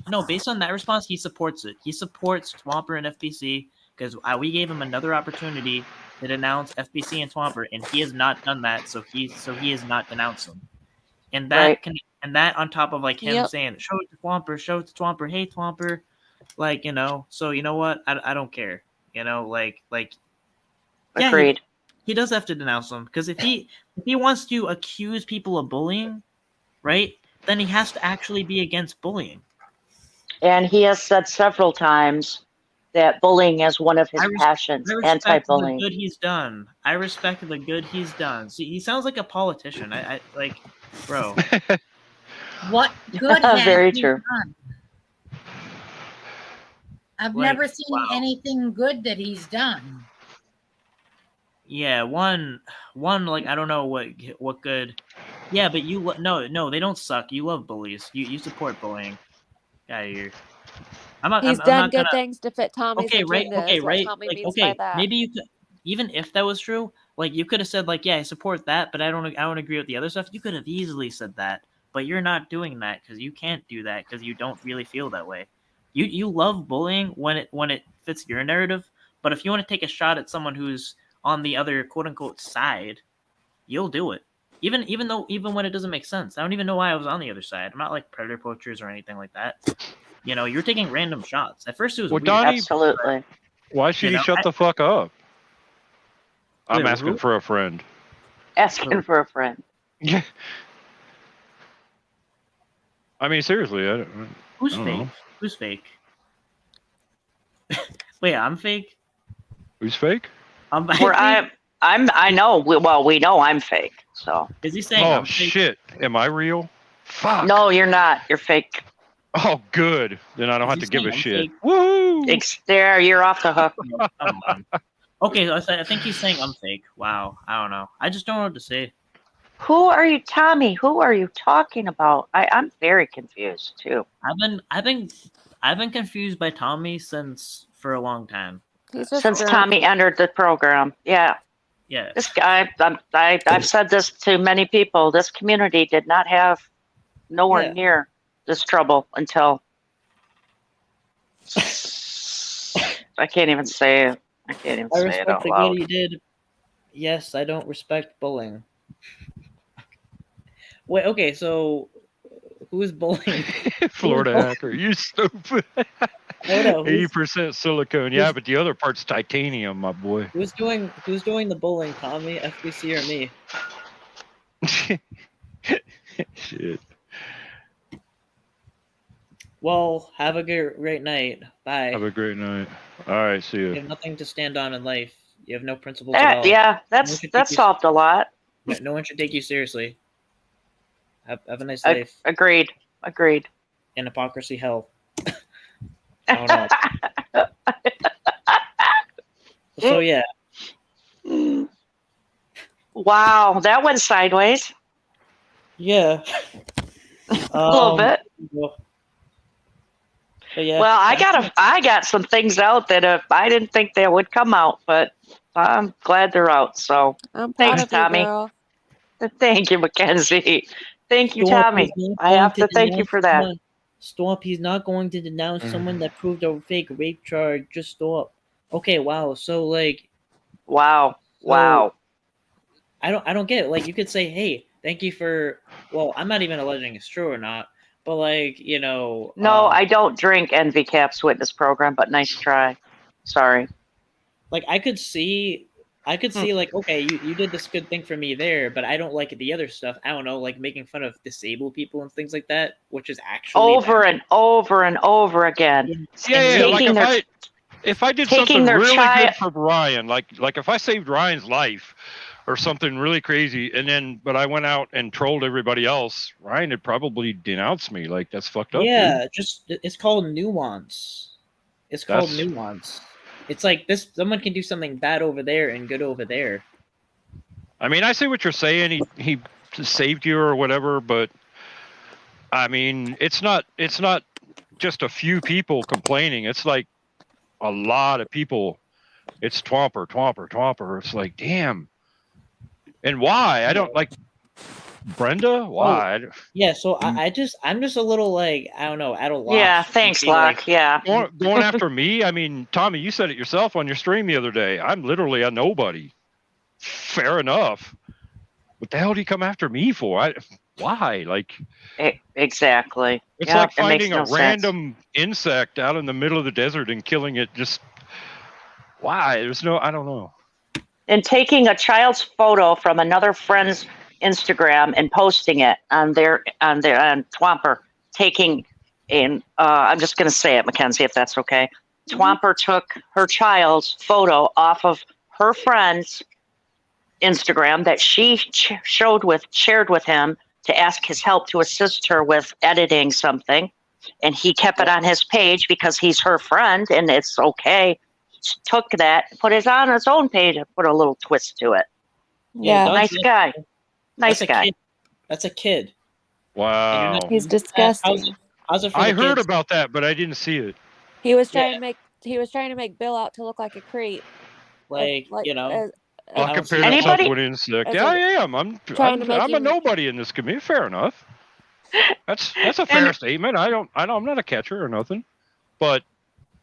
no. Based on that response, he supports it. He supports Twomper and FBC because we gave him another opportunity to denounce FBC and Twomper, and he has not done that. So he is not denouncing. And that Right. and that on top of like him Yep. saying, "Show it to Twomper, hey Twomper," like So you know what? I don't care. Like. Yeah, Agreed. he does have to denounce them because if he wants to accuse people of bullying, right, then he has to actually be against bullying. And he has said several times that bullying is one of his passions, I respect the anti-bullying. good he's done. I respect the good he's done. See, he sounds like a politician. I like, bro. What good has Very he true. done? I've Like, never seen anything good that he's done. Yeah, one like I don't know what good. Yeah, but no, they don't suck. You love bullies. You support bullying. Out of here. He's I'm done not good gonna. things to fit Tommy's Okay, right. agenda. Okay, is what right. Tommy Like, means by okay, that. maybe you could, even if that was true, like you could have said like, yeah, I support that, but I don't agree with the other stuff. You could have easily said that, but you're not doing that because you can't do that because you don't really feel that way. You love bullying when it fits your narrative, but if you want to take a shot at someone who's on the other quote unquote side, you'll do it. Even when it doesn't make sense. I don't even know why I was on the other side. I'm not like predator poachers or anything like that. You're taking random shots. At first it was well, weird. Donnie, Absolutely. why should he shut the fuck up? I'm Wait, asking who? for a friend. Asking for a friend. Yeah. I mean, seriously, I Who's don't fake? know. Who's fake? Wait, I'm fake? Who's fake? I know. We know I'm fake. So. Is he saying Oh I'm fake? shit! Am I real? Fuck. No, you're not. You're fake. Oh, good. Then I don't Is have he to give a saying I'm shit. fake? Woo! There, you're off the hook. Come on. Okay, so I think he's saying I'm fake. Wow, I don't know. I just don't know what to say. Who are you, Tommy? Who are you talking about? I'm very confused too. I've been confused by Tommy for a long time. He's just Since drunk. Tommy entered the program, yeah. Yeah. This guy, I've said this to many people. This community did not have nowhere Yeah. near this trouble until I can't even say it. I can't even I say it respect out the loud. good he did. Yes, I don't respect bullying. Wait, okay, so who's bullying? Florida Who's hacker, you stupid. Hold on, who's- 80% silicone. Yeah, but the other part's titanium, my boy. Who's doing the bullying, Tommy, FBC, or me? Shit. Well, have a great night. Bye. Have a great night. All right, see You you. have nothing to stand on in life. You have no principles at all. Yeah, No one should take that you- solved a lot. No one should take you seriously. Have a nice life. Agreed. In hypocrisy hell. I don't know. So yeah. Wow, that went sideways Yeah. a little bit. But yeah. Well, I got some things out that I didn't think they would come out, but I'm glad they're out. So I'm proud thanks, of you, Tommy. girl. Thank you, Mackenzie. Thank you, Stomp Tommy. is not I have going to thank you denounce for that. someone. Stomp, he's not going to denounce someone that proved a fake rape charge. Just stop. Okay, wow. So like, Wow. I don't get it. Like, you could say, hey, thank you for. Well, I'm not even alleging it's true or not, but like, No, I don't drink Envy Cap's witness program, but nice try. Sorry. like I could see like, okay, you did this good thing for me there, but I don't like the other stuff. I don't know, like making fun of disabled people and things like that, which is actually Over and over and over again. Yeah, like Taking their if I did taking something their really child- good for Ryan, like if I saved Ryan's life or something really crazy, but I went out and trolled everybody else, Ryan would probably denounce me. Like, that's fucked up. Yeah, dude. it's called nuance. It's called That's- nuance. It's like this. Someone can do something bad over there and good over there. I mean, I see what you're saying. He saved you or whatever, but I mean, it's not just a few people complaining. It's like a lot of people. It's twomper. It's like, damn. And why? I don't like Brenda. Why? Yeah, so I'm just a little like, I don't know, at a loss. Yeah, to thanks, be Locke. like- Yeah. Going after me? I mean, Tommy, you said it yourself on your stream the other day. I'm literally a nobody. Fair enough. What the hell do you come after me for? Why? Like, Exactly. it's Yep, like it makes finding no a sense. random insect out in the middle of the desert and killing it. Just why? There's no, I don't know. And taking a child's photo from another friend's Instagram and posting it on Twomper, taking in I'm just going to say it, Mackenzie, if that's okay. Twomper took her child's photo off of her friend's Instagram that she shared with him to ask his help to assist her with editing something, and he kept it on his page because he's her friend and it's okay. Took that, put it on his own page, and put a little twist to it. Yeah. don't Nice you- guy. Nice that's a guy. kid. That's a kid. Wow. He's disgusting. How's it for I the heard kids? about that, but I didn't see it. He was trying to make Bill out to look like a creep. Like, you know, as- Well, I don't compared see to Anybody- Upwood Insect. as Yeah, a- I am. I'm trying to make a him- nobody in this community. Fair enough. That's a fair statement. I'm not a catcher or nothing. But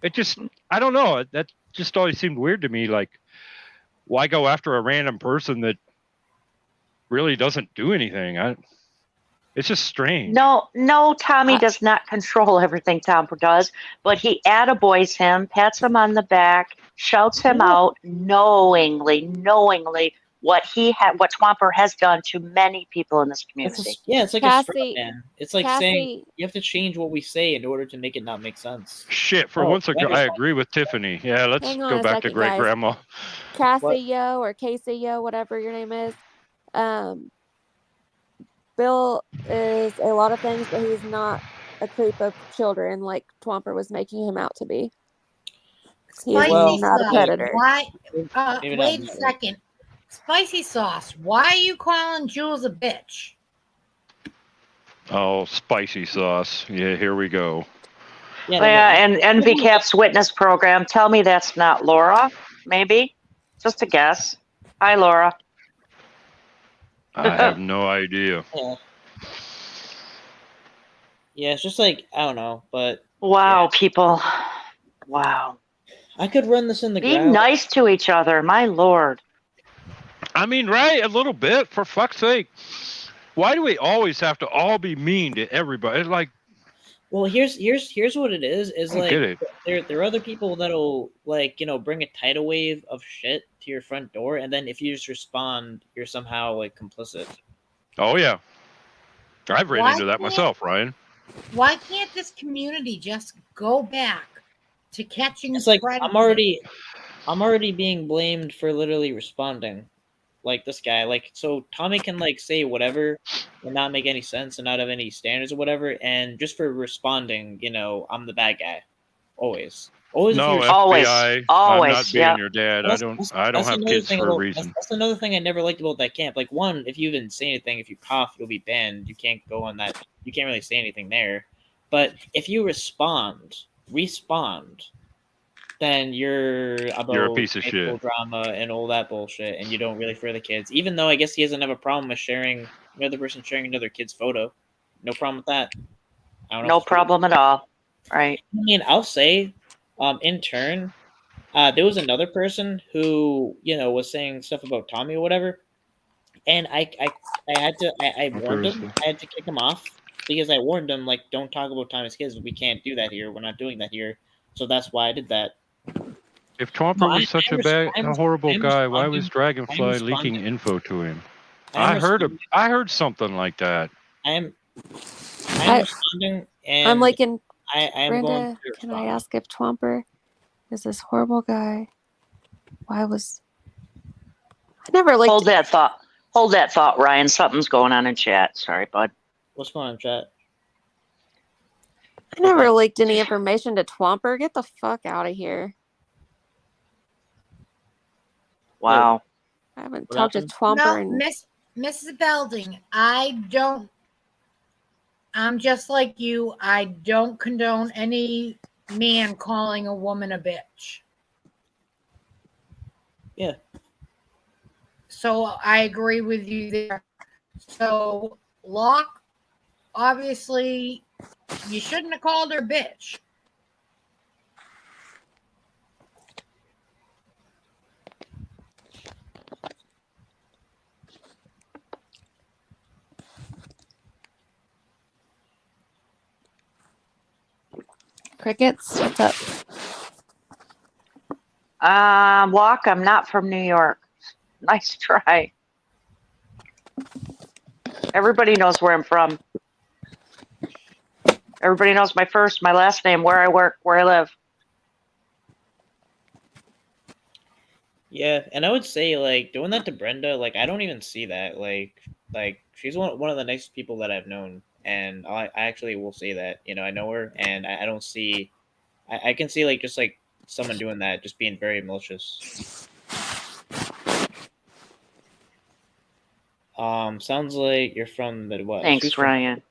it just, I don't know. That just always seemed weird to me. Like, why go after a random person that really doesn't do anything? It's just strange. No, Tommy does not control everything Tomper does, but he attaboys him, pats him on the back, shouts him out knowingly what Twomper has done to many people in this It's community. it's like a straw Cassie- man. It's like saying you have to change what we say in order to make it not make sense. Shit, for Oh, once that is- I agree with Tiffany. Yeah, let's Hang on go a back to second, great guys. grandma. Cassie Yo or Casey Yo, whatever your name is. Bill is a lot of things, but he's not a creep of children like Twomper was making him out to be. He is Spicy not a sauce. predator. Why? Maybe not Wait a me. second. Spicy sauce. Why are you calling Jules a bitch? Oh, spicy sauce. Yeah, here we go. Yeah, Yeah, and Envy Cap's witness program. Tell me that's not Laura, maybe? Just a guess. Hi, Laura. I have no idea. yeah, it's just like, I don't know, but Wow, people. Wow. I could run this in the Be ground. nice to each other, my lord. I mean, right? A little bit, for fuck's sake. Why do we always have to all be mean to everybody? It's like, Well, here's what it is. Is I don't like get it. there are other people that'll like bring a tidal wave of shit to your front door, and then if you just respond, you're somehow like complicit. Oh yeah, I've ran Why into that can't- myself, Ryan. Why can't this community just go back to catching It's like predators? I'm already being blamed for literally responding, like this guy. Like, so Tommy can like say whatever and not make any sense and not have any standards or whatever, and just for responding, I'm the bad guy, always. Always. No, if you're- Always, FBI. I'm always, not being yeah. your dad. That's- I don't that's have another kids thing for a about- reason. That's another thing I never liked about that camp. Like, one, if you even say anything, if you cough, you'll be banned. You can't go on that. You can't really say anything there. But if you respond, then you're You're a piece of high school shit. drama and all that bullshit, and you don't really for the kids. Even though I guess he doesn't have a problem with sharing another person sharing another kid's photo. No problem with that. I don't know No if it's- problem at all. Right. I mean, I'll say, in turn, there was another person who, was saying stuff about Tommy or whatever, and I had to I warned him. Interesting. I had to kick him off because I warned him like, don't talk about Tommy's kids. We can't do that here. We're not doing that here. So that's why I did that. If Twomper No, was such a horrible I'm guy, why responding- was I'm Dragonfly leaking responding. info to him? I'm I heard something like that. I'm I- responding, and I'm like in I'm going Brenda, to can I respond. ask if Twomper is this horrible guy? I never liked Hold that thought. Hold that thought, Ryan. Something's going on in chat. Sorry, bud. What's going on, chat? I never leaked any information to Twomper. Get the fuck out of here. Wow. I haven't What talked to happened? Twomper No, Mrs. Belding, I'm just like you. I don't condone any man calling a woman a bitch. Yeah. So I agree with you there. So Locke, obviously, you shouldn't have called her bitch. Crickets, what's up? Walk, I'm not from New York. Nice try. Everybody knows where I'm from. Everybody knows my first, my last name, where I work, where I live. Yeah, and I would say like doing that to Brenda, like I don't even see that. Like she's one of the nicest people that I've known, and I actually will say that. You know, I know her, and I don't see. I can see like just like someone doing that, just being very malicious. Sounds like you're from the Midwest. Thanks, Who's from- Ryan.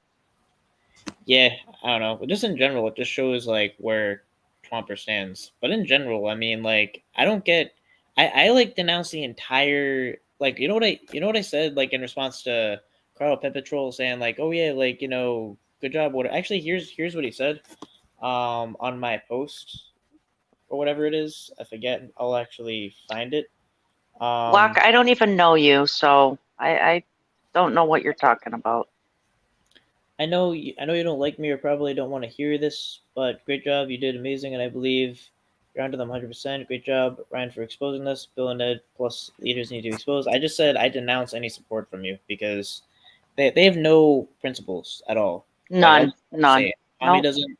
Yeah, I don't know. But just in general, it just shows like where Twomper stands. But in general, I mean, like I don't get. I like denounce the entire like you know what I said like in response to Carl Pepetrol saying like, oh yeah, like good job. What actually here's what he said on my post or whatever it is. I forget. I'll actually find it. Walk, I don't even know you, so I don't know what you're talking about. I know you don't like me or probably don't want to hear this, but great job. You did amazing, and I believe you're onto them 100%. Great job, Ryan, for exposing this. Bill and Ed plus leaders need to be exposed. I just said I denounce any support from you because they have no principles at all. None. Like, None. Tommy Nope. doesn't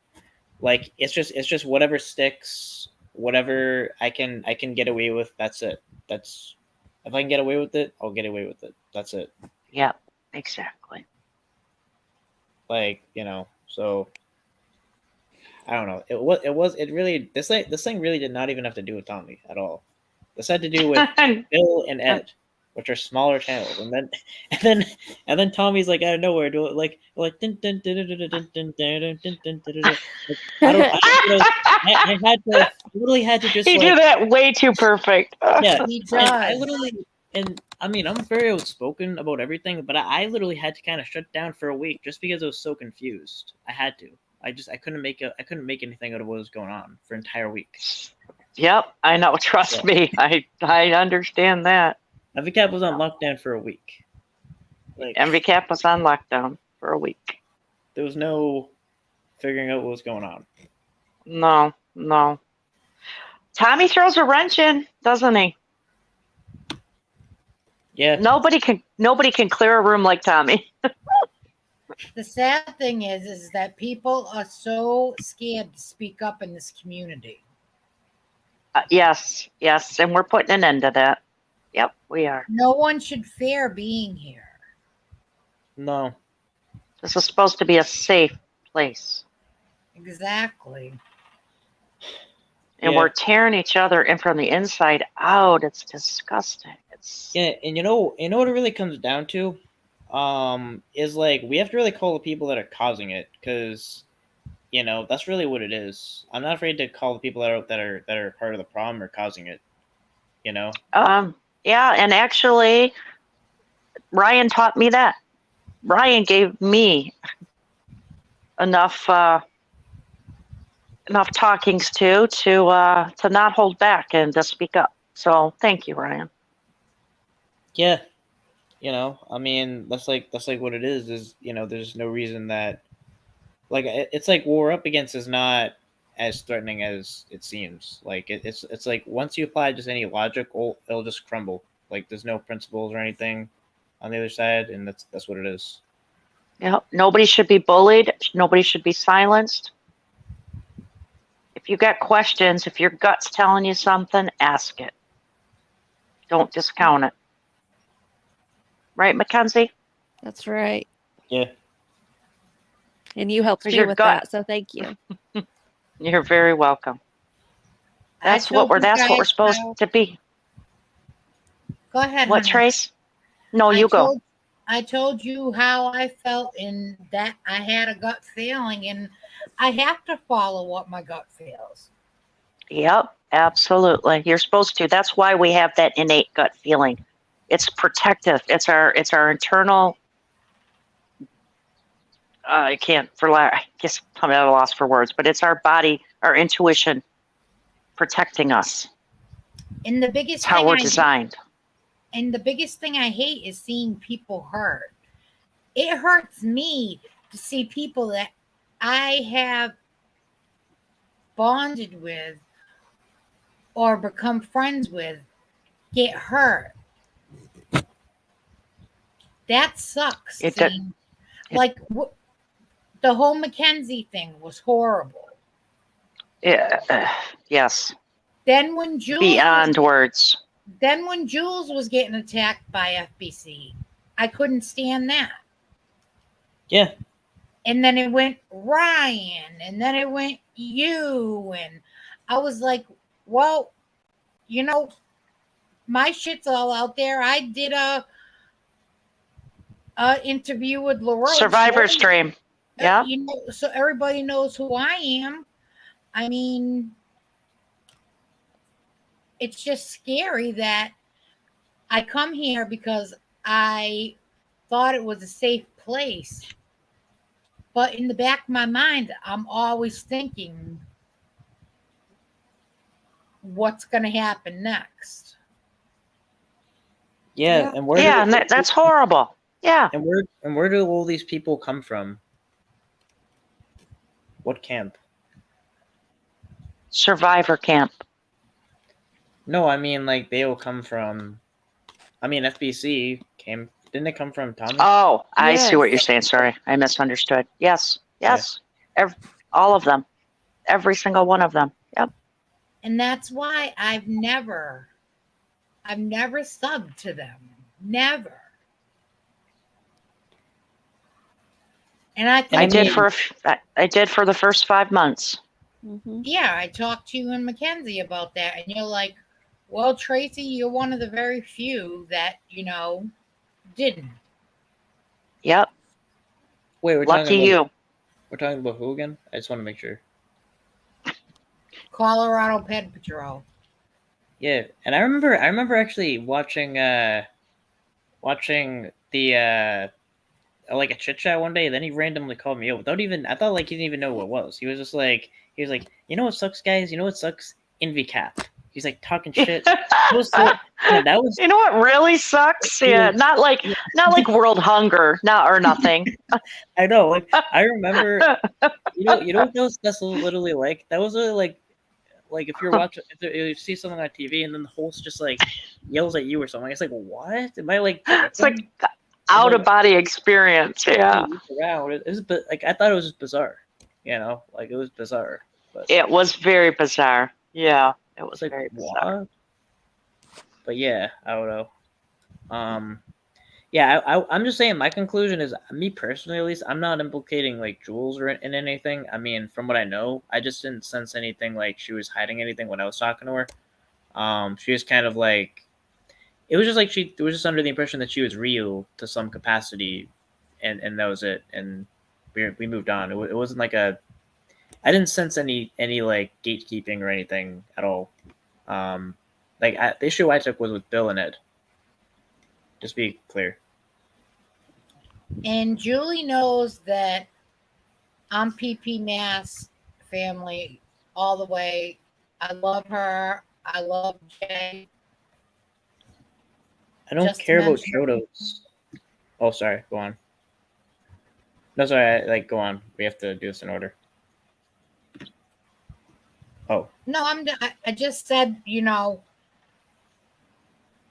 like. It's just whatever sticks, whatever I can get away with. That's it. That's if I can get away with it, I'll get away with it. That's it. Yep, exactly. Like so. I don't know. It really this thing really did not even have to do with Tommy at all. This had to do with Bill and Ed, which are smaller channels, and then Tommy's like out of nowhere do it like dun, dun, dun, dun, dun, dun, dun, dun, dun, dun, dun, dun. I had to literally had to just He did that way too perfect. yeah. He And I does. literally and I mean I'm very outspoken about everything, but I literally had to kind of shut down for a week just because I was so confused. I had to. I couldn't make anything out of what was going on for an entire week. Yep, I know. Trust me, I understand that. MVCap was on lockdown for a week. Like MVCap was on lockdown for a week. there was no figuring out what was going on. No. Tommy throws a wrench in, doesn't he? Yeah. Nobody can clear a room like Tommy. The sad thing is that people are so scared to speak up in this community. Yes, and we're putting an end to that. Yep, we are. No one should fear being here. No. This is supposed to be a safe place. Exactly. And Yeah. we're tearing each other in from the inside out. It's disgusting. Yeah, and you know what it really comes down to, is like we have to really call the people that are causing it, because that's really what it is. I'm not afraid to call the people that are part of the problem or causing it. Yeah, and actually, Ryan taught me that. Ryan gave me enough talkings to not hold back and to speak up. So thank you, Ryan. Yeah, You know, I mean, that's like what it is. Is there's no reason that like it's like what we're up against is not as threatening as it seems. Like it's like once you apply just any logic, it'll just crumble. Like there's no principles or anything on the other side, and that's what it is. Yeah, nobody should be bullied. Nobody should be silenced. If you got questions, if your gut's telling you something, ask it. Don't discount it. Right, Mackenzie? That's right. Yeah. And you helped 'Cause me your with gut- that, so thank you. You're very welcome. That's told what you we're guys supposed how- to be. Go ahead. What, honey. Trace? No, you go. I told you how I felt in that I had a gut feeling, and I have to follow what my gut feels. Yep, absolutely. You're supposed to. That's why we have that innate gut feeling. It's protective. It's our internal. I can't I guess I'm at a loss for words, but it's our body, our intuition, protecting us. And the biggest It's how thing we're designed. And the biggest thing I hate is seeing people hurt. It hurts me to see people that I have bonded with or become friends with get hurt. That sucks. It does- seeing- like the whole Mackenzie thing was horrible. Yeah, yes, Then when Jules beyond words. Then when Jules was getting attacked by FBC, I couldn't stand that. Yeah. And then it went Ryan, and then it went you, and I was like, well, my shit's all out there. I did a interview with LaRoche. Survivor Stream. Yeah. So everybody knows who I am. I mean, it's just scary that I come here because I thought it was a safe place. But in the back of my mind, I'm always thinking, what's going to happen next? Yeah, and where? Yeah, and that's horrible. Yeah. And where do all these people come from? What camp? Survivor camp. No, I mean like they will come from. I mean FBC came. Didn't it come from Tommy? Oh, I see Yes. what you're saying. Sorry, I misunderstood. Yes, yes. All of them. Every single one of them. Yep. And that's why I've never subbed to them. Never. And I think I did for the first 5 months. Mm-hmm. yeah, I talked to you and Mackenzie about that, and you're like, well, Tracy, you're one of the very few that, didn't. Yep. Wait, we're Lucky talking about, you. We're talking about who again? I just want to make sure. Colorado Pet Patrol. Yeah, and I remember actually watching the like a chit chat one day, and then he randomly called me up without even. I thought like he didn't even know what it was. He was just like, you know what sucks, guys? You know what sucks? InvyCap. He's like talking shit. That was. You know what really sucks? Yeah, not like world hunger, or nothing. I know. Like I remember. You know what that's literally like. That was really like if you're watching, if you see something on TV and then the host just like yells at you or something. It's like, what? Am I like? It's like out of body experience. Yeah. Around. I thought it was just bizarre. Like it was bizarre. But It was very bizarre. Yeah, it was like very bizarre. what? But yeah, I don't know. Yeah, I'm just saying. My conclusion is, me personally, at least, I'm not implicating like Jules or in anything. I mean, from what I know, I just didn't sense anything like she was hiding anything when I was talking to her. She was kind of like, it was just like she was just under the impression that she was real to some capacity, and that was it. And we moved on. It wasn't like I didn't sense any like gatekeeping or anything at all. The issue I took was with Bill and Ed. Just be clear. And Julie knows that I'm PP Mass family all the way. I love her. I love Jay. I don't Just care about mention- Chodos. Oh, sorry. Go on. No, sorry. Go on. We have to do this in order. Oh. No, I just said,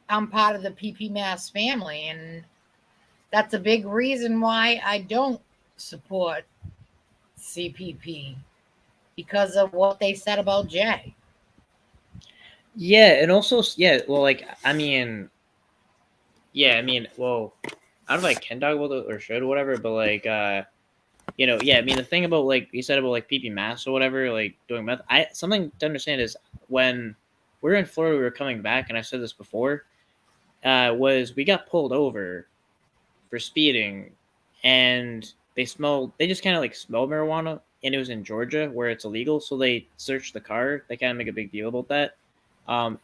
I'm part of the PP Mass family, and that's a big reason why I don't support CPP, because of what they said about Jay. Yeah, and also, yeah, well, well, I don't know if I can talk about it or should or whatever, but the thing about you said about PP Mass or whatever, doing meth. Something to understand is when we were in Florida, we were coming back, and I said this before, was we got pulled over for speeding, and they just kind of smelled marijuana, and it was in Georgia where it's illegal, so they searched the car. They kind of make a big deal about that.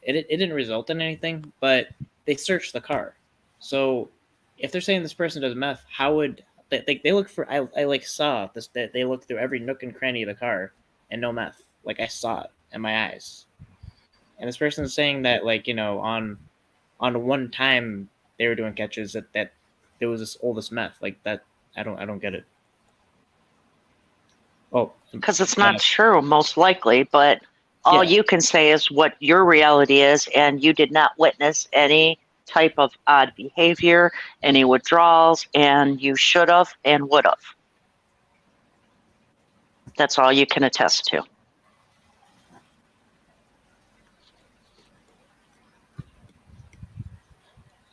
It didn't result in anything, but they searched the car. So if they're saying this person does meth, how would they look for? I saw this, that they looked through every nook and cranny of the car and no meth. I saw it in my eyes. And this person is saying that on one time they were doing catches that there was all this meth that. I don't get it. Oh, because it's not true, most likely, but all you can say is what your reality is, and you did not witness any type of odd behavior, any withdrawals, and you should have and would have. That's all you can attest to.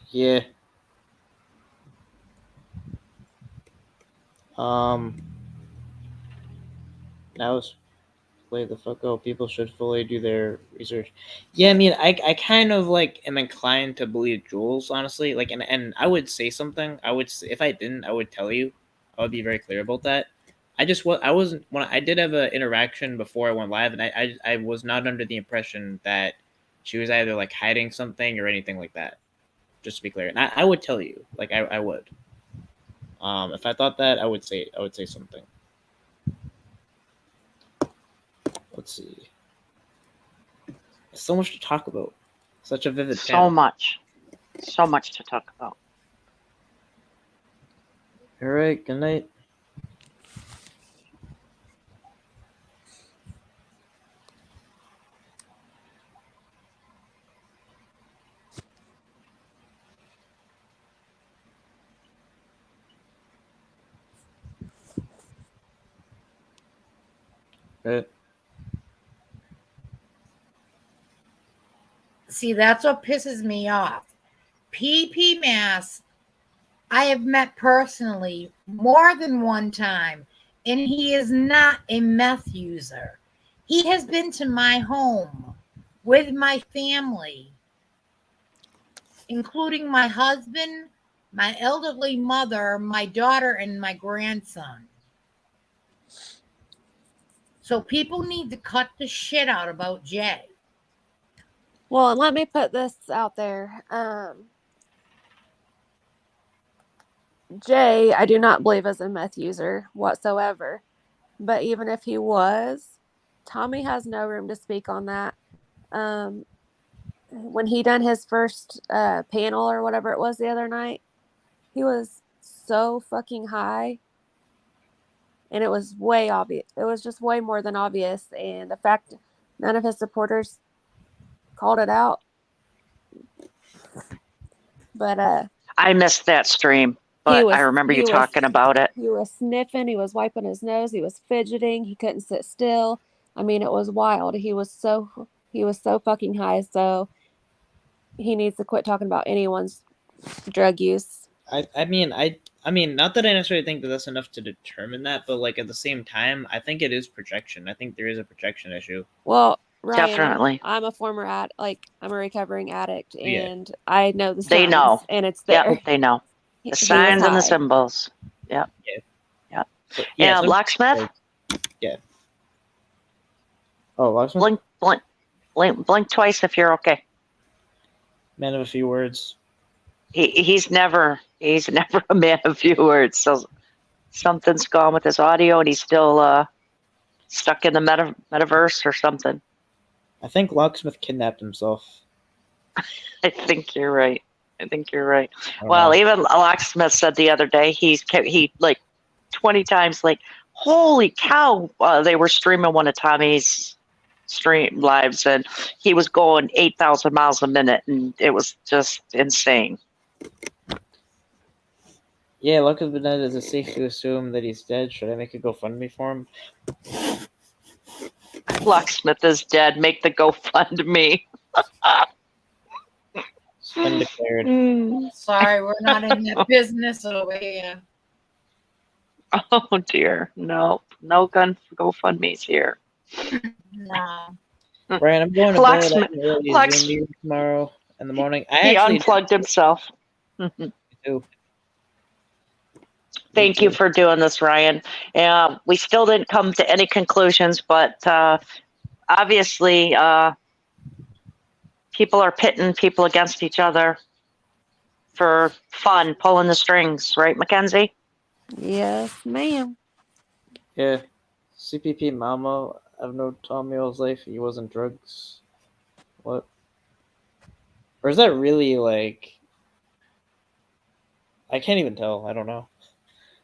Yeah. Now it's play the fuck out. People should fully do their research. Yeah, I kind of am inclined to believe Jules, honestly. And I would say something. If I didn't, I would tell you. I would be very clear about that. I did have an interaction before I went live, and I was not under the impression that she was either hiding something or anything like that. Just to be clear, and I would tell you, I would. If I thought that, I would say something. Let's see. So much to talk about. Such a vivid So much to talk about. All right. Good night. Good. See, that's what pisses me off. PP Mass, I have met personally more than one time, and he is not a meth user. He has been to my home with my family, including my husband, my elderly mother, my daughter, and my grandson. So people need to cut the shit out about Jay. Well, and let me put this out there. Jay, I do not believe is a meth user whatsoever. But even if he was, Tommy has no room to speak on that. When he done his first panel or whatever it was the other night, he was so fucking high. And it was way obvious. It was just way more than obvious. And the fact none of his supporters called it out. But I missed that stream, but I remember you talking about it. He was sniffing, he was wiping his nose, he was fidgeting, he couldn't sit still. I mean, it was wild. He was so fucking high, so he needs to quit talking about anyone's drug use. I mean, not that I necessarily think that that's enough to determine that, but at the same time, I think it is projection. I think there is a projection issue. Well, Ryan, definitely. I'm a former I'm a recovering addict, and I know the signs. They know, and it's there. Yeah, they know the signs and the symbols. Yep. Yeah. Yeah. Locksmith. Yeah. Oh, Locksmith. Blink twice if you're okay. Man of a few words. He's never a man of few words. So something's gone with his audio, and he's still stuck in the metaverse or something. I think Locksmith kidnapped himself. I think you're right. I think you're right. I don't Well, know. even Locksmith said the other day he like 20 times like, holy cow! They were streaming one of Tommy's stream lives, and he was going 8,000 miles a minute, and it was just insane. Yeah, Luck of the Dead, is it safe to assume that he's dead? Should I make a GoFundMe for him? Locksmith is dead. Make the GoFundMe. It's been declared. Sorry, we're not in that business over here. Oh dear, no GoFundMe's here. No. Brian, I'm going to bed. Locksmith- I can early Locks- Zoom meeting tomorrow in the morning. I He actually unplugged himself. do. Thank you for doing this, Ryan. We still didn't come to any conclusions, but obviously people are pitting people against each other for fun, pulling the strings, right, Mackenzie? Yes, ma'am. Yeah. CPP Mama, I've known Tommy all his life. He wasn't drugs. What? Or is that really like? I can't even tell. I don't know.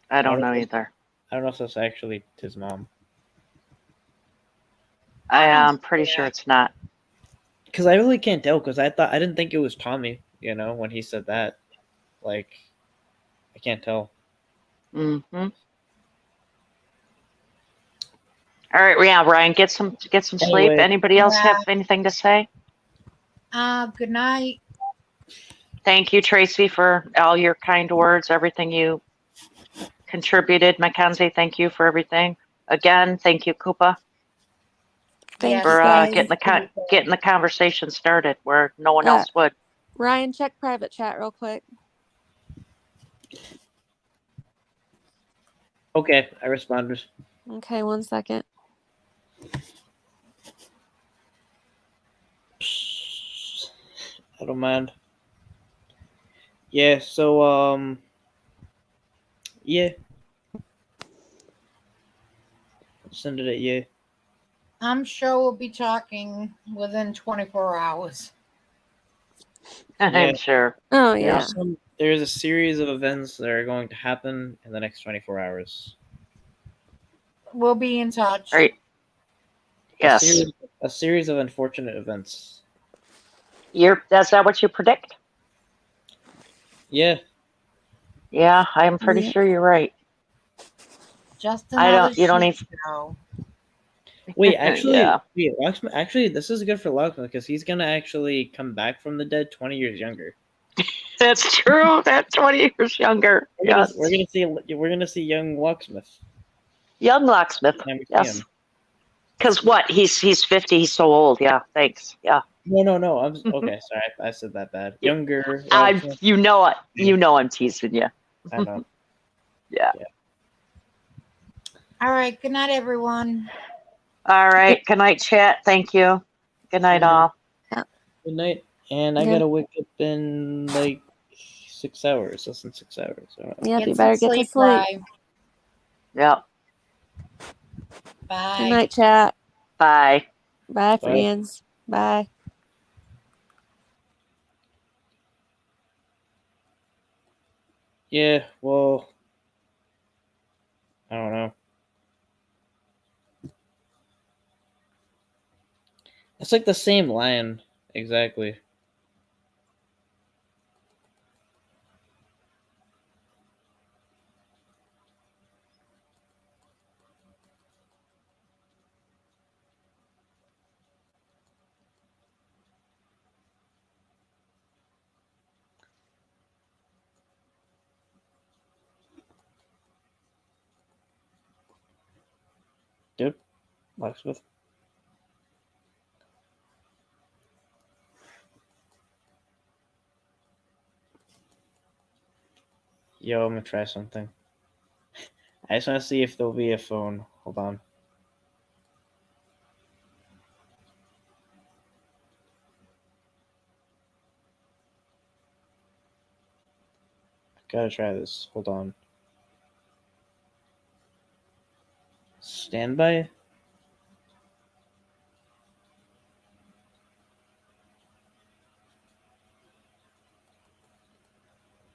I don't know either. I don't know if that's actually his mom. I'm pretty sure it's not. Because I really can't tell. Because I didn't think it was Tommy. You know, when he said that, like, I can't tell. Mm-hmm. All right, yeah, Ryan, get some sleep. Anyway. Anybody else Yeah. have anything to say? Good night. Thank you, Tracy, for all your kind words, everything you contributed. Mackenzie, thank you for everything. Again, thank you, Koopa, Thanks, for guys. getting the conversation started where no one else would. Ryan, check private chat real quick. Okay, I responded. Okay, 1 second. I don't mind. Yeah, so yeah. Send it at you. I'm sure we'll be talking within 24 hours. I'm Yeah. sure. Oh yeah. There's a series of events that are going to happen in the next 24 hours. We'll be in touch. Right. Yes. A series of unfortunate events. That's that what you predict? Yeah. Yeah, I'm pretty Yeah. sure you're right. Just I don't- another you don't shit even- show. Wait, actually, Yeah. Locksmith, actually, this is good for Locksmith because he's gonna actually come back from the dead 20 years younger. That's true. That's 20 years younger. Yes. We're gonna see young Locksmith. Young locksmith. Time we see Yes. him. Because what? He's 50. He's so old. Yeah. Thanks. Yeah. No. I'm okay. Sorry, I said that bad. Younger. I. Locksmith. You know it. You know I'm teasing you. I know. Yeah. All right. Good night, everyone. All right. Good night, chat. Thank you. Good night, all. Good night. And I Yeah. gotta wake up in like 6 hours. Less than 6 hours. Yep, you some better get to sleep. Ryan. Yep. Bye. Good night, chat. Bye. Bye, Bye. friends. Bye. Yeah. Well, I don't know. It's like the same line exactly. Dude, Locksmith. Yo, I'm gonna try something. I just want to see if there'll be a phone. Hold on. Gotta try this. Hold on. Standby?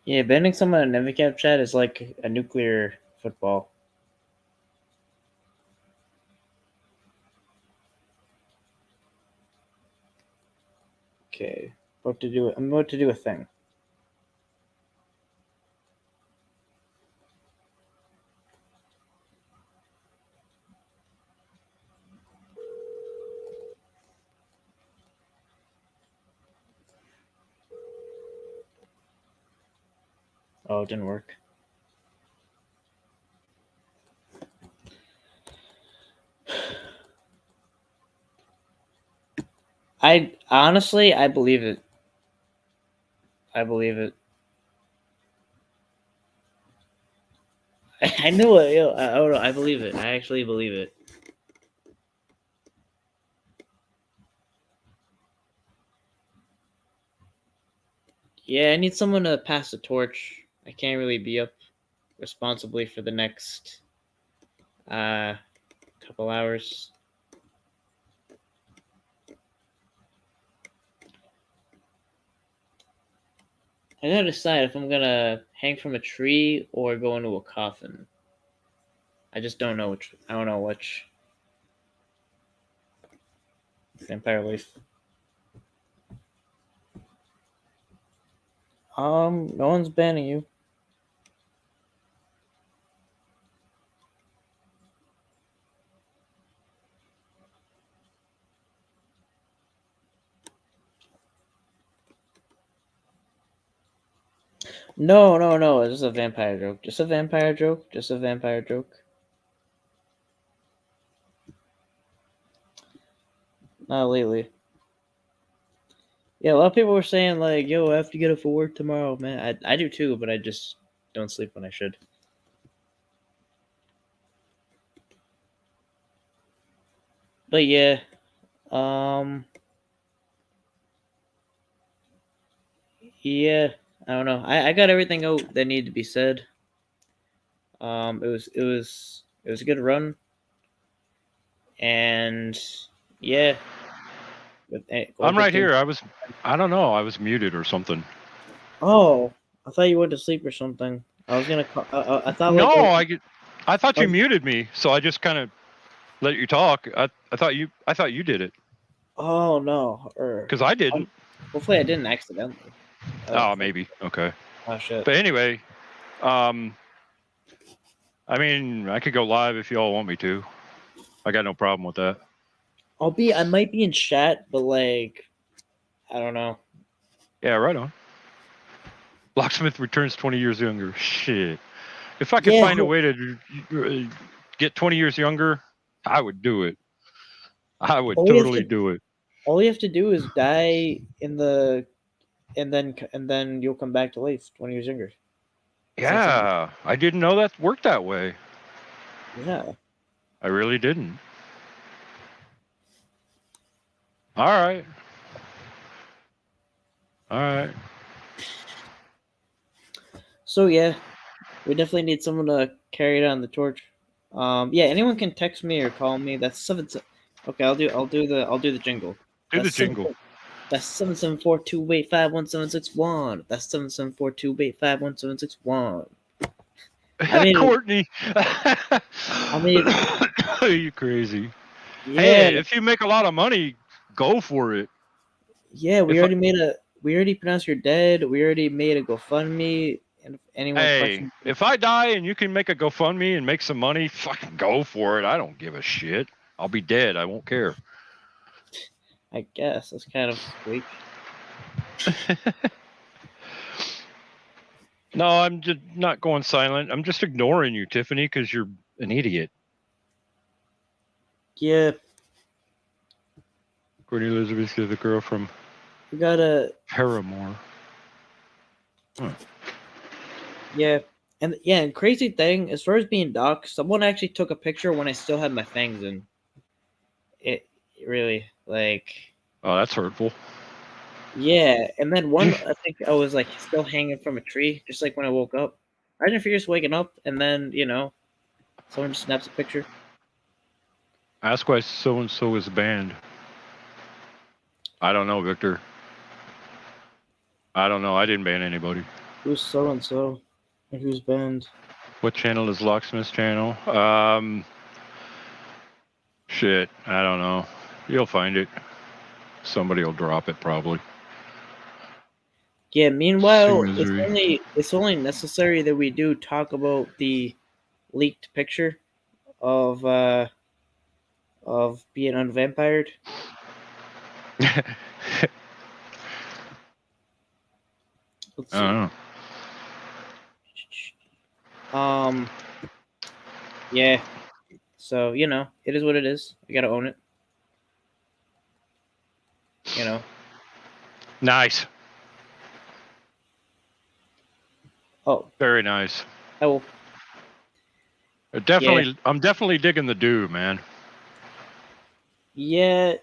Yeah, banning someone in Navicap chat is like a nuclear football. Okay, I'm about to do a thing. Oh, it didn't work. I honestly, I believe it. I believe it. I knew it. Yo, I don't know. I believe it. I actually believe it. Yeah, I need someone to pass the torch. I can't really be up responsibly for the next couple hours. I gotta decide if I'm gonna hang from a tree or go into a coffin. I just don't know which. I don't know which. Vampire Life. No one's banning you. No, no, no. It's just a vampire joke. Just a vampire joke. Just a vampire joke. Not lately. Yeah, a lot of people were saying like, "Yo, I have to get up for work tomorrow, man." I do too, but I just don't sleep when I should. But yeah, yeah, I don't know. I got everything out that needed to be said. It was a good run, and yeah. I'm right here. I don't know. I was muted or something. Oh, I thought you went to sleep or something. I was gonna call. I thought. No, like, I thought you muted me, so I just kind of let you talk. I thought you did it. Oh no, because I didn't. Hopefully, I didn't accidentally. Oh, maybe. Okay. Oh shit. But anyway, I mean, I could go live if y'all want me to. I got no problem with that. I might be in chat, but like, I don't know. Yeah, right on. Locksmith returns 20 years younger. Shit. If I could find a way to get 20 years younger, I would do it. I would totally do it. All you have to do is die and then you'll come back to life 20 years younger. Yeah, I didn't know that worked that way. Yeah. I really didn't. All right. So yeah, we definitely need someone to carry down the torch. Yeah, anyone can text me or call me. That's 7. Okay, I'll do the jingle. Do the jingle. That's 774-285-1761. That's 774-285-1761. I mean, Courtney. I mean, are you crazy? Yeah. Hey, if you make a lot of money, go for it. Yeah, we already pronounced you're dead. We already made a GoFundMe. And if anyone Hey, if I die and you can make a GoFundMe and make some money, fucking go for it. I don't give a shit. I'll be dead. I won't care. I guess that's kind of weak. No, I'm just not going silent. I'm just ignoring you, Tiffany, because you're an idiot. Yeah. Courtney Elizabeth is the girl from We gotta Paramore. Yeah. And crazy thing, as far as being doxxed, someone actually took a picture when I still had my fangs in. It really like. Oh, that's hurtful. Yeah, and then one, I think I was like still hanging from a tree, just like when I woke up. I didn't figure just waking up, and then someone just snaps a picture. Ask why so and so is banned. I don't know, Victor. I don't know. I didn't ban anybody. Who's so and so? And who's banned? What channel is Locksmith's channel? Shit, I don't know. You'll find it. Somebody will drop it probably. Yeah. Meanwhile, See misery. it's only necessary that we do talk about the leaked picture of being unvampired. Let's I don't see. Yeah. So you know, it is what it is. We gotta own it. You know. Nice. Oh, Very nice. I will. Definitely, I'm definitely digging the do, man. Yeah.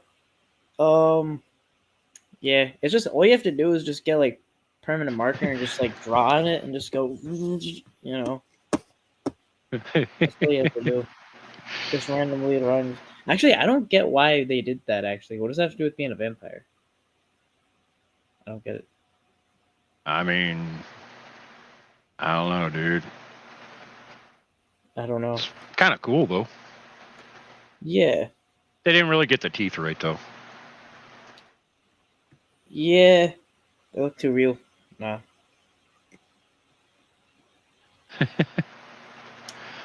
Yeah. It's just all you have to do is just get like permanent marker and just like draw on it and just go. You know. That's all you have to do. Just randomly run. Actually, I don't get why they did that. Actually, what does that have to do with being a vampire? I don't get it. I mean, I don't know, dude. I don't know. It's kind of cool though. Yeah. They didn't really get the teeth right though. Yeah. They look too real. Nah.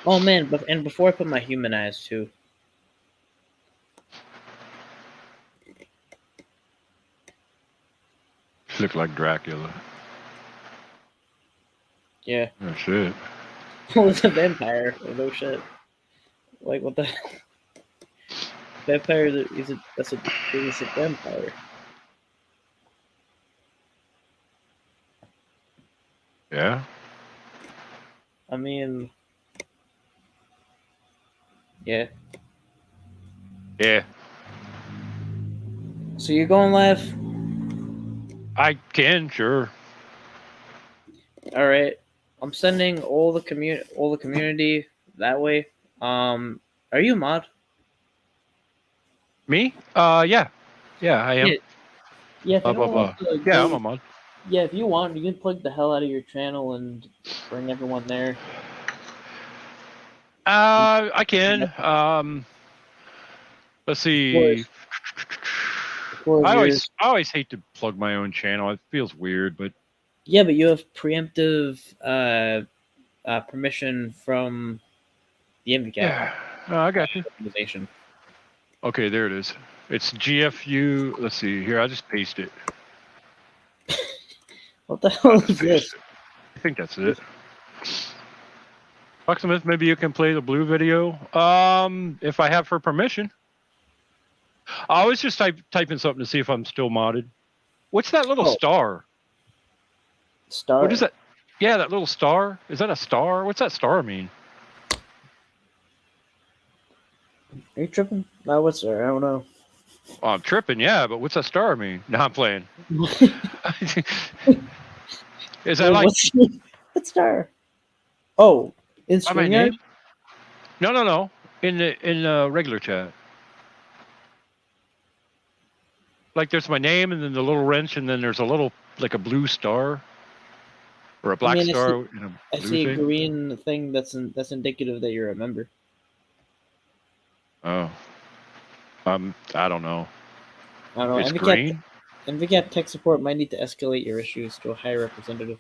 Oh man, and before I put my human eyes too. Look like Dracula. Yeah. Oh shit. Well, it's a vampire. Oh, no shit. Like what the hell? Vampire is a vampire. Yeah. I mean, yeah. Yeah. So you're going live? I can, sure. All right. I'm sending all the community that way. Are you a mod? Me? Yeah. Yeah, I am. Yeah. If Blah, you blah, don't blah. want to Yeah, go- I'm a mod. Yeah, if you want, you can plug the hell out of your channel and bring everyone there. I can. Let's see. I always hate to plug my own channel. It feels weird, but Yeah, but you have preemptive permission from the MVCAT yeah. No, I got you. organization. Okay, there it is. It's GFU. Let's see. Here, I'll just paste it. What the hell is this? I think that's it. Locksmith, maybe you can play the blue video. If I have her permission. I always just type in something to see if I'm still modded. What's that little star? Star? What is that? Yeah, that little star. Is that a star? What's that star mean? Are you tripping? No, what's there? I don't know. Oh, I'm tripping, yeah, but what's that star mean? No, I'm playing. Is that like what star? Oh, in my StreamYard? name? No. In the regular chat. Like there's my name and then the little wrench and then there's a little like a blue star or a black star in a I blue see a thing. green thing that's indicative that you're a member. Oh. I don't know. I don't know. It's green. MVCAT tech support might need to escalate your issues to a higher representative.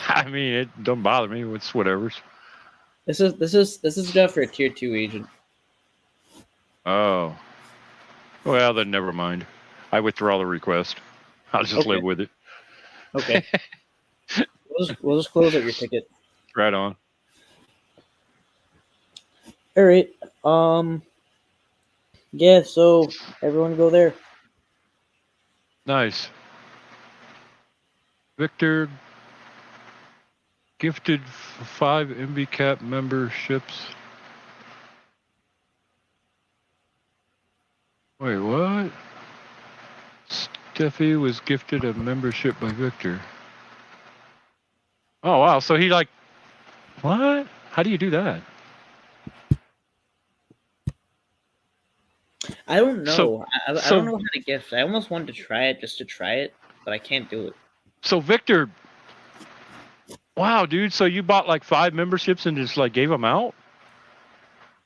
I mean, it don't bother me. It's whatever's. This is job for a tier 2 agent. Oh. Well, then never mind. I withdraw the request. I'll just live with it. Okay. we'll just close out your ticket. Right on. All right. Yeah. So everyone go there. Nice. Victor gifted 5 MVCAP memberships. Wait, what? Steffi was gifted a membership by Victor. Oh, wow. So he like, what? How do you do that? I don't know. So- I don't know how to gift. I almost wanted to try it just to try it, but I can't do it. So Victor, wow, dude. So you bought like 5 memberships and just like gave them out?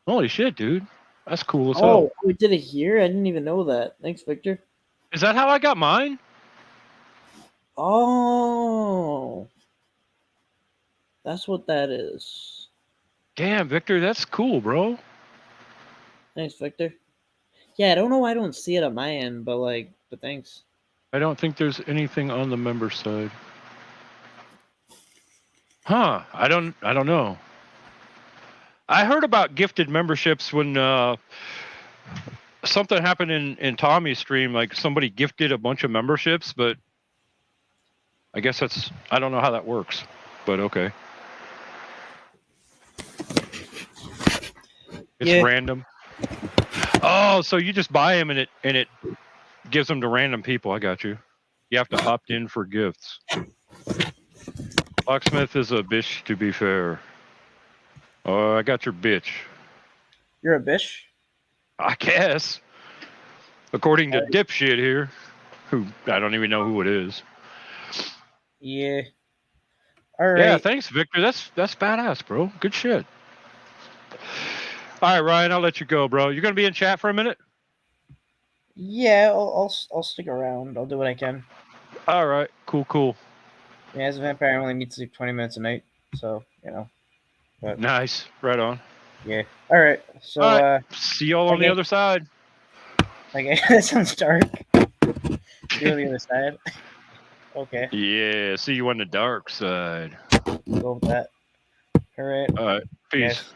Holy shit, dude. That's cool as hell. Oh, we did it here? I didn't even know that. Thanks, Victor. Is that how I got mine? Oh. That's what that is. Damn, Victor, that's cool, bro. Thanks, Victor. Yeah, I don't know why I don't see it on my end, but thanks. I don't think there's anything on the member side. Huh? I don't know. I heard about gifted memberships when something happened in Tommy's stream. Like somebody gifted a bunch of memberships, but I guess I don't know how that works. But okay. It's Yeah. random. Oh, so you just buy them and it gives them to random people. I got you. You have to opt in for gifts. Locksmith is a bitch, to be fair. Oh, I got your bitch. You're a bitch? I guess. According to dipshit here, who I don't even know who it is. Yeah. All right. Yeah, thanks, Victor. That's badass, bro. Good shit. All right, Ryan, I'll let you go, bro. You're gonna be in chat for a minute? Yeah, I'll stick around. I'll do what I can. All right, cool. Yeah, as a vampire, I only need to sleep 20 minutes a night, so But Nice, right on. yeah. All right. So All right. See y'all on the okay. other side. Okay, that sounds dark. You're on the other side. Okay, Yeah, see you on the dark side. go with that. All right. All right, peace. Yes.